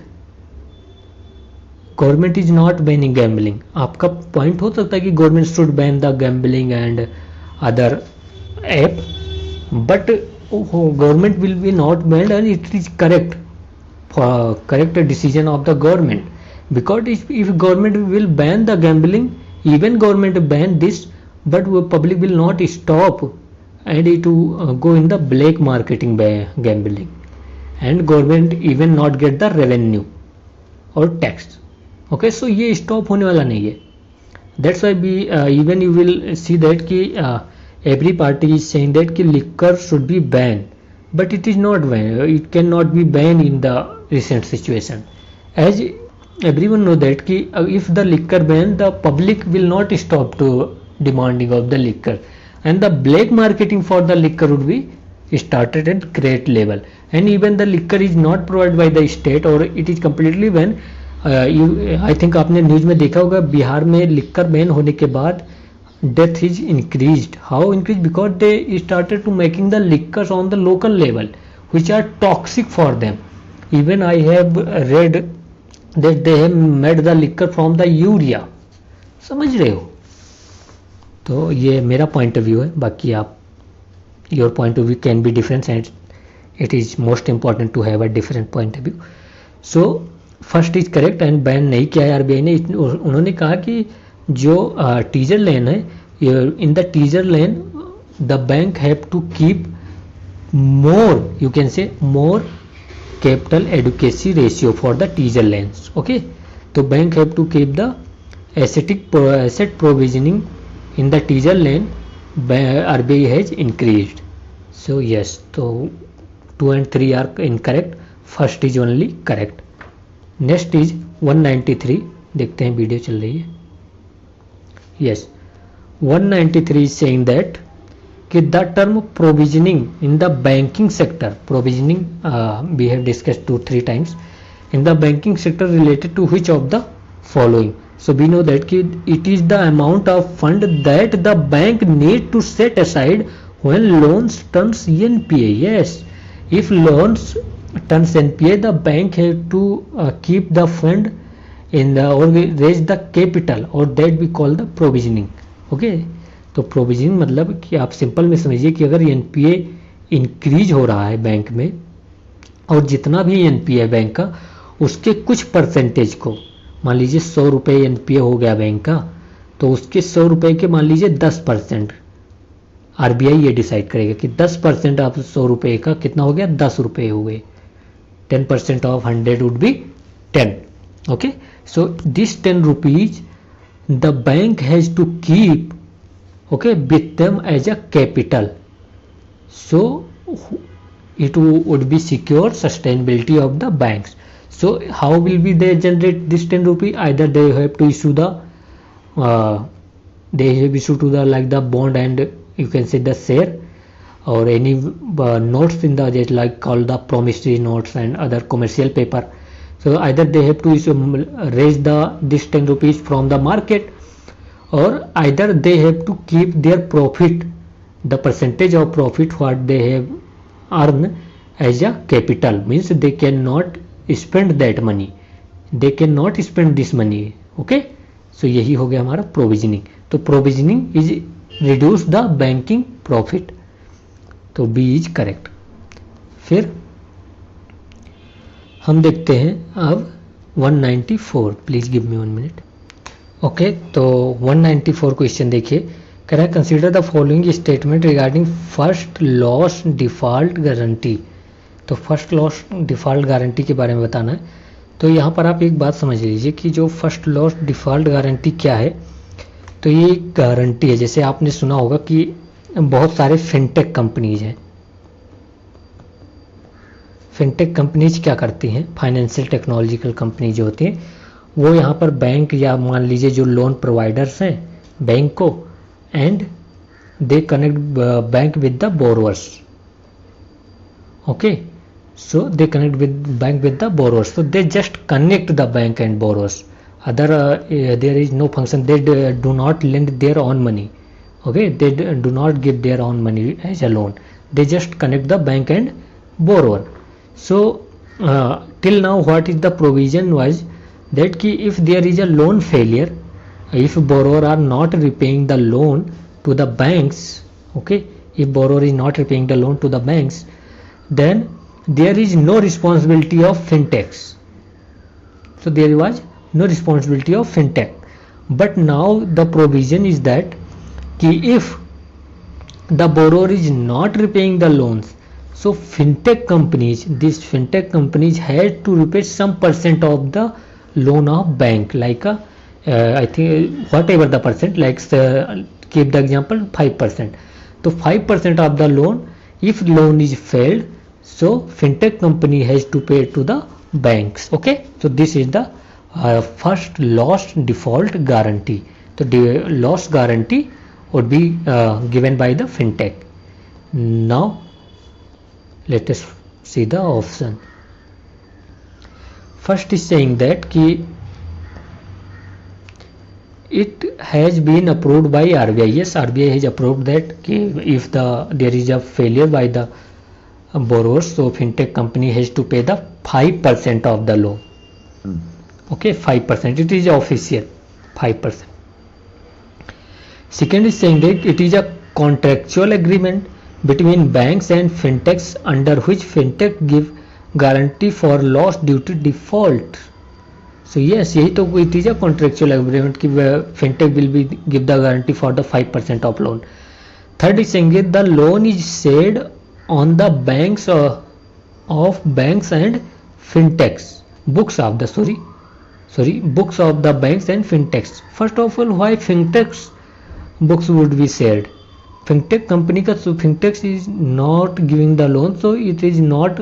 government is not banning gambling। आपका point हो सकता है कि government should ban the gambling and other app, but government will be not banned and it is correct decision of the government, because if government will ban the gambling, even government ban this, but public will not stop and it will go in the black marketing by gambling, and government even not get the revenue or tax। okay, so ये stop होने वाला नहीं है। that's why we even you will see that कि every party is saying that कि liquor should be banned, but it is not banned, it cannot be banned in the recent situation, as everyone know that कि if the liquor ban, the public will not stop to demanding of the liquor। and the black marketing for the liquor would be started at great level, and even the liquor is not provided by the state or it is completely when I think आपने news में देखा होगा बिहार में liquor ban होने के बाद death is increased. How increased? Because they started to making the liquors on the local level which are toxic for them. Even I have read that they have made the liquor from the urea. समझ रहे हो? तो ये मेरा point of view है, बाकी आप your point of view can be different and it is most important to have a different point of view. So first is correct and ban नहीं किया है आरबीआई ने. उन्होंने कहा कि जो टीजर लेन है, in the teaser loan the bank have to keep more, you can say more capital adequacy ratio for the teaser loans. Okay, तो bank have to keep the asset provisioning in the teaser lane. RBI has increased. So yes, so 2 and 3 are incorrect, first is only correct. Next is 193. देखते हैं, video चल रही है. Yes, 193 is saying that कि the term provisioning in the banking sector, provisioning we have discussed 2-3 times, in the banking sector related to which of the following. So we know that it is the amount of fund that the bank need to set aside when loans turns NPA. Yes, if loans turns NPA, the bank have to keep the fund in the or raise the capital, or that we call the provisioning. Okay, तो provisioning मतलब कि आप simple में समझिए कि अगर NPA increase हो रहा है बैंक में और जितना भी NPA है बैंक का उसके कुछ परसेंटेज को, मान लीजिए 100 रुपये NPA हो गया बैंक का, तो उसके 100 रुपये के मान लीजिए 10% RBI ये डिसाइड करेगा कि 10% आप 100 रुपये का कितना हो गया, 10 रुपये हो गए. 10% of 100 would be 10. Okay, so this 10 rupees the bank has to keep okay with them as a capital, so it would be secure sustainability of the banks. So how will be they generate this 10 rupee? Either they have to issue the like the bond and you can say the share, or any notes in the that like called the promissory notes and other commercial paper. So either they have to issue, raise this 10 rupees from the market, or either they have to keep their profit, the percentage of profit what they have earned as a capital, means they cannot spend that money, they cannot spend this money. okay, so यही हो गया हमारा provisioning. तो provisioning is reduce the banking profit, तो B is correct. फिर हम देखते हैं अब 194. Please give me 1 minute. Okay, तो 194 क्वेश्चन देखिए, कह रहा है consider the following statement regarding first loss default guarantee. तो फर्स्ट लॉस डिफ़ॉल्ट गारंटी के बारे में बताना है. तो यहाँ पर आप एक बात समझ लीजिए कि जो फर्स्ट लॉस डिफ़ॉल्ट गारंटी क्या है. तो ये एक गारंटी है, जैसे आपने सुना होगा कि बहुत सारे फिनटेक कंपनीज हैं. फिनटेक कंपनीज क्या करती हैं, फाइनेंशियल टेक्नोलॉजिकल कंपनी जो होती हैं वो यहाँ पर बैंक या मान लीजिए जो लोन प्रोवाइडर्स हैं बैंक को, and they connect bank with the borrowers. Okay, so they connect with bank with the borrowers, so they just connect the bank and borrowers. Other there is no function, they do not lend their own money. Okay, they do not give their own money as a loan, they just connect the bank and borrower. So till now what is the provision was that ki if there is a loan failure, if borrower are not repaying the loan to the banks, okay, if borrower is not repaying the loan to the banks, then there is no responsibility of fintechs. So there was no responsibility of fintech. But now the provision is that ki if the borrower is not repaying the loans, so fintech companies, these fintech companies had to repay some percent of the loan of bank, like I think whatever the percent, like keep the example 5%. So 5% of the loan, if loan is failed, so fintech company has to pay to the banks. Okay, so this is the first loss default guarantee. तो loss guarantee would be given by the fintech. Now let us see the option. First is saying that ki it has been approved by RBI. Yes, RBI has approved that ki if there is a failure by the borrowers, so fintech company has to pay the 5% of the loan. Okay, 5%. It is official 5%. Second is saying that it is a contractual agreement between banks and fintechs under which fintech give guarantee for loss due to default. So yes, यही तो it is a contractual agreement कि fintech will be give the guarantee for the 5% of loan. Third is saying that the loan is said on the banks of banks and fintechs, books of the banks and fintechs. First of all, why fintechs books would be shared? Fintech company ka, so fintechs is not giving the loan, so it is not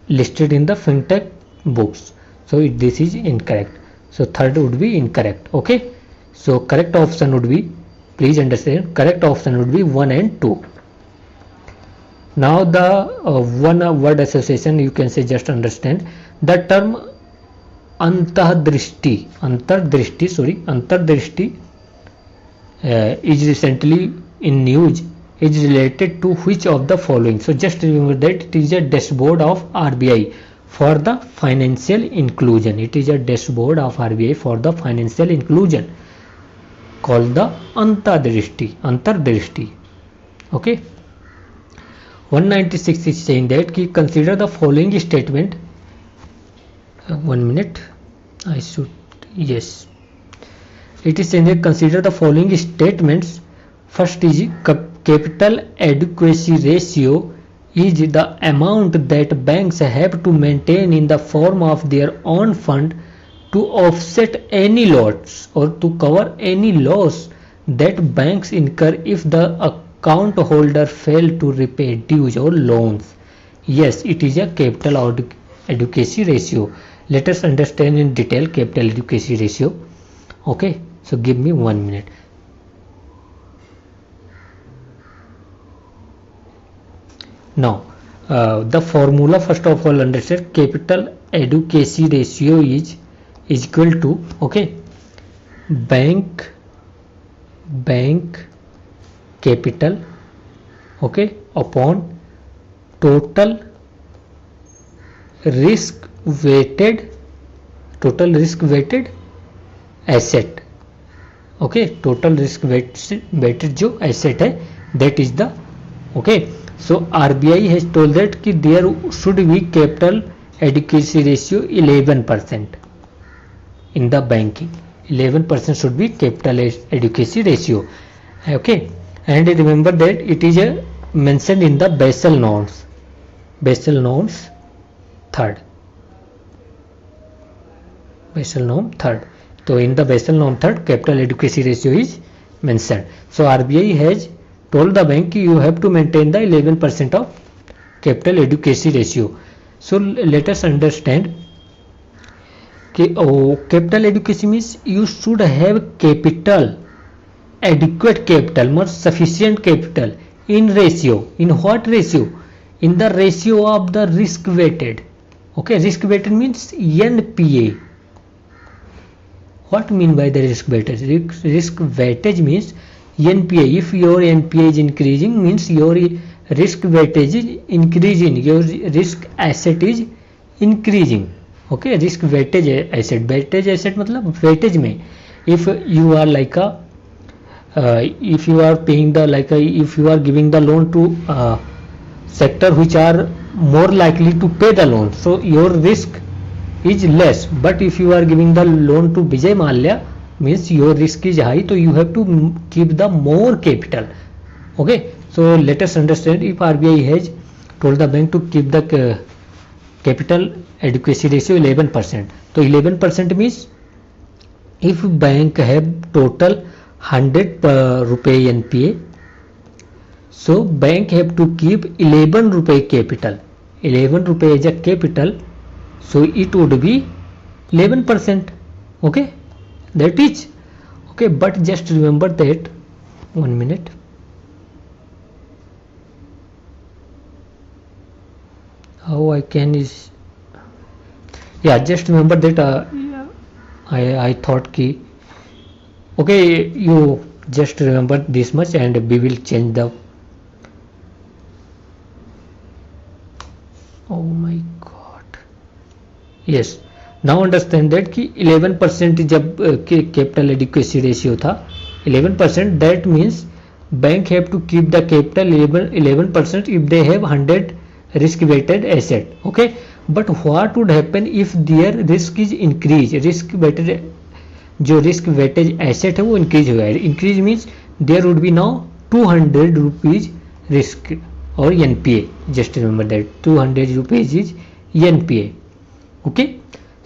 listed in the fintech books. So this is incorrect. So third would be incorrect. Okay, so correct option would be, please understand, correct option would be 1 and 2. Now the one word association, you can say, just understand the term antardrishti is recently in news, is related to which of the following? So just remember that it is a dashboard of RBI for the financial inclusion. It is a dashboard of RBI for the financial inclusion called the antardrishti. Okay, 196 is saying that ki consider the following statement. 1 minute, I should, yes, it is saying that consider the following statements. First is capital adequacy ratio is the amount that banks have to maintain in the form of their own fund to offset any loss or to cover any loss that banks incur if the account holder fail to repay dues or loans. Yes, it is a capital adequacy ratio. Let us understand in detail capital adequacy ratio. Okay, so give me 1 minute. Now the formula, first of all, understand capital adequacy ratio is equal to, okay, bank capital, okay, upon total risk weighted asset. Okay, total risk weighted जो asset है, that is the, okay. So RBI has told that कि there should be capital adequacy ratio 11% in the banking. 11% should be capital adequacy ratio. Okay, and remember that it is mentioned in the Basel norms. Basel norms third. Basel norm third. So in the Basel norm third, capital adequacy ratio is mentioned. So RBI has told the bank you have to maintain the 11% of capital adequacy ratio. So let us understand capital adequacy means you should have capital, adequate capital, more sufficient capital in ratio. In what ratio? In the ratio of the risk weighted. Okay, risk weighted means NPA. What mean by the risk weightage? Risk weightage means NPA. If your NPA is increasing, means your risk weightage is increasing, your risk asset is increasing. Okay, risk weightage asset. Weightage asset मतलब weightage में, if you are like a if you are paying the if you are giving the loan to sector which are more likely to pay the loan, so your risk is less. But if you are giving the loan to Vijay Mallya, means your risk is high, so you have to keep the more capital. Okay, so let us understand, if RBI has told the bank to keep the capital adequacy ratio 11%, so 11% means if bank have total 100 rupee NPA, so bank have to keep 11 rupee capital. 11 rupee as a capital, so it would be 11%. Okay, that is Okay, but just remember that, 1 minute. How I can is, yeah, just remember that I thought ki, okay, you just remember this much and we will change the, oh my god, yes. Now understand that कि 11% जब capital adequacy ratio था 11%, that means bank have to keep the capital 11% if they have 100 risk weighted asset. Okay, but what would happen if their risk is increase? risk weighted जो risk weightage asset है वो increase हो गया. Increase means there would be now 200 rupees risk और NPA. Just remember that 200 rupees is NPA. Okay,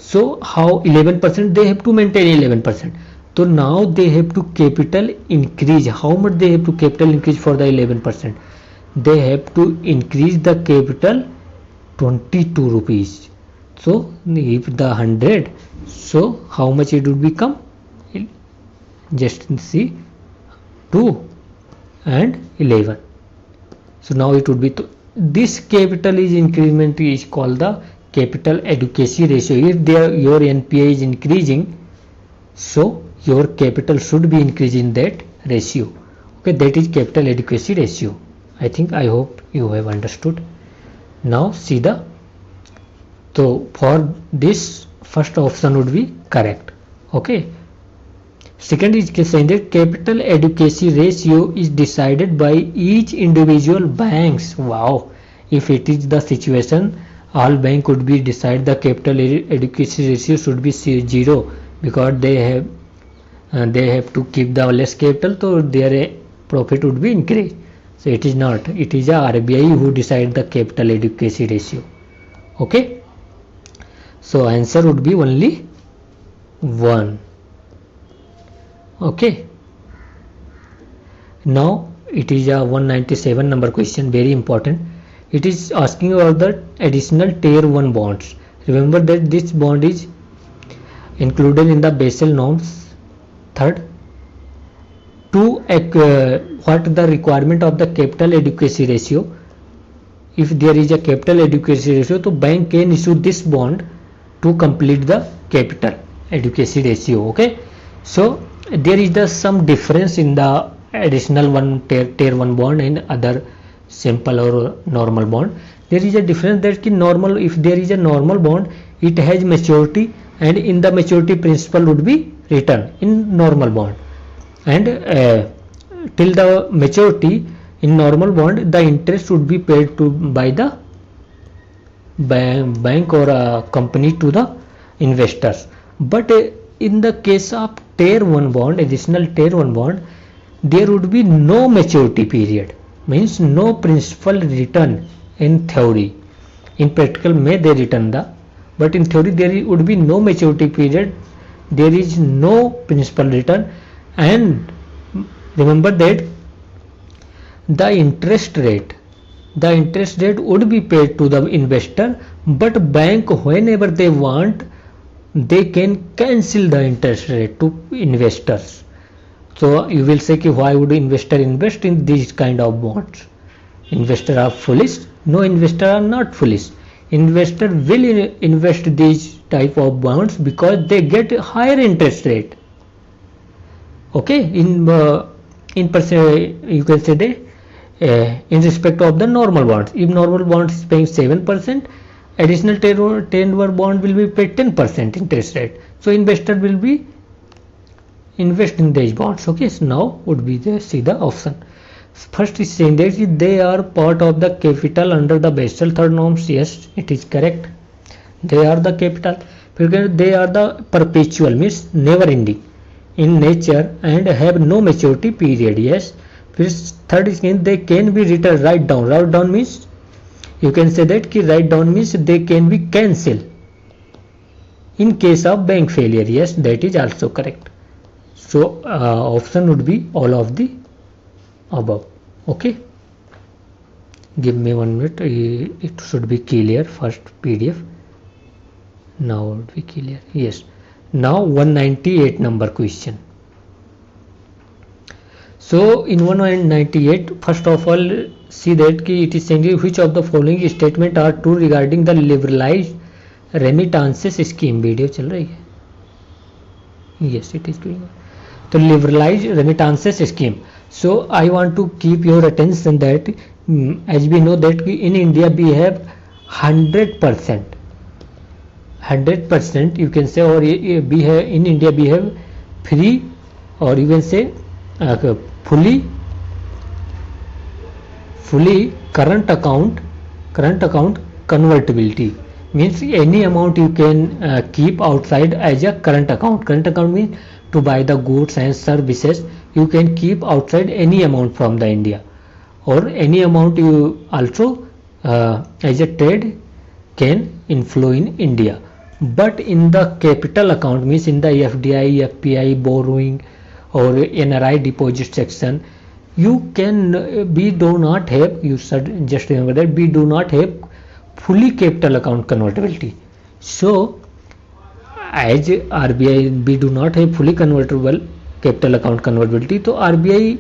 so how 11% they have to maintain 11%. So now they have to capital increase. How much they have to capital increase for the 11%? They have to increase the capital 22 rupees. So if the 100, so how much it would become? Just see, 2 and 11. So now it would be this capital is increment is called the capital adequacy ratio. If your NPA is increasing, so your capital should be increasing that ratio. Okay, that is capital adequacy ratio. I hope you have understood. Now see the, so for this first option would be correct. Okay, second is saying that capital adequacy ratio is decided by each individual banks. Wow, if it is the situation, all bank would be decide the capital adequacy ratio should be 0 because they have to keep the less capital, so their profit would be increased. So it is not, it is a RBI who decide the capital adequacy ratio. Okay, so answer would be only 1. Okay, now it is a 197 number question, very important. It is asking about the additional tier 1 bonds. Remember that this bond is included in the Basel norms. Third, to what the requirement of the capital adequacy ratio. If there is a capital adequacy ratio, so bank can issue this bond to complete the capital adequacy ratio. Okay, so there is some difference in the additional tier 1 bond and other simple or normal bond. There is a difference that normal, if there is a normal bond, it has maturity and in the maturity principal would be written in normal bond, and till the maturity in normal bond the interest would be paid to by the bank or a company to the investors. But in the case of tier 1 bond, additional tier 1 bond, there would be no maturity period, means no principal return in theory. In practical may they return the, but in theory there would be no maturity period, there is no principal return, and remember that the interest rate would be paid to the investor, but bank whenever they want they can cancel the interest rate to investors. So you will say, why would investor invest in these kind of bonds? Investor are foolish? No, investor are not foolish. Investor will invest these type of bonds because they get higher interest rate. Okay, in you can say that in respect of the normal bonds, if normal bonds is paying 7%, additional 10 bond will be paid 10% interest rate. So investor will be invest in these bonds. Okay, so now would be see the option. First is saying that they are part of the capital under the Basel third norms. Yes, it is correct. They are the capital because they are the perpetual, means never ending in nature and have no maturity period. Yes. Third is they can be written write down means you can say that write down means they can be cancelled in case of bank failure. Yes, that is also correct. So option would be all of the above. Okay, give me 1 minute, it should be clear first PDF. Now it would be clear. Yes, now 198 number question. So in 198, first of all, see that ki it is saying which of the following statement are true regarding the liberalized remittances scheme. Video चल रही है? Yes, it is doing. तो liberalized remittances scheme. So I want to keep your attention that as we know that in India we have 100% you can say, or we have in India we have free, or you can say fully current account convertibility, means any amount you can keep outside as a current account means to buy the goods and services you can keep outside any amount from the India, or any amount you also as a trade can inflow in India. But in the capital account, means in the FDI, FPI, borrowing or NRI deposit section, you do not have, you should just remember that we do not have fully capital account convertibility. So as RBI we do not have fully convertible capital account convertibility, so RBI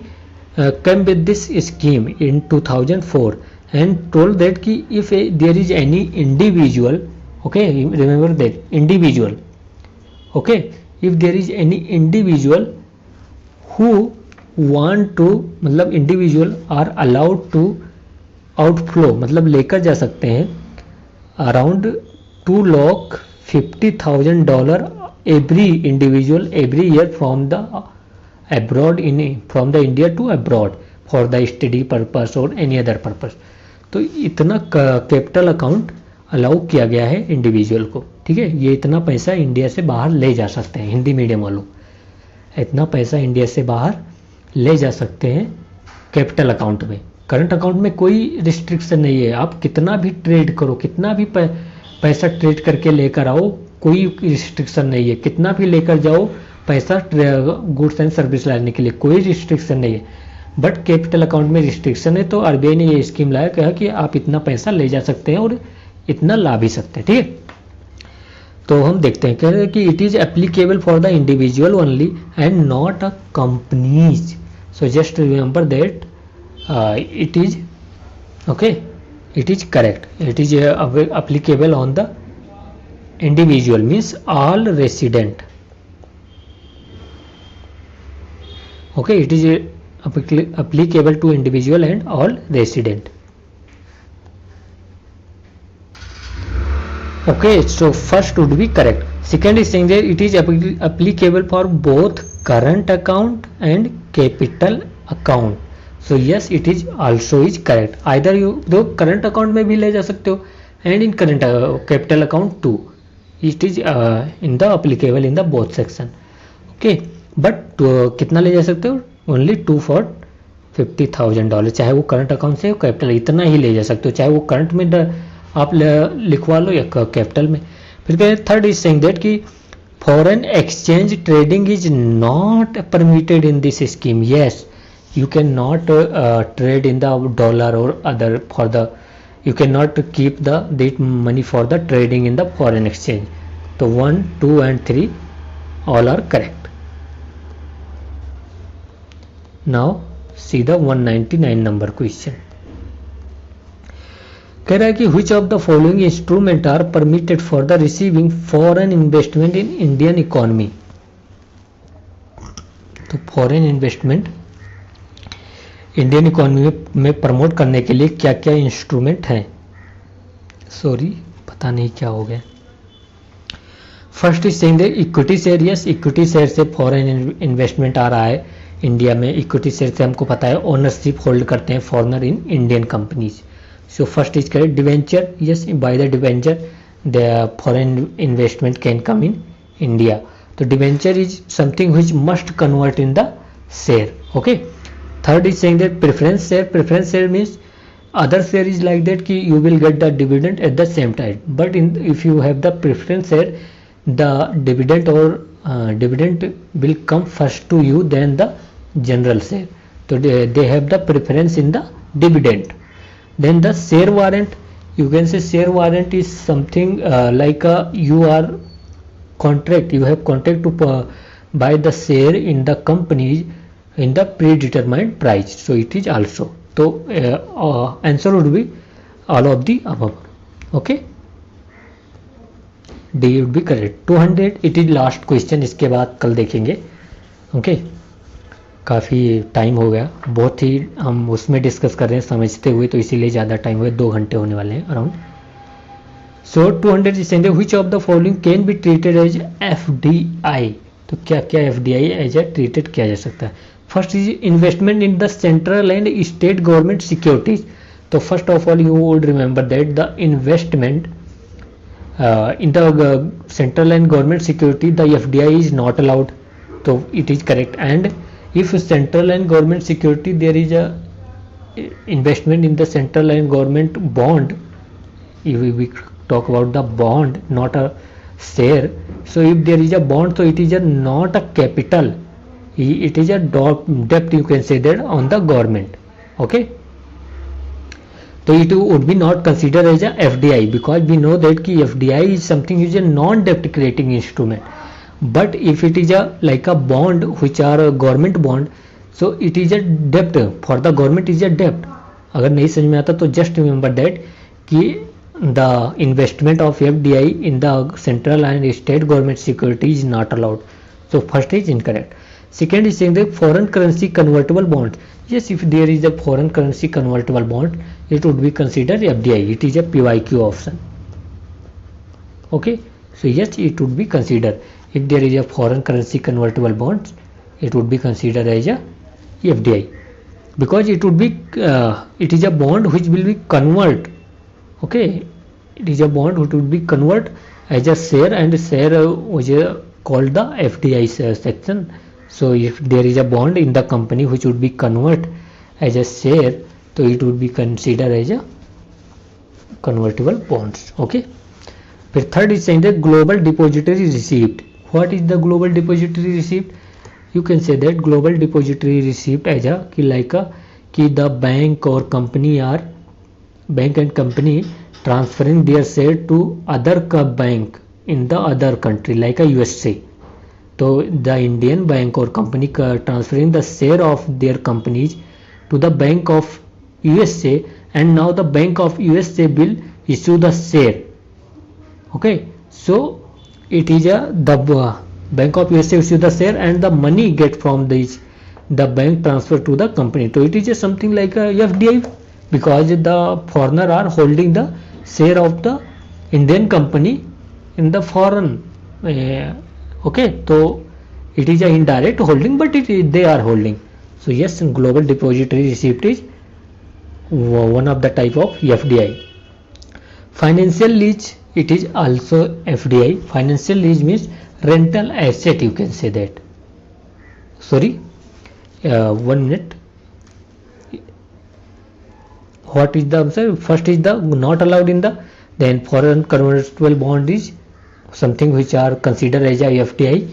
came with this scheme in 2004 and told that ki if there is any individual, okay, remember that individual, okay, if there is any individual who want to, मतलब individual are allowed to outflow, मतलब लेकर जा सकते हैं around $250,000 every individual every year from the abroad, from the India to abroad for the study purpose or any other purpose. तो इतना capital account allow किया गया है इंडिविजुअल को, ठीक है. ये इतना पैसा इंडिया से बाहर ले जा सकते हैं, हिंदी मीडियम वालों, इतना पैसा इंडिया से बाहर ले जा सकते हैं कैपिटल अकाउंट में. करंट अकाउंट में कोई रिस्ट्रिक्शन नहीं है, आप कितना भी ट्रेड करो, कितना भी पैसा ट्रेड करके लेकर आओ, कोई रिस्ट्रिक्शन नहीं है. कितना भी लेकर जाओ पैसा गुड्स एंड सर्विस लाने के लिए, कोई रिस्ट्रिक्शन नहीं है. बट कैपिटल अकाउंट में रिस्ट्रिक्शन है, तो आरबीआई ने ये स्कीम लाया, कहा कि आप इतना पैसा ले जा सकते हैं और इतना ला भी सकते हैं, ठीक है. तो हम देखते हैं, कह रहे हैं कि it is applicable for the individual only and not a companies. So just remember that it is okay, it is correct, it is applicable on the individual, means all resident, okay, it is applicable to individual and all resident. Okay, so first would be correct. Second is saying that it is applicable for both current account and capital account. So yes, it is also is correct. Either you दो current account में भी ले जा सकते हो and in current capital account too, it is in the applicable in the both section, okay. But कितना ले जा सकते हो? ओनली $250,000, चाहे वो करंट अकाउंट से कैपिटल, इतना ही ले जा सकते हो, चाहे वो करंट में आप लिखवा लो या कैपिटल में. फिर कहें थर्ड इज सेइंग दैट कि foreign exchange trading is not permitted in this scheme. Yes, you cannot trade in the dollar or other for the, you cannot keep that money for the trading in the foreign exchange. So 1, 2 and 3 all are correct. Now see the 199 number question. कह रहा है कि which of the following instrument are permitted for the receiving foreign investment in Indian economy. तो foreign investment Indian economy में promote करने के लिए क्या क्या इंस्ट्रूमेंट हैं. सॉरी, पता नहीं क्या हो गया. First is saying that equity share. Yes, equity share से फॉरेन इन्वेस्टमेंट आ रहा है इंडिया में. इक्विटी शेयर से हमको पता है ओनरशिप होल्ड करते हैं foreigner in Indian companies. So first is correct. Debenture, yes, by the debenture the foreign investment can come in India. तो debenture is something which must convert in the share, okay. Third is saying that preference share. Preference share means other share is like that ki you will get the dividend at the same time, but if you have the preference share, the dividend or dividend will come first to you than the general share. So they have the preference in the dividend. Then the share warrant, you can say share warrant is something like you are contract, you have contract to buy the share in the company in the predetermined price, so it is also. So answer would be all of the above. Okay, D would be correct. 200 it is last question, इसके बाद कल देखेंगे. Okay काफ़ी time हो गया, बहुत ही हम उसमें डिस्कस कर रहे हैं समझते हुए, तो इसीलिए ज़्यादा टाइम हुआ, 2 घंटे होने वाले हैं around. So 200 is saying which of the following can be treated as FDI. तो क्या क्या एफडीआई एज ए ट्रीटेड किया जा सकता है. First is investment in the central and state government securities. तो first of all you would remember that the investment in the central and government security, the FDI is not allowed. So it is correct. And if central and government security, there is a investment in the central and government bond, if we talk about the bond, not a share. So if there is a bond, so it is a not a capital, it is a debt, you can say that, on the government. Okay, so it would be not considered as a FDI, because we know that ki FDI is something, is a non-debt creating instrument. But if it is a like a bond which are a government bond, so it is a debt for the government, is a debt. अगर नहीं समझ में आता तो just remember that कि the investment of FDI in the central and state government security is not allowed. So first is incorrect. Second is saying that foreign currency convertible bonds. Yes, if there is a foreign currency convertible bond, it would be considered FDI. It is a PYQ option. Okay, so yes, it would be considered. If there is a foreign currency convertible bonds, it would be considered as a FDI, because it would be it is a bond which will be convert. Okay, it is a bond which would be convert as a share, and share which is called the FDI section. So if there is a bond in the company which would be convert as a share, so it would be considered as a convertible bonds. Okay, फिर third is saying that global depository receipt. What is the global depository receipt? You can say that global depository receipt as a like a कि the bank or company are bank and company transferring their share to other bank in the other country like a USA. तो the Indian bank or company transferring the share of their companies to the Bank of USA, and now the Bank of USA will issue the share. Okay, so it is the Bank of USA issue the share, and the money get from this the bank transfer to the company. So it is something like a FDI, because the foreigner are holding the share of the Indian company in the foreign. Okay, so it is a indirect holding, but they are holding. So yes, global depository receipt is one of the type of FDI. Financial lease, it is also FDI. Financial lease means rental asset, you can say that. Sorry, 1 minute. What is the answer? First is the not allowed in the, then foreign convertible bond is something which are considered as a FDI.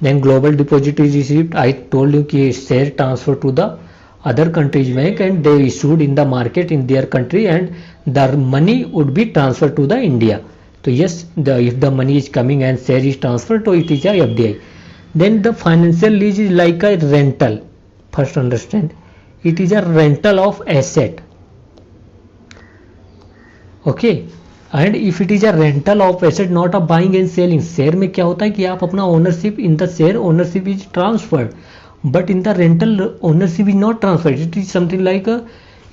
Then global depository receipt, I told you कि share transfer to the other country's bank and they issued in the market in their country, and the money would be transferred to the India. So yes, if the money is coming and share is transferred, so it is a FDI. Then the financial lease is like a rental. First understand, it is a rental of asset. Okay, and if it is a rental of asset, not a buying and selling. Share में क्या होता है कि आप अपना ownership in the share, ownership is transferred, but in the rental ownership is not transferred. It is something like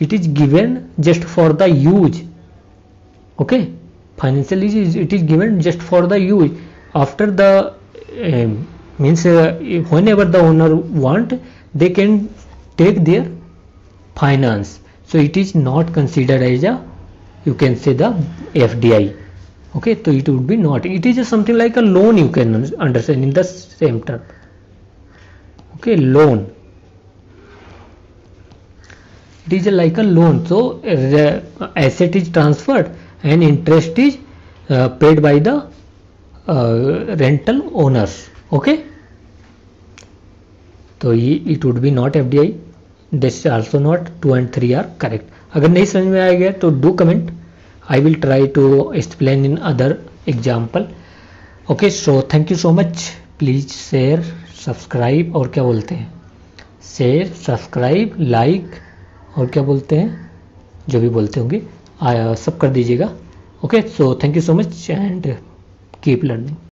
it is given just for the use. Okay, financial lease it is given just for the use. After the means when ever the owner want they can take their finance. So it is not considered as a, you can say the FDI. Okay, so it would be not, it is just something like a loan, you can understand in the same term. Okay, loan, it is like a loan. So asset is transferred and interest is paid by the rental owners. Okay, so it would be not FDI. This is also not. 2 and 3 are correct. अगर नहीं समझ में आ गया तो do comment, I will try to explain in other example. Okay, so thank you so much. Please share, subscribe और क्या बोलते हैं, शेयर, सब्सक्राइब, लाइक और क्या बोलते हैं, जो भी बोलते होंगे सब कर दीजिएगा। Okay, so thank you so much and keep learning.